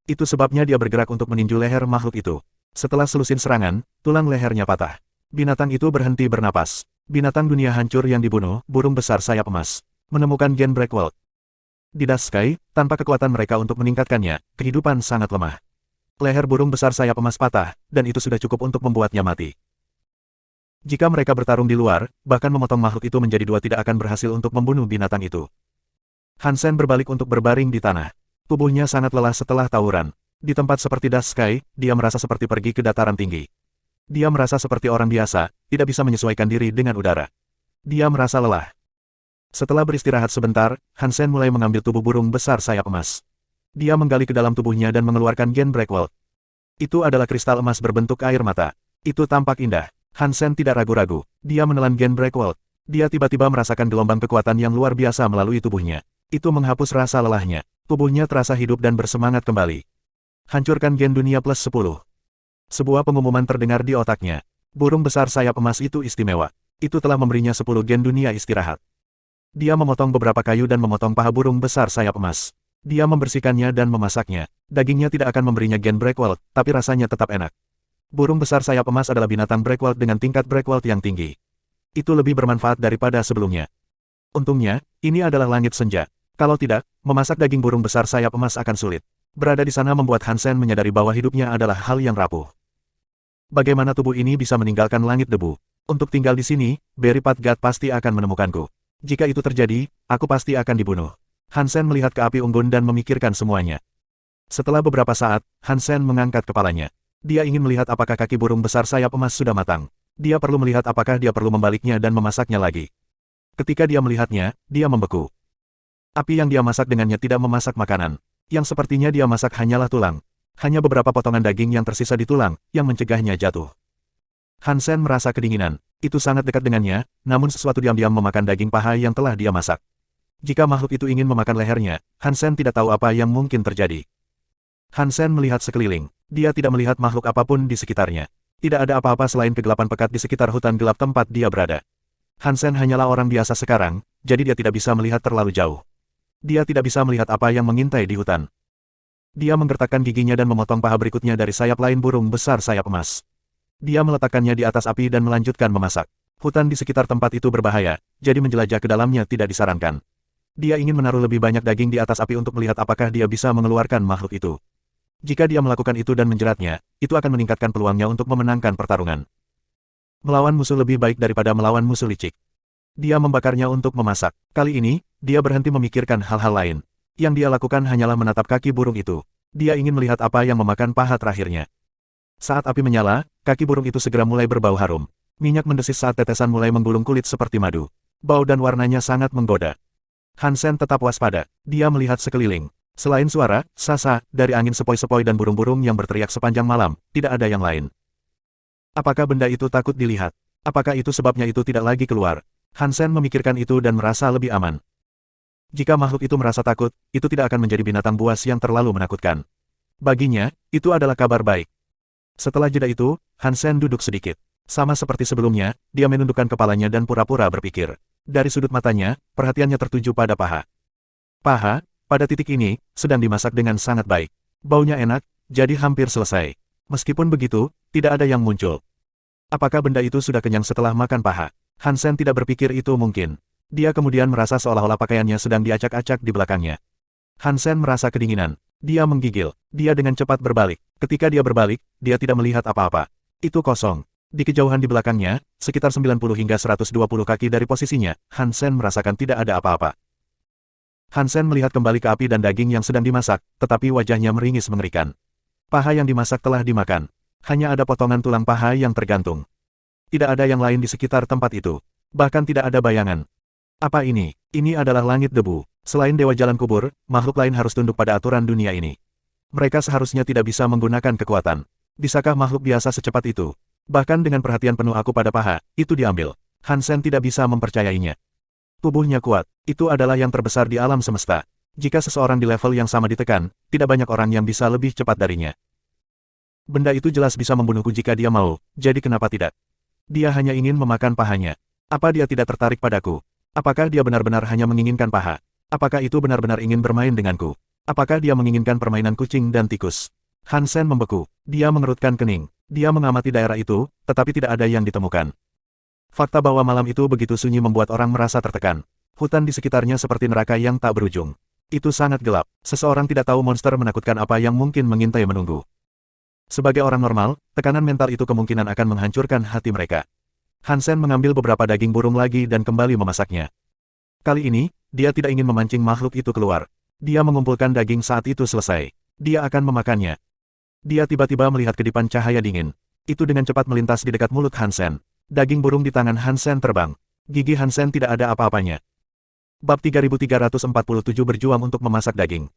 Itu sebabnya dia bergerak untuk meninju leher makhluk itu. Setelah selusin serangan, tulang lehernya patah. Binatang itu berhenti bernapas. Binatang dunia hancur yang dibunuh, burung besar sayap emas. Menemukan gen Breakwald. Di Dusky, tanpa kekuatan mereka untuk meningkatkannya, kehidupan sangat lemah. Leher burung besar sayap emas patah, dan itu sudah cukup untuk membuatnya mati. Jika mereka bertarung di luar, bahkan memotong makhluk itu menjadi dua tidak akan berhasil untuk membunuh binatang itu. Hansen berbalik untuk berbaring di tanah. Tubuhnya sangat lelah setelah tawuran. Di tempat seperti Dusky, dia merasa seperti pergi ke dataran tinggi. Dia merasa seperti orang biasa, tidak bisa menyesuaikan diri dengan udara. Dia merasa lelah. Setelah beristirahat sebentar, Hansen mulai mengambil tubuh burung besar sayap emas. Dia menggali ke dalam tubuhnya dan mengeluarkan gen Breakwald. Itu adalah kristal emas berbentuk air mata. Itu tampak indah. Hansen tidak ragu-ragu. Dia menelan gen Breakwald. Dia tiba-tiba merasakan gelombang kekuatan yang luar biasa melalui tubuhnya. Itu menghapus rasa lelahnya. Tubuhnya terasa hidup dan bersemangat kembali. Hancurkan gen dunia plus 10. Sebuah pengumuman terdengar di otaknya. Burung besar sayap emas itu istimewa. Itu telah memberinya 10 gen dunia istirahat. Dia memotong beberapa kayu dan memotong paha burung besar sayap emas. Dia membersihkannya dan memasaknya. Dagingnya tidak akan memberinya gen Breakwald, tapi rasanya tetap enak. Burung besar sayap emas adalah binatang Breakwald dengan tingkat Breakwald yang tinggi. Itu lebih bermanfaat daripada sebelumnya. Untungnya, ini adalah langit senja. Kalau tidak, memasak daging burung besar sayap emas akan sulit. Berada di sana membuat Hansen menyadari bahwa hidupnya adalah hal yang rapuh. Bagaimana tubuh ini bisa meninggalkan langit debu? Untuk tinggal di sini, Berry Patgat pasti akan menemukanku. Jika itu terjadi, aku pasti akan dibunuh. Hansen melihat ke api unggun dan memikirkan semuanya. Setelah beberapa saat, Hansen mengangkat kepalanya. Dia ingin melihat apakah kaki burung besar sayap emas sudah matang. Dia perlu melihat apakah dia perlu membaliknya dan memasaknya lagi. Ketika dia melihatnya, dia membeku. Api yang dia masak dengannya tidak memasak makanan. Yang sepertinya dia masak hanyalah tulang. Hanya beberapa potongan daging yang tersisa di tulang, yang mencegahnya jatuh. Hansen merasa kedinginan. Itu sangat dekat dengannya, namun sesuatu diam-diam memakan daging paha yang telah dia masak. Jika makhluk itu ingin memakan lehernya, Hansen tidak tahu apa yang mungkin terjadi. Hansen melihat sekeliling. Dia tidak melihat makhluk apapun di sekitarnya. Tidak ada apa-apa selain kegelapan pekat di sekitar hutan gelap tempat dia berada. Hansen hanyalah orang biasa sekarang, jadi dia tidak bisa melihat terlalu jauh. Dia tidak bisa melihat apa yang mengintai di hutan. Dia menggertakkan giginya dan memotong paha berikutnya dari sayap lain burung besar sayap emas. Dia meletakkannya di atas api dan melanjutkan memasak. Hutan di sekitar tempat itu berbahaya, jadi menjelajah ke dalamnya tidak disarankan. Dia ingin menaruh lebih banyak daging di atas api untuk melihat apakah dia bisa mengeluarkan makhluk itu. Jika dia melakukan itu dan menjeratnya, itu akan meningkatkan peluangnya untuk memenangkan pertarungan. Melawan musuh lebih baik daripada melawan musuh licik. Dia membakarnya untuk memasak. Kali ini, dia berhenti memikirkan hal-hal lain. Yang dia lakukan hanyalah menatap kaki burung itu. Dia ingin melihat apa yang memakan paha terakhirnya. Saat api menyala, kaki burung itu segera mulai berbau harum. Minyak mendesis saat tetesan mulai menggulung kulit seperti madu. Bau dan warnanya sangat menggoda. Hansen tetap waspada. Dia melihat sekeliling. Selain suara, sasa, dari angin sepoi-sepoi dan burung-burung yang berteriak sepanjang malam, tidak ada yang lain. Apakah benda itu takut dilihat? Apakah itu sebabnya itu tidak lagi keluar? Hansen memikirkan itu dan merasa lebih aman. Jika makhluk itu merasa takut, itu tidak akan menjadi binatang buas yang terlalu menakutkan. Baginya, itu adalah kabar baik. Setelah jeda itu, Han Sen duduk sedikit. Sama seperti sebelumnya, dia menundukkan kepalanya dan pura-pura berpikir. Dari sudut matanya, perhatiannya tertuju pada paha. Paha, pada titik ini, sedang dimasak dengan sangat baik. Baunya enak, jadi hampir selesai. Meskipun begitu, tidak ada yang muncul. Apakah benda itu sudah kenyang setelah makan paha? Han Sen tidak berpikir itu mungkin. Dia kemudian merasa seolah-olah pakaiannya sedang diacak-acak di belakangnya. Han Sen merasa kedinginan. Dia menggigil. Dia dengan cepat berbalik. Ketika dia berbalik, dia tidak melihat apa-apa. Itu kosong. Di kejauhan di belakangnya, sekitar 90 hingga 120 kaki dari posisinya, Han Sen merasakan tidak ada apa-apa. Han Sen melihat kembali ke api dan daging yang sedang dimasak, tetapi wajahnya meringis mengerikan. Paha yang dimasak telah dimakan. Hanya ada potongan tulang paha yang tergantung. Tidak ada yang lain di sekitar tempat itu. Bahkan tidak ada bayangan. Apa ini? Ini adalah langit debu. Selain dewa jalan kubur, makhluk lain harus tunduk pada aturan dunia ini. Mereka seharusnya tidak bisa menggunakan kekuatan. Bisakah makhluk biasa secepat itu? Bahkan dengan perhatian penuh aku pada paha, itu diambil. Han Sen tidak bisa mempercayainya. Tubuhnya kuat. Itu adalah yang terbesar di alam semesta. Jika seseorang di level yang sama ditekan, tidak banyak orang yang bisa lebih cepat darinya. Benda itu jelas bisa membunuhku jika dia mau, jadi kenapa tidak? Dia hanya ingin memakan pahanya. Apa dia tidak tertarik padaku? Apakah dia benar-benar hanya menginginkan paha? Apakah itu benar-benar ingin bermain denganku? Apakah dia menginginkan permainan kucing dan tikus? Han Sen membeku. Dia mengerutkan kening. Dia mengamati daerah itu, tetapi tidak ada yang ditemukan. Fakta bahwa malam itu begitu sunyi membuat orang merasa tertekan. Hutan di sekitarnya seperti neraka yang tak berujung. Itu sangat gelap. Seseorang tidak tahu monster menakutkan apa yang mungkin mengintai menunggu. Sebagai orang normal, tekanan mental itu kemungkinan akan menghancurkan hati mereka. Han Sen mengambil beberapa daging burung lagi dan kembali memasaknya. Kali ini, dia tidak ingin memancing makhluk itu keluar. Dia mengumpulkan daging saat itu selesai. Dia akan memakannya. Dia tiba-tiba melihat kedipan cahaya dingin. Itu dengan cepat melintas di dekat mulut Han Sen. Daging burung di tangan Han Sen terbang. Gigi Han Sen tidak ada apa-apanya. Bab 3347 berjuang untuk memasak daging.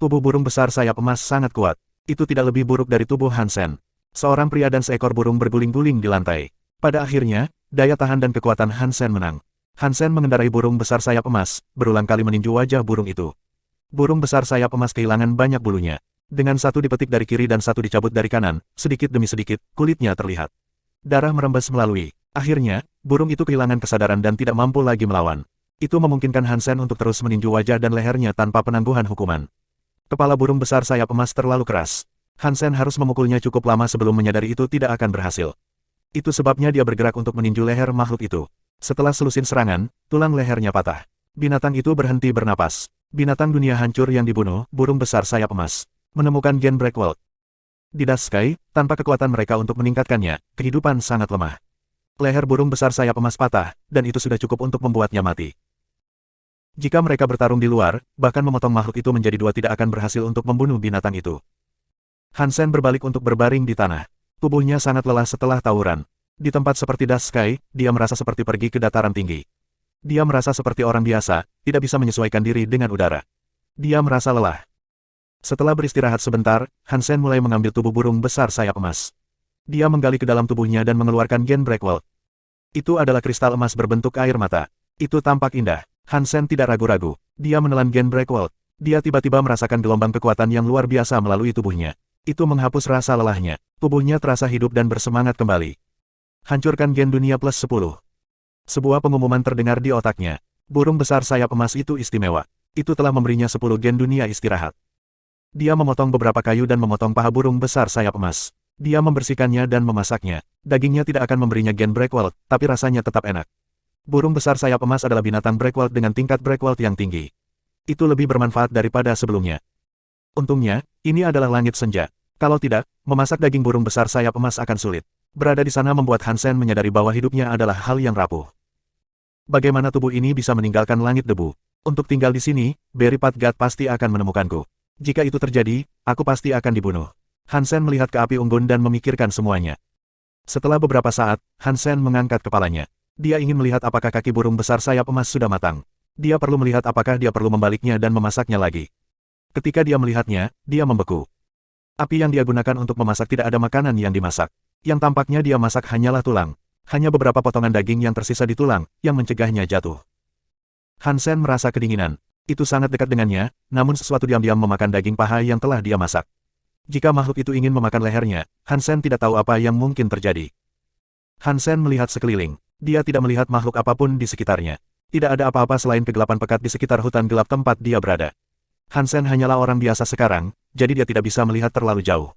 Tubuh burung besar sayap emas sangat kuat. Itu tidak lebih buruk dari tubuh Han Sen. Seorang pria dan seekor burung berguling-guling di lantai. Pada akhirnya, daya tahan dan kekuatan Han Sen menang. Han Sen mengendarai burung besar sayap emas, berulang kali meninju wajah burung itu. Burung besar sayap emas kehilangan banyak bulunya. Dengan satu dipetik dari kiri dan satu dicabut dari kanan, sedikit demi sedikit, kulitnya terlihat. Darah merembes melalui. Akhirnya, burung itu kehilangan kesadaran dan tidak mampu lagi melawan. Itu memungkinkan Han Sen untuk terus meninju wajah dan lehernya tanpa penangguhan hukuman. Kepala burung besar sayap emas terlalu keras. Han Sen harus memukulnya cukup lama sebelum menyadari itu tidak akan berhasil. Itu sebabnya dia bergerak untuk meninju leher makhluk itu. Setelah selusin serangan, tulang lehernya patah. Binatang itu berhenti bernapas. Binatang dunia hancur yang dibunuh, burung besar sayap emas. Menemukan gen Breakwell. Di Dust Sky, tanpa kekuatan mereka untuk meningkatkannya, kehidupan sangat lemah. Leher burung besar sayap emas patah, dan itu sudah cukup untuk membuatnya mati. Jika mereka bertarung di luar, bahkan memotong makhluk itu menjadi dua tidak akan berhasil untuk membunuh binatang itu. Han Sen berbalik untuk berbaring di tanah. Tubuhnya sangat lelah setelah tawuran. Di tempat seperti Dust Sky, dia merasa seperti pergi ke dataran tinggi. Dia merasa seperti orang biasa, tidak bisa menyesuaikan diri dengan udara. Dia merasa lelah. Setelah beristirahat sebentar, Han Sen mulai mengambil tubuh burung besar sayap emas. Dia menggali ke dalam tubuhnya dan mengeluarkan gen Breakwell. Itu adalah kristal emas berbentuk air mata. Itu tampak indah. Han Sen tidak ragu-ragu. Dia menelan gen Breakwell. Dia tiba-tiba merasakan gelombang kekuatan yang luar biasa melalui tubuhnya. Itu menghapus rasa lelahnya. Tubuhnya terasa hidup dan bersemangat kembali. Hancurkan gen dunia plus 10. Sebuah pengumuman terdengar di otaknya. Burung besar sayap emas itu istimewa. Itu telah memberinya 10 gen dunia istirahat. Dia memotong beberapa kayu dan memotong paha burung besar sayap emas. Dia membersihkannya dan memasaknya. Dagingnya tidak akan memberinya gen Breakwell, tapi rasanya tetap enak. Burung besar sayap emas adalah binatang Breakwell dengan tingkat Breakwell yang tinggi. Itu lebih bermanfaat daripada sebelumnya. Untungnya, ini adalah langit senja. Kalau tidak, memasak daging burung besar sayap emas akan sulit. Berada di sana membuat Han Sen menyadari bahwa hidupnya adalah hal yang rapuh. Bagaimana tubuh ini bisa meninggalkan langit debu? Untuk tinggal di sini, Berry Pat God pasti akan menemukanku. Jika itu terjadi, aku pasti akan dibunuh. Han Sen melihat ke api unggun dan memikirkan semuanya. Setelah beberapa saat, Han Sen mengangkat kepalanya. Dia ingin melihat apakah kaki burung besar sayap emas sudah matang. Dia perlu melihat apakah dia perlu membaliknya dan memasaknya lagi. Ketika dia melihatnya, dia membeku. Api yang dia gunakan untuk memasak tidak ada makanan yang dimasak. Yang tampaknya dia masak hanyalah tulang. Hanya beberapa potongan daging yang tersisa di tulang, yang mencegahnya jatuh. Han Sen merasa kedinginan. Itu sangat dekat dengannya, namun sesuatu diam-diam memakan daging paha yang telah dia masak. Jika makhluk itu ingin memakan lehernya, Han Sen tidak tahu apa yang mungkin terjadi. Han Sen melihat sekeliling. Dia tidak melihat makhluk apapun di sekitarnya. Tidak ada apa-apa selain kegelapan pekat di sekitar hutan gelap tempat dia berada. Han Sen hanyalah orang biasa sekarang, jadi dia tidak bisa melihat terlalu jauh.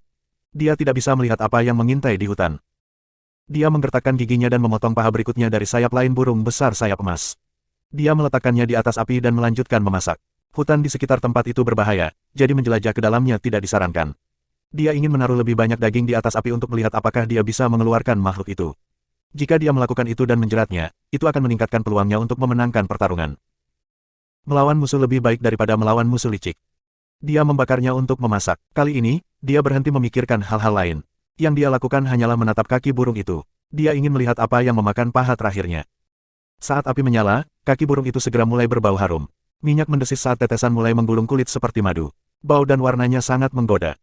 Dia tidak bisa melihat apa yang mengintai di hutan. Dia menggertakkan giginya dan memotong paha berikutnya dari sayap lain burung besar sayap emas. Dia meletakkannya di atas api dan melanjutkan memasak. Hutan di sekitar tempat itu berbahaya, jadi menjelajah ke dalamnya tidak disarankan. Dia ingin menaruh lebih banyak daging di atas api untuk melihat apakah dia bisa mengeluarkan makhluk itu. Jika dia melakukan itu dan menjeratnya, itu akan meningkatkan peluangnya untuk memenangkan pertarungan. Melawan musuh lebih baik daripada melawan musuh licik. Dia membakarnya untuk memasak. Kali ini, dia berhenti memikirkan hal-hal lain. Yang dia lakukan hanyalah menatap kaki burung itu. Dia ingin melihat apa yang memakan paha terakhirnya. Saat api menyala, kaki burung itu segera mulai berbau harum. Minyak mendesis saat tetesan mulai menggulung kulit seperti madu. Bau dan warnanya sangat menggoda.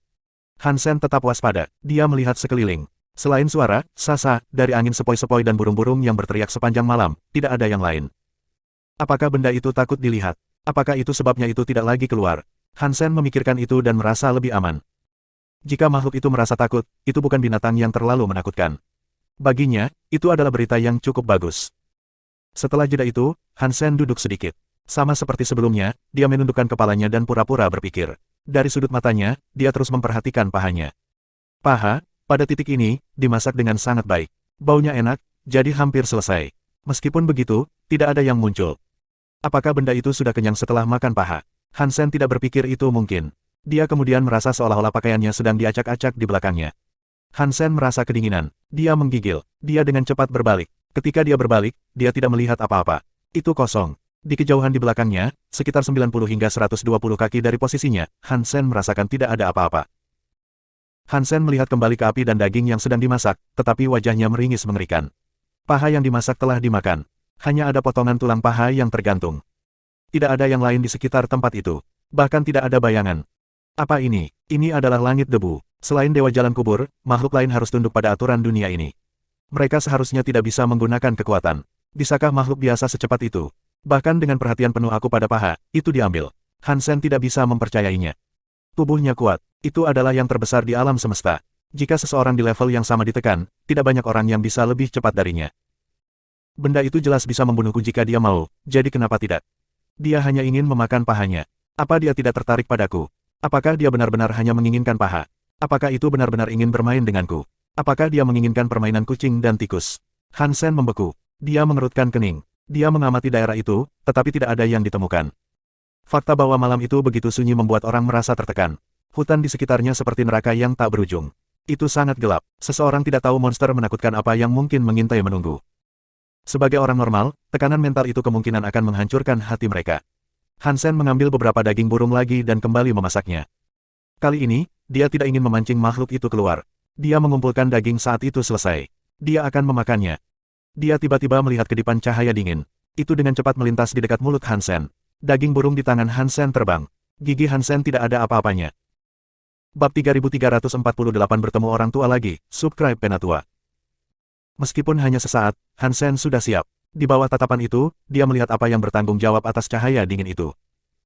Han Sen tetap waspada. Dia melihat sekeliling. Selain suara, sasa, dari angin sepoi-sepoi dan burung-burung yang berteriak sepanjang malam, tidak ada yang lain. Apakah benda itu takut dilihat? Apakah itu sebabnya itu tidak lagi keluar? Han Sen memikirkan itu dan merasa lebih aman. Jika makhluk itu merasa takut, itu bukan binatang yang terlalu menakutkan. Baginya, itu adalah berita yang cukup bagus. Setelah jeda itu, Han Sen duduk sedikit. Sama seperti sebelumnya, dia menundukkan kepalanya dan pura-pura berpikir. Dari sudut matanya, dia terus memperhatikan pahanya. Paha, pada titik ini, dimasak dengan sangat baik. Baunya enak, jadi hampir selesai. Meskipun begitu, tidak ada yang muncul. Apakah benda itu sudah kenyang setelah makan paha? Han Sen tidak berpikir itu mungkin. Dia kemudian merasa seolah-olah pakaiannya sedang diacak-acak di belakangnya. Han Sen merasa kedinginan. Dia menggigil. Dia dengan cepat berbalik. Ketika dia berbalik, dia tidak melihat apa-apa. Itu kosong. Di kejauhan di belakangnya, sekitar 90 hingga 120 kaki dari posisinya, Han Sen merasakan tidak ada apa-apa. Han Sen melihat kembali ke api dan daging yang sedang dimasak, tetapi wajahnya meringis mengerikan. Paha yang dimasak telah dimakan. Hanya ada potongan tulang paha yang tergantung. Tidak ada yang lain di sekitar tempat itu. Bahkan tidak ada bayangan. Apa ini? Ini adalah langit debu. Selain Dewa Jalan Kubur, makhluk lain harus tunduk pada aturan dunia ini. Mereka seharusnya tidak bisa menggunakan kekuatan. Bisakah makhluk biasa secepat itu? Bahkan dengan perhatian penuh aku pada paha, itu diambil. Han Sen tidak bisa mempercayainya. Tubuhnya kuat. Itu adalah yang terbesar di alam semesta. Jika seseorang di level yang sama ditekan, tidak banyak orang yang bisa lebih cepat darinya. Benda itu jelas bisa membunuhku jika dia mau, jadi kenapa tidak? Dia hanya ingin memakan pahanya. Apa dia tidak tertarik padaku? Apakah dia benar-benar hanya menginginkan paha? Apakah itu benar-benar ingin bermain denganku? Apakah dia menginginkan permainan kucing dan tikus? Han Sen membeku. Dia mengerutkan kening. Dia mengamati daerah itu, tetapi tidak ada yang ditemukan. Fakta bahwa malam itu begitu sunyi membuat orang merasa tertekan. Hutan di sekitarnya seperti neraka yang tak berujung. Itu sangat gelap. Seseorang tidak tahu monster menakutkan apa yang mungkin mengintai menunggu. Sebagai orang normal, tekanan mental itu kemungkinan akan menghancurkan hati mereka. Han Sen mengambil beberapa daging burung lagi dan kembali memasaknya. Kali ini, dia tidak ingin memancing makhluk itu keluar. Dia mengumpulkan daging saat itu selesai. Dia akan memakannya. Dia tiba-tiba melihat kedipan cahaya dingin. Itu dengan cepat melintas di dekat mulut Han Sen. Daging burung di tangan Han Sen terbang. Gigi Han Sen tidak ada apa-apanya. Bab 3348 bertemu orang tua lagi, subscribe Penatua. Meskipun hanya sesaat, Han Sen sudah siap. Di bawah tatapan itu, dia melihat apa yang bertanggung jawab atas cahaya dingin itu.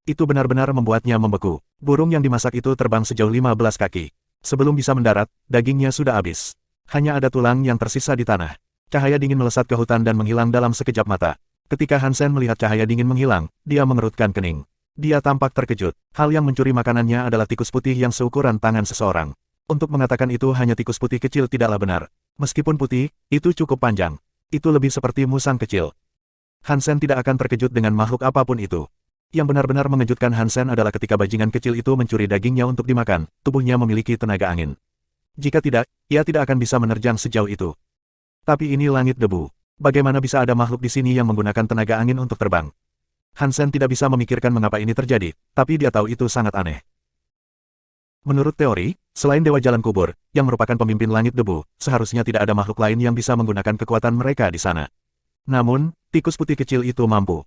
Itu benar-benar membuatnya membeku. Burung yang dimasak itu terbang sejauh 15 kaki. Sebelum bisa mendarat, dagingnya sudah habis. Hanya ada tulang yang tersisa di tanah. Cahaya dingin melesat ke hutan dan menghilang dalam sekejap mata. Ketika Han Sen melihat cahaya dingin menghilang, dia mengerutkan kening. Dia tampak terkejut. Hal yang mencuri makanannya adalah tikus putih yang seukuran tangan seseorang. Untuk mengatakan itu hanya tikus putih kecil tidaklah benar. Meskipun putih, itu cukup panjang. Itu lebih seperti musang kecil. Han Sen tidak akan terkejut dengan makhluk apapun itu. Yang benar-benar mengejutkan Han Sen adalah ketika bajingan kecil itu mencuri dagingnya untuk dimakan, tubuhnya memiliki tenaga angin. Jika tidak, ia tidak akan bisa menerjang sejauh itu. Tapi ini langit debu. Bagaimana bisa ada makhluk di sini yang menggunakan tenaga angin untuk terbang? Han Sen tidak bisa memikirkan mengapa ini terjadi, tapi dia tahu itu sangat aneh. Menurut teori, selain Dewa Jalan Kubur, yang merupakan pemimpin langit debu, seharusnya tidak ada makhluk lain yang bisa menggunakan kekuatan mereka di sana. Namun, tikus putih kecil itu mampu.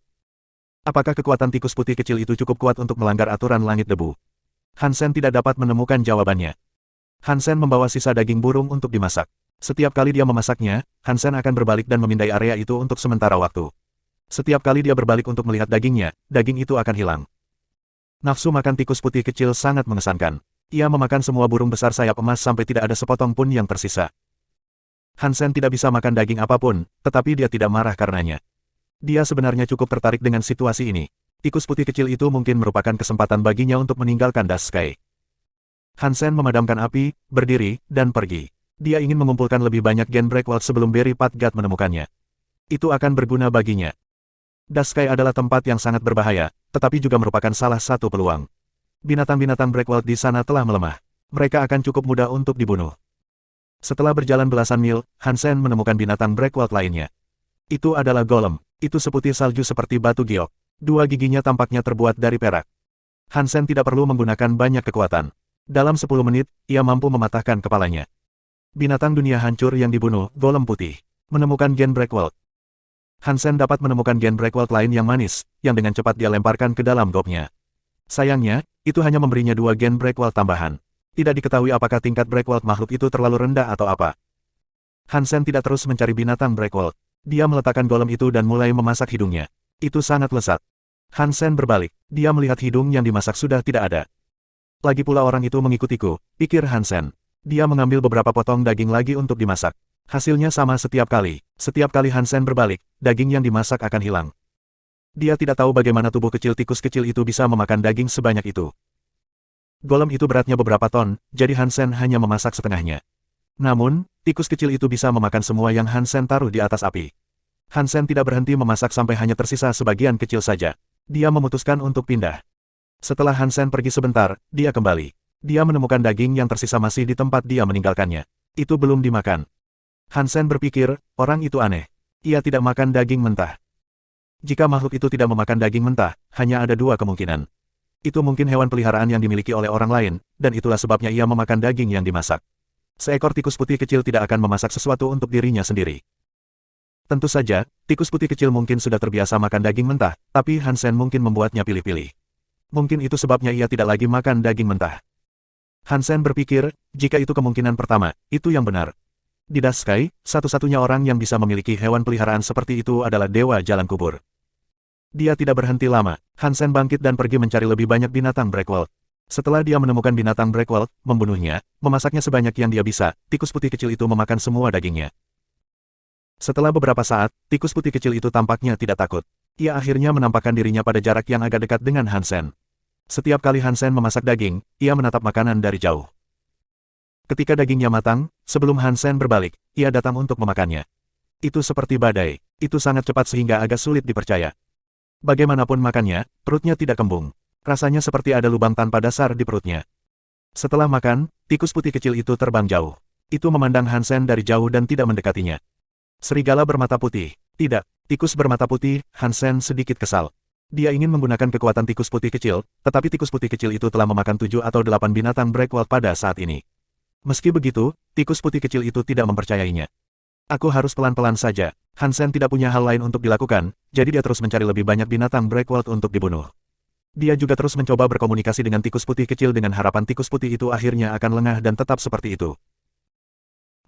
Apakah kekuatan tikus putih kecil itu cukup kuat untuk melanggar aturan langit debu? Han Sen tidak dapat menemukan jawabannya. Han Sen membawa sisa daging burung untuk dimasak. Setiap kali dia memasaknya, Han Sen akan berbalik dan memindai area itu untuk sementara waktu. Setiap kali dia berbalik untuk melihat dagingnya, daging itu akan hilang. Nafsu makan tikus putih kecil sangat mengesankan. Ia memakan semua burung besar sayap emas sampai tidak ada sepotong pun yang tersisa. Hansen tidak bisa makan daging apapun, tetapi dia tidak marah karenanya. Dia sebenarnya cukup tertarik dengan situasi ini. Tikus putih kecil itu mungkin merupakan kesempatan baginya untuk meninggalkan Das Sky. Hansen memadamkan api, berdiri, dan pergi. Dia ingin mengumpulkan lebih banyak Gen Breakwald sebelum Berry Patgat menemukannya. Itu akan berguna baginya. Das Sky adalah tempat yang sangat berbahaya, tetapi juga merupakan salah satu peluang. Binatang-binatang Breakwald di sana telah melemah. Mereka akan cukup mudah untuk dibunuh. Setelah berjalan belasan mil, Hansen menemukan binatang Breakwald lainnya. Itu adalah golem. Itu seputih salju seperti batu giok. Dua giginya tampaknya terbuat dari perak. Hansen tidak perlu menggunakan banyak kekuatan. Dalam 10 menit, ia mampu mematahkan kepalanya. Binatang dunia hancur yang dibunuh, golem putih. Menemukan Gen Breakwald. Hansen dapat menemukan Gen Breakwald lain yang manis, yang dengan cepat dia lemparkan ke dalam gobnya. Sayangnya, itu hanya memberinya 2 Gen Breakwald tambahan. Tidak diketahui apakah tingkat Breakwald makhluk itu terlalu rendah atau apa. Hansen tidak terus mencari binatang Breakwald. Dia meletakkan golem itu dan mulai memasak hidungnya. Itu sangat lezat. Hansen berbalik. Dia melihat hidung yang dimasak sudah tidak ada. Lagi pula orang itu mengikutiku, pikir Hansen. Dia mengambil beberapa potong daging lagi untuk dimasak. Hasilnya sama setiap kali. Setiap kali Hansen berbalik, daging yang dimasak akan hilang. Dia tidak tahu bagaimana tubuh kecil tikus kecil itu bisa memakan daging sebanyak itu. Golem itu beratnya beberapa ton, jadi Hansen hanya memasak setengahnya. Namun, tikus kecil itu bisa memakan semua yang Hansen taruh di atas api. Hansen tidak berhenti memasak sampai hanya tersisa sebagian kecil saja. Dia memutuskan untuk pindah. Setelah Hansen pergi sebentar, dia kembali. Dia menemukan daging yang tersisa masih di tempat dia meninggalkannya. Itu belum dimakan. Hansen berpikir, orang itu aneh. Ia tidak makan daging mentah. Jika makhluk itu tidak memakan daging mentah, hanya ada 2 kemungkinan. Itu mungkin hewan peliharaan yang dimiliki oleh orang lain, dan itulah sebabnya ia memakan daging yang dimasak. Seekor tikus putih kecil tidak akan memasak sesuatu untuk dirinya sendiri. Tentu saja, tikus putih kecil mungkin sudah terbiasa makan daging mentah, tapi Hansen mungkin membuatnya pilih-pilih. Mungkin itu sebabnya ia tidak lagi makan daging mentah. Hansen berpikir, jika itu kemungkinan pertama, itu yang benar. Di Das Sky, satu-satunya orang yang bisa memiliki hewan peliharaan seperti itu adalah Dewa Jalan Kubur. Dia tidak berhenti lama. Hansen bangkit dan pergi mencari lebih banyak binatang Breakwald. Setelah dia menemukan binatang Breakwald, membunuhnya, memasaknya sebanyak yang dia bisa, tikus putih kecil itu memakan semua dagingnya. Setelah beberapa saat, tikus putih kecil itu tampaknya tidak takut. Ia akhirnya menampakkan dirinya pada jarak yang agak dekat dengan Hansen. Setiap kali Hansen memasak daging, ia menatap makanan dari jauh. Ketika dagingnya matang, sebelum Hansen berbalik, ia datang untuk memakannya. Itu seperti badai. Itu sangat cepat sehingga agak sulit dipercaya. Bagaimanapun makannya, perutnya tidak kembung. Rasanya seperti ada lubang tanpa dasar di perutnya. Setelah makan, tikus putih kecil itu terbang jauh. Itu memandang Hansen dari jauh dan tidak mendekatinya. Serigala bermata putih. Tidak, tikus bermata putih. Hansen sedikit kesal. Dia ingin menggunakan kekuatan tikus putih kecil, tetapi tikus putih kecil itu telah memakan 7 atau 8 binatang Breakwald pada saat ini. Meski begitu, tikus putih kecil itu tidak mempercayainya. Aku harus pelan-pelan saja. Hansen tidak punya hal lain untuk dilakukan, jadi dia terus mencari lebih banyak binatang Breakwald untuk dibunuh. Dia juga terus mencoba berkomunikasi dengan tikus putih kecil dengan harapan tikus putih itu akhirnya akan lengah dan tetap seperti itu.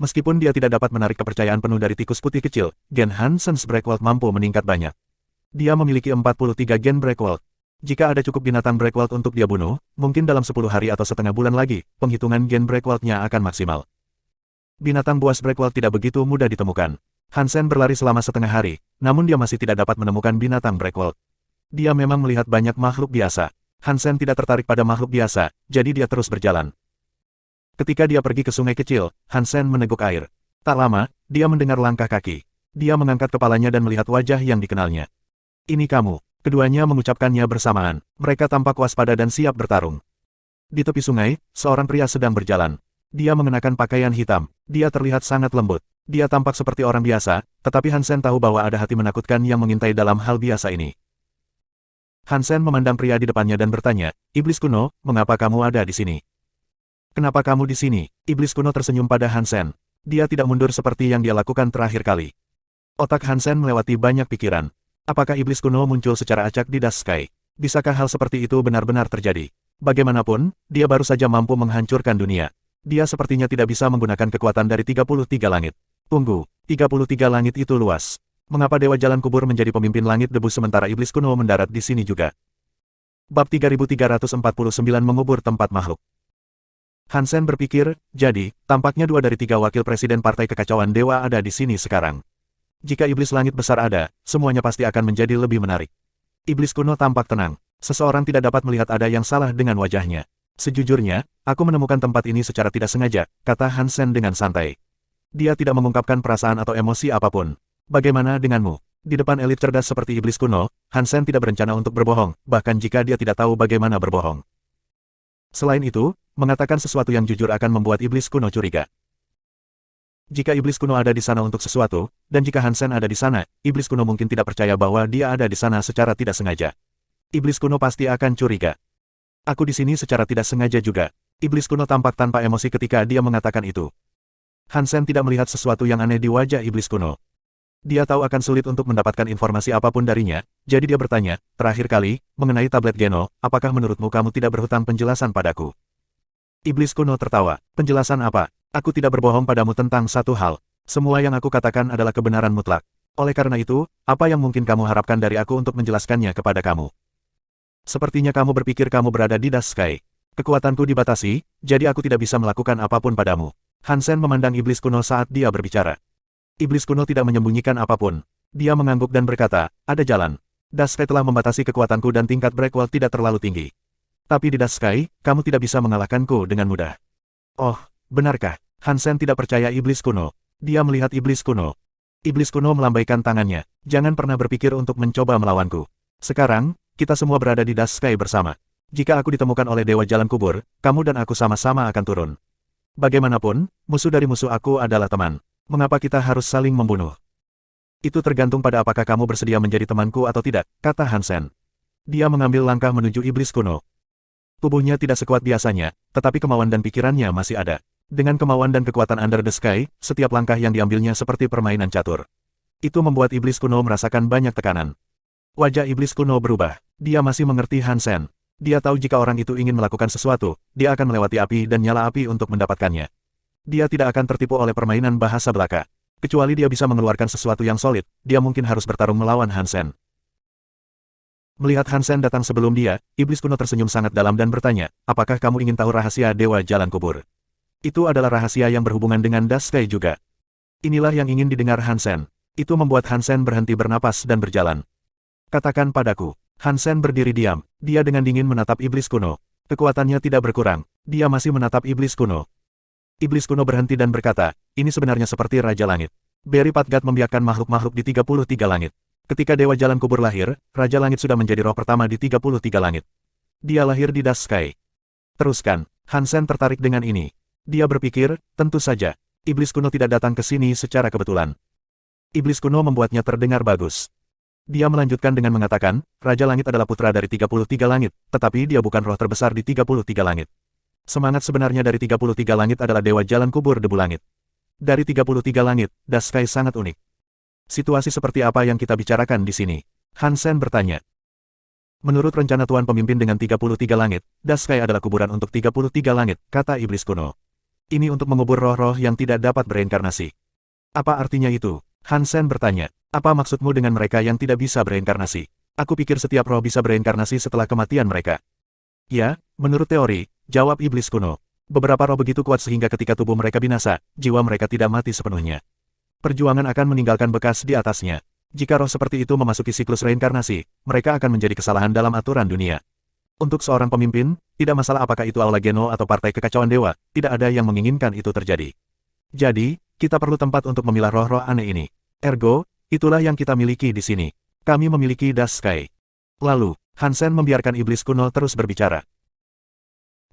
Meskipun dia tidak dapat menarik kepercayaan penuh dari tikus putih kecil, Gen Hansen's Breakwald mampu meningkat banyak. Dia memiliki 43 Gen Breakwald. Jika ada cukup binatang Breakwald untuk dia bunuh, mungkin dalam 10 hari atau setengah bulan lagi, penghitungan Gen Breakwald-nya akan maksimal. Binatang buas Breakwald tidak begitu mudah ditemukan. Hansen berlari selama setengah hari, namun dia masih tidak dapat menemukan binatang Breakwald. Dia memang melihat banyak makhluk biasa. Hansen tidak tertarik pada makhluk biasa, jadi dia terus berjalan. Ketika dia pergi ke sungai kecil, Hansen meneguk air. Tak lama, dia mendengar langkah kaki. Dia mengangkat kepalanya dan melihat wajah yang dikenalnya. Ini kamu. Keduanya mengucapkannya bersamaan. Mereka tampak waspada dan siap bertarung. Di tepi sungai, seorang pria sedang berjalan. Dia mengenakan pakaian hitam. Dia terlihat sangat lembut. Dia tampak seperti orang biasa, tetapi Hansen tahu bahwa ada hati menakutkan yang mengintai dalam hal biasa ini. Hansen memandang pria di depannya dan bertanya, "Iblis kuno, mengapa kamu ada di sini?" "Kenapa kamu di sini?" Iblis kuno tersenyum pada Hansen. Dia tidak mundur seperti yang dia lakukan terakhir kali. Otak Hansen melewati banyak pikiran. Apakah iblis kuno muncul secara acak di Das Sky? Bisakah hal seperti itu benar-benar terjadi? Bagaimanapun, dia baru saja mampu menghancurkan dunia. Dia sepertinya tidak bisa menggunakan kekuatan dari 33 langit. Tunggu, 33 langit itu luas. Mengapa Dewa Jalan Kubur menjadi pemimpin langit debu sementara iblis kuno mendarat di sini juga? Bab 3349 mengubur tempat makhluk. Hansen berpikir, jadi, tampaknya 2 dari 3 wakil presiden Partai Kekacauan Dewa ada di sini sekarang. Jika iblis langit besar ada, semuanya pasti akan menjadi lebih menarik. Iblis kuno tampak tenang. Seseorang tidak dapat melihat ada yang salah dengan wajahnya. Sejujurnya, aku menemukan tempat ini secara tidak sengaja, kata Hansen dengan santai. Dia tidak mengungkapkan perasaan atau emosi apapun. Bagaimana denganmu? Di depan elit cerdas seperti iblis kuno, Hansen tidak berencana untuk berbohong, bahkan jika dia tidak tahu bagaimana berbohong. Selain itu, mengatakan sesuatu yang jujur akan membuat iblis kuno curiga. Jika iblis kuno ada di sana untuk sesuatu, dan jika Hansen ada di sana, iblis kuno mungkin tidak percaya bahwa dia ada di sana secara tidak sengaja. Iblis kuno pasti akan curiga. Aku di sini secara tidak sengaja juga. Iblis kuno tampak tanpa emosi ketika dia mengatakan itu. Hansen tidak melihat sesuatu yang aneh di wajah iblis kuno. Dia tahu akan sulit untuk mendapatkan informasi apapun darinya, jadi dia bertanya, terakhir kali, mengenai tablet Geno, apakah menurutmu kamu tidak berhutang penjelasan padaku? Iblis kuno tertawa. Penjelasan apa? Aku tidak berbohong padamu tentang satu hal. Semua yang aku katakan adalah kebenaran mutlak. Oleh karena itu, apa yang mungkin kamu harapkan dari aku untuk menjelaskannya kepada kamu? Sepertinya kamu berpikir kamu berada di Das Sky. Kekuatanku dibatasi, jadi aku tidak bisa melakukan apapun padamu. Hansen memandang iblis kuno saat dia berbicara. Iblis kuno tidak menyembunyikan apapun. Dia mengangguk dan berkata, ada jalan. Das Sky telah membatasi kekuatanku dan tingkat Breakwell tidak terlalu tinggi. Tapi di Das Sky, kamu tidak bisa mengalahkanku dengan mudah. Oh, benarkah? Hansen tidak percaya iblis kuno. Dia melihat iblis kuno. Iblis kuno melambaikan tangannya. Jangan pernah berpikir untuk mencoba melawanku. Sekarang, kita semua berada di Das Sky bersama. Jika aku ditemukan oleh Dewa Jalan Kubur, kamu dan aku sama-sama akan turun. Bagaimanapun, musuh dari musuh aku adalah teman. Mengapa kita harus saling membunuh? Itu tergantung pada apakah kamu bersedia menjadi temanku atau tidak, kata Hansen. Dia mengambil langkah menuju iblis kuno. Tubuhnya tidak sekuat biasanya, tetapi kemauan dan pikirannya masih ada. Dengan kemauan dan kekuatan Under the Sky, setiap langkah yang diambilnya seperti permainan catur. Itu membuat iblis kuno merasakan banyak tekanan. Wajah iblis kuno berubah. Dia masih mengerti Hansen. Dia tahu jika orang itu ingin melakukan sesuatu, dia akan melewati api dan nyala api untuk mendapatkannya. Dia tidak akan tertipu oleh permainan bahasa belaka. Kecuali dia bisa mengeluarkan sesuatu yang solid, dia mungkin harus bertarung melawan Hansen. Melihat Hansen datang sebelum dia, iblis kuno tersenyum sangat dalam dan bertanya, apakah kamu ingin tahu rahasia Dewa Jalan Kubur? Itu adalah rahasia yang berhubungan dengan Das Sky juga. Inilah yang ingin didengar Hansen. Itu membuat Hansen berhenti bernapas dan berjalan. Katakan padaku. Hansen berdiri diam. Dia dengan dingin menatap iblis kuno. Kekuatannya tidak berkurang. Dia masih menatap iblis kuno. Iblis kuno berhenti dan berkata, ini sebenarnya seperti Raja Langit. Beri Patgat membiarkan makhluk-makhluk di 33 langit. Ketika Dewa Jalan Kubur lahir, Raja Langit sudah menjadi roh pertama di 33 langit. Dia lahir di Das Sky. Teruskan. Hansen tertarik dengan ini. Dia berpikir, tentu saja. Iblis kuno tidak datang ke sini secara kebetulan. Iblis kuno membuatnya terdengar bagus. Dia melanjutkan dengan mengatakan, Raja Langit adalah putra dari 33 langit, tetapi dia bukan roh terbesar di 33 langit. Semangat sebenarnya dari 33 langit adalah Dewa Jalan Kubur Debu Langit. Dari 33 langit, Das Sky sangat unik. Situasi seperti apa yang kita bicarakan di sini? Hansen bertanya. Menurut rencana Tuan Pemimpin dengan 33 langit, Das Sky adalah kuburan untuk 33 langit, kata iblis kuno. Ini untuk mengubur roh-roh yang tidak dapat bereinkarnasi. Apa artinya itu? Hansen bertanya. Apa maksudmu dengan mereka yang tidak bisa bereinkarnasi? Aku pikir setiap roh bisa bereinkarnasi setelah kematian mereka. Ya, menurut teori, jawab iblis kuno. Beberapa roh begitu kuat sehingga ketika tubuh mereka binasa, jiwa mereka tidak mati sepenuhnya. Perjuangan akan meninggalkan bekas di atasnya. Jika roh seperti itu memasuki siklus reinkarnasi, mereka akan menjadi kesalahan dalam aturan dunia. Untuk seorang pemimpin, tidak masalah apakah itu Aula Geno atau Partai Kekacauan Dewa, tidak ada yang menginginkan itu terjadi. Jadi, kita perlu tempat untuk memilah roh-roh aneh ini. Ergo, itulah yang kita miliki di sini. Kami memiliki Das Sky. Lalu, Hansen membiarkan iblis kuno terus berbicara.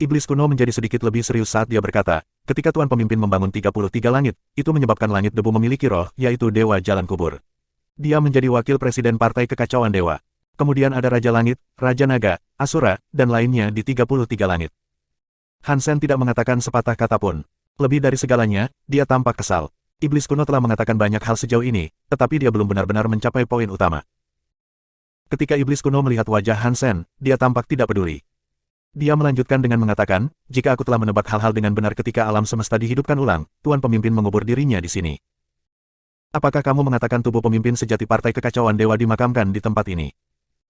Iblis kuno menjadi sedikit lebih serius saat dia berkata, ketika Tuan Pemimpin membangun 33 langit, itu menyebabkan langit debu memiliki roh, yaitu Dewa Jalan Kubur. Dia menjadi wakil presiden Partai Kekacauan Dewa. Kemudian ada Raja Langit, Raja Naga, Asura, dan lainnya di 33 langit. Hansen tidak mengatakan sepatah kata pun. Lebih dari segalanya, dia tampak kesal. Iblis kuno telah mengatakan banyak hal sejauh ini, tetapi dia belum benar-benar mencapai poin utama. Ketika iblis kuno melihat wajah Hansen, dia tampak tidak peduli. Dia melanjutkan dengan mengatakan, jika aku telah menebak hal-hal dengan benar ketika alam semesta dihidupkan ulang, Tuan Pemimpin mengubur dirinya di sini. Apakah kamu mengatakan tubuh pemimpin sejati Partai Kekacauan Dewa dimakamkan di tempat ini?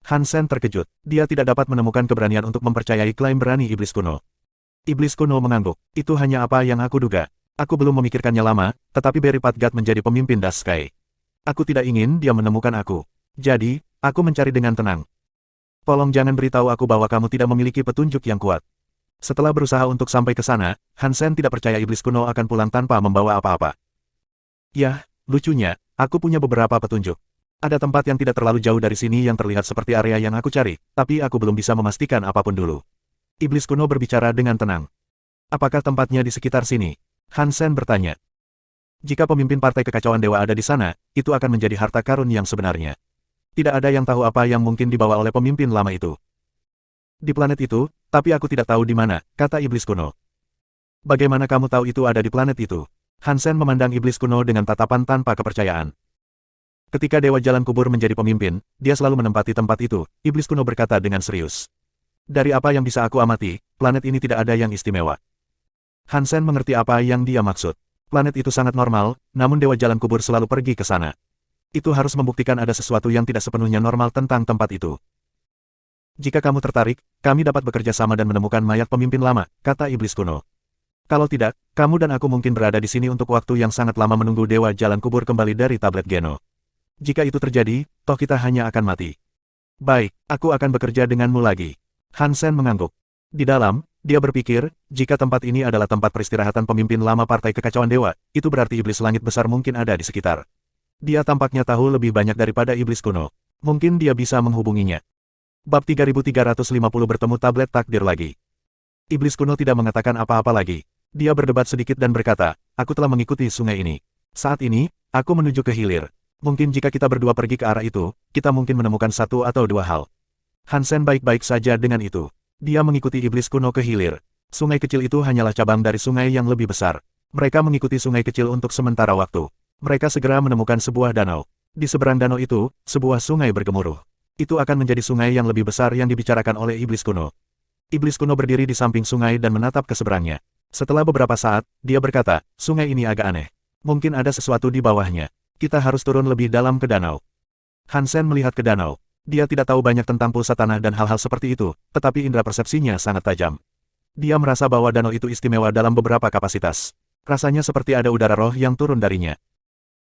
Han Sen terkejut. Dia tidak dapat menemukan keberanian untuk mempercayai klaim berani iblis kuno. Iblis kuno mengangguk. Itu hanya apa yang aku duga. Aku belum memikirkannya lama, tetapi Berry Padgat menjadi pemimpin Das Sky. Aku tidak ingin dia menemukan aku. Jadi, aku mencari dengan tenang. Tolong jangan beritahu aku bahwa kamu tidak memiliki petunjuk yang kuat. Setelah berusaha untuk sampai ke sana, Han Sen tidak percaya iblis kuno akan pulang tanpa membawa apa-apa. Yah, lucunya, aku punya beberapa petunjuk. Ada tempat yang tidak terlalu jauh dari sini yang terlihat seperti area yang aku cari, tapi aku belum bisa memastikan apapun dulu. Iblis kuno berbicara dengan tenang. Apakah tempatnya di sekitar sini? Han Sen bertanya. Jika pemimpin Partai Kekacauan Dewa ada di sana, itu akan menjadi harta karun yang sebenarnya. Tidak ada yang tahu apa yang mungkin dibawa oleh pemimpin lama itu. Di planet itu, tapi aku tidak tahu di mana, kata iblis kuno. Bagaimana kamu tahu itu ada di planet itu? Han Sen memandang iblis kuno dengan tatapan tanpa kepercayaan. Ketika Dewa Jalan Kubur menjadi pemimpin, dia selalu menempati tempat itu, iblis kuno berkata dengan serius. Dari apa yang bisa aku amati, planet ini tidak ada yang istimewa. Han Sen mengerti apa yang dia maksud. Planet itu sangat normal, namun Dewa Jalan Kubur selalu pergi ke sana. Itu harus membuktikan ada sesuatu yang tidak sepenuhnya normal tentang tempat itu. Jika kamu tertarik, kami dapat bekerja sama dan menemukan mayat pemimpin lama, kata iblis kuno. Kalau tidak, kamu dan aku mungkin berada di sini untuk waktu yang sangat lama menunggu Dewa Jalan Kubur kembali dari tablet Geno. Jika itu terjadi, toh kita hanya akan mati. Baik, aku akan bekerja denganmu lagi. Han Sen mengangguk. Di dalam, dia berpikir, jika tempat ini adalah tempat peristirahatan pemimpin lama Partai Kekacauan Dewa, itu berarti iblis langit besar mungkin ada di sekitar. Dia tampaknya tahu lebih banyak daripada iblis kuno. Mungkin dia bisa menghubunginya. Bab 3350 bertemu tablet takdir lagi. Iblis kuno tidak mengatakan apa-apa lagi. Dia berdebat sedikit dan berkata, aku telah mengikuti sungai ini. Saat ini, aku menuju ke hilir. Mungkin jika kita berdua pergi ke arah itu, kita mungkin menemukan satu atau dua hal. Han Sen baik-baik saja dengan itu. Dia mengikuti iblis kuno ke hilir. Sungai kecil itu hanyalah cabang dari sungai yang lebih besar. Mereka mengikuti sungai kecil untuk sementara waktu. Mereka segera menemukan sebuah danau. Di seberang danau itu, sebuah sungai bergemuruh. Itu akan menjadi sungai yang lebih besar yang dibicarakan oleh iblis kuno. Iblis kuno berdiri di samping sungai dan menatap ke seberangnya. Setelah beberapa saat, dia berkata, sungai ini agak aneh. Mungkin ada sesuatu di bawahnya. Kita harus turun lebih dalam ke danau. Han Sen melihat ke danau. Dia tidak tahu banyak tentang pulsa tanah dan hal-hal seperti itu, tetapi indera persepsinya sangat tajam. Dia merasa bahwa danau itu istimewa dalam beberapa kapasitas. Rasanya seperti ada udara roh yang turun darinya.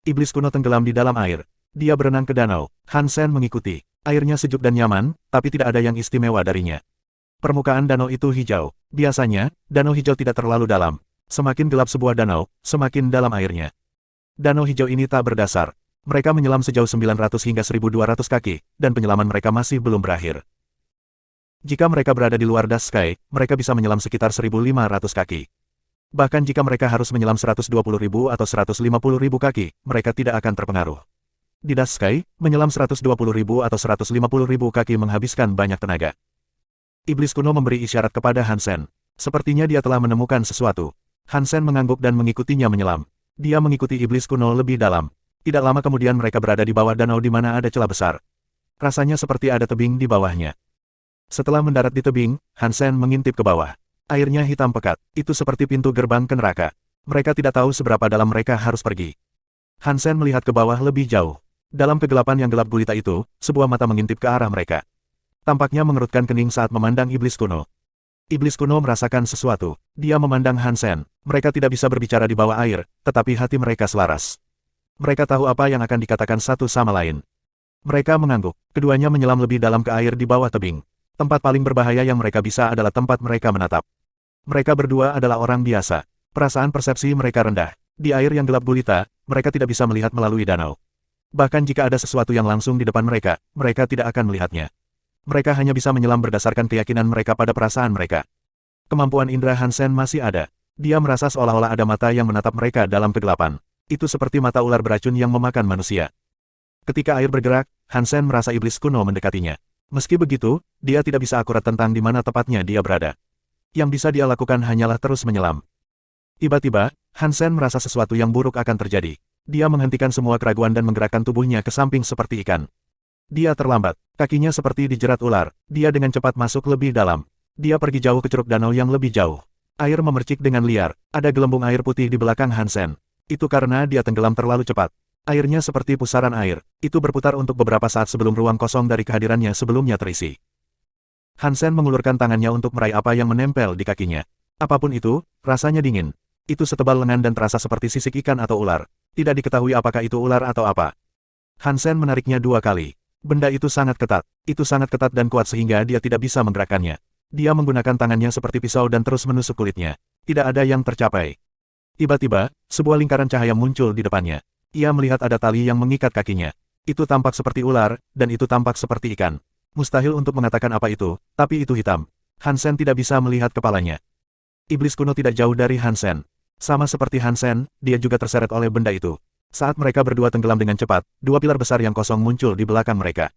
Iblis kuno tenggelam di dalam air. Dia berenang ke danau. Han Sen mengikuti. Airnya sejuk dan nyaman, tapi tidak ada yang istimewa darinya. Permukaan danau itu hijau. Biasanya, danau hijau tidak terlalu dalam. Semakin gelap sebuah danau, semakin dalam airnya. Danau hijau ini tak berdasar. Mereka menyelam sejauh 900 hingga 1200 kaki, dan penyelaman mereka masih belum berakhir. Jika mereka berada di luar Das Sky, mereka bisa menyelam sekitar 1500 kaki. Bahkan jika mereka harus menyelam 120.000 atau 150.000 kaki, mereka tidak akan terpengaruh. Di Das Sky, menyelam 120.000 atau 150.000 kaki menghabiskan banyak tenaga. Iblis kuno memberi isyarat kepada Han Sen. Sepertinya dia telah menemukan sesuatu. Han Sen mengangguk dan mengikutinya menyelam. Dia mengikuti iblis kuno lebih dalam. Tidak lama kemudian mereka berada di bawah danau di mana ada celah besar. Rasanya seperti ada tebing di bawahnya. Setelah mendarat di tebing, Han Sen mengintip ke bawah. Airnya hitam pekat. Itu seperti pintu gerbang ke neraka. Mereka tidak tahu seberapa dalam mereka harus pergi. Han Sen melihat ke bawah lebih jauh. Dalam kegelapan yang gelap gulita itu, sebuah mata mengintip ke arah mereka. Tampaknya mengerutkan kening saat memandang iblis kuno. Iblis kuno merasakan sesuatu. Dia memandang Han Sen. Mereka tidak bisa berbicara di bawah air, tetapi hati mereka selaras. Mereka tahu apa yang akan dikatakan satu sama lain. Mereka mengangguk. Keduanya menyelam lebih dalam ke air di bawah tebing. Tempat paling berbahaya yang mereka bisa adalah tempat mereka menatap. Mereka berdua adalah orang biasa. Perasaan persepsi mereka rendah. Di air yang gelap gulita, mereka tidak bisa melihat melalui danau. Bahkan jika ada sesuatu yang langsung di depan mereka, mereka tidak akan melihatnya. Mereka hanya bisa menyelam berdasarkan keyakinan mereka pada perasaan mereka. Kemampuan indera Han Sen masih ada. Dia merasa seolah-olah ada mata yang menatap mereka dalam kegelapan. Itu seperti mata ular beracun yang memakan manusia. Ketika air bergerak, Han Sen merasa iblis kuno mendekatinya. Meski begitu, dia tidak bisa akurat tentang di mana tepatnya dia berada. Yang bisa dia lakukan hanyalah terus menyelam. Tiba-tiba, Han Sen merasa sesuatu yang buruk akan terjadi. Dia menghentikan semua keraguan dan menggerakkan tubuhnya ke samping seperti ikan. Dia terlambat. Kakinya seperti dijerat ular. Dia dengan cepat masuk lebih dalam. Dia pergi jauh ke curug danau yang lebih jauh. Air memercik dengan liar. Ada gelembung air putih di belakang Han Sen. Itu karena dia tenggelam terlalu cepat. Airnya seperti pusaran air, itu berputar untuk beberapa saat sebelum ruang kosong dari kehadirannya sebelumnya terisi. Hansen mengulurkan tangannya untuk meraih apa yang menempel di kakinya. Apapun itu, rasanya dingin. Itu setebal lengan dan terasa seperti sisik ikan atau ular. Tidak diketahui apakah itu ular atau apa. Hansen menariknya 2 kali. Benda itu sangat ketat. Itu sangat ketat dan kuat sehingga dia tidak bisa menggerakkannya. Dia menggunakan tangannya seperti pisau dan terus menusuk kulitnya. Tidak ada yang tercapai. Tiba-tiba, sebuah lingkaran cahaya muncul di depannya. Ia melihat ada tali yang mengikat kakinya. Itu tampak seperti ular, dan itu tampak seperti ikan. Mustahil untuk mengatakan apa itu, tapi itu hitam. Hansen tidak bisa melihat kepalanya. Iblis kuno tidak jauh dari Hansen. Sama seperti Hansen, dia juga terseret oleh benda itu. Saat mereka berdua tenggelam dengan cepat, 2 pilar besar yang kosong muncul di belakang mereka.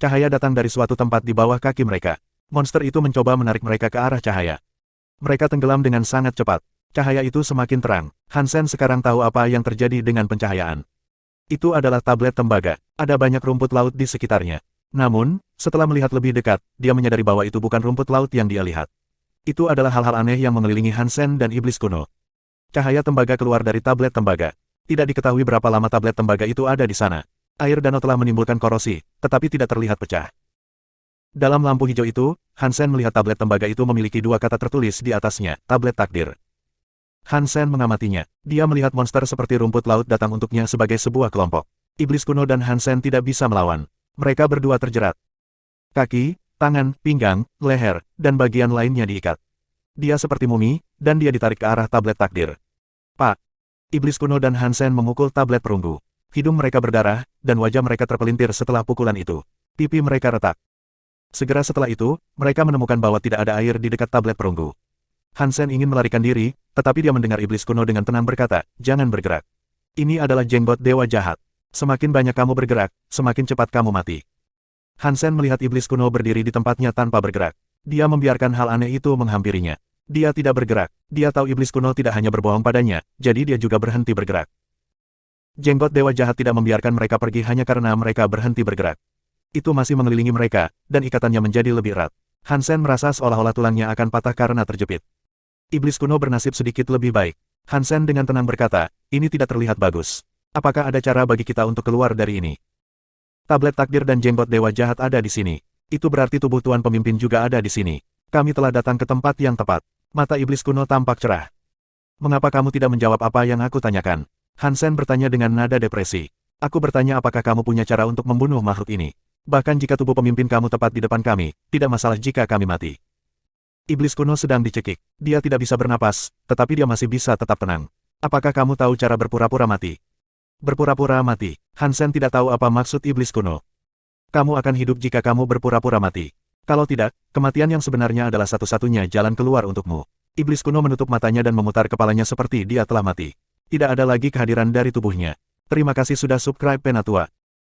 Cahaya datang dari suatu tempat di bawah kaki mereka. Monster itu mencoba menarik mereka ke arah cahaya. Mereka tenggelam dengan sangat cepat. Cahaya itu semakin terang. Hansen sekarang tahu apa yang terjadi dengan pencahayaan. Itu adalah tablet tembaga. Ada banyak rumput laut di sekitarnya. Namun, setelah melihat lebih dekat, dia menyadari bahwa itu bukan rumput laut yang dia lihat. Itu adalah hal-hal aneh yang mengelilingi Hansen dan iblis kuno. Cahaya tembaga keluar dari tablet tembaga. Tidak diketahui berapa lama tablet tembaga itu ada di sana. Air danau telah menimbulkan korosi, tetapi tidak terlihat pecah. Dalam lampu hijau itu, Hansen melihat tablet tembaga itu memiliki 2 kata tertulis di atasnya, tablet takdir. Hansen mengamatinya. Dia melihat monster seperti rumput laut datang untuknya sebagai sebuah kelompok. Iblis kuno dan Hansen tidak bisa melawan. Mereka berdua terjerat. Kaki, tangan, pinggang, leher, dan bagian lainnya diikat. Dia seperti mumi, dan dia ditarik ke arah tablet takdir. Pak! Iblis kuno dan Hansen memukul tablet perunggu. Hidung mereka berdarah, dan wajah mereka terpelintir setelah pukulan itu. Pipi mereka retak. Segera setelah itu, mereka menemukan bahwa tidak ada air di dekat tablet perunggu. Hansen ingin melarikan diri, tetapi dia mendengar iblis kuno dengan tenang berkata, "Jangan bergerak. Ini adalah jenggot dewa jahat. Semakin banyak kamu bergerak, semakin cepat kamu mati." Hansen melihat iblis kuno berdiri di tempatnya tanpa bergerak. Dia membiarkan hal aneh itu menghampirinya. Dia tidak bergerak. Dia tahu iblis kuno tidak hanya berbohong padanya, jadi dia juga berhenti bergerak. Jenggot dewa jahat tidak membiarkan mereka pergi hanya karena mereka berhenti bergerak. Itu masih mengelilingi mereka, dan ikatannya menjadi lebih erat. Hansen merasa seolah-olah tulangnya akan patah karena terjepit. Iblis kuno bernasib sedikit lebih baik. Hansen dengan tenang berkata, "Ini tidak terlihat bagus. Apakah ada cara bagi kita untuk keluar dari ini?" Tablet takdir dan jenggot dewa jahat ada di sini. Itu berarti tubuh tuan pemimpin juga ada di sini. Kami telah datang ke tempat yang tepat. Mata iblis kuno tampak cerah. "Mengapa kamu tidak menjawab apa yang aku tanyakan?" Hansen bertanya dengan nada depresi. "Aku bertanya apakah kamu punya cara untuk membunuh makhluk ini. Bahkan jika tubuh pemimpin kamu tepat di depan kami, tidak masalah jika kami mati." Iblis kuno sedang dicekik. Dia tidak bisa bernapas, tetapi dia masih bisa tetap tenang. "Apakah kamu tahu cara berpura-pura mati?" Berpura-pura mati. Hansen tidak tahu apa maksud iblis kuno. "Kamu akan hidup jika kamu berpura-pura mati. Kalau tidak, kematian yang sebenarnya adalah satu-satunya jalan keluar untukmu." Iblis kuno menutup matanya dan memutar kepalanya seperti dia telah mati. Tidak ada lagi kehadiran dari tubuhnya. Terima kasih sudah subscribe Penatua.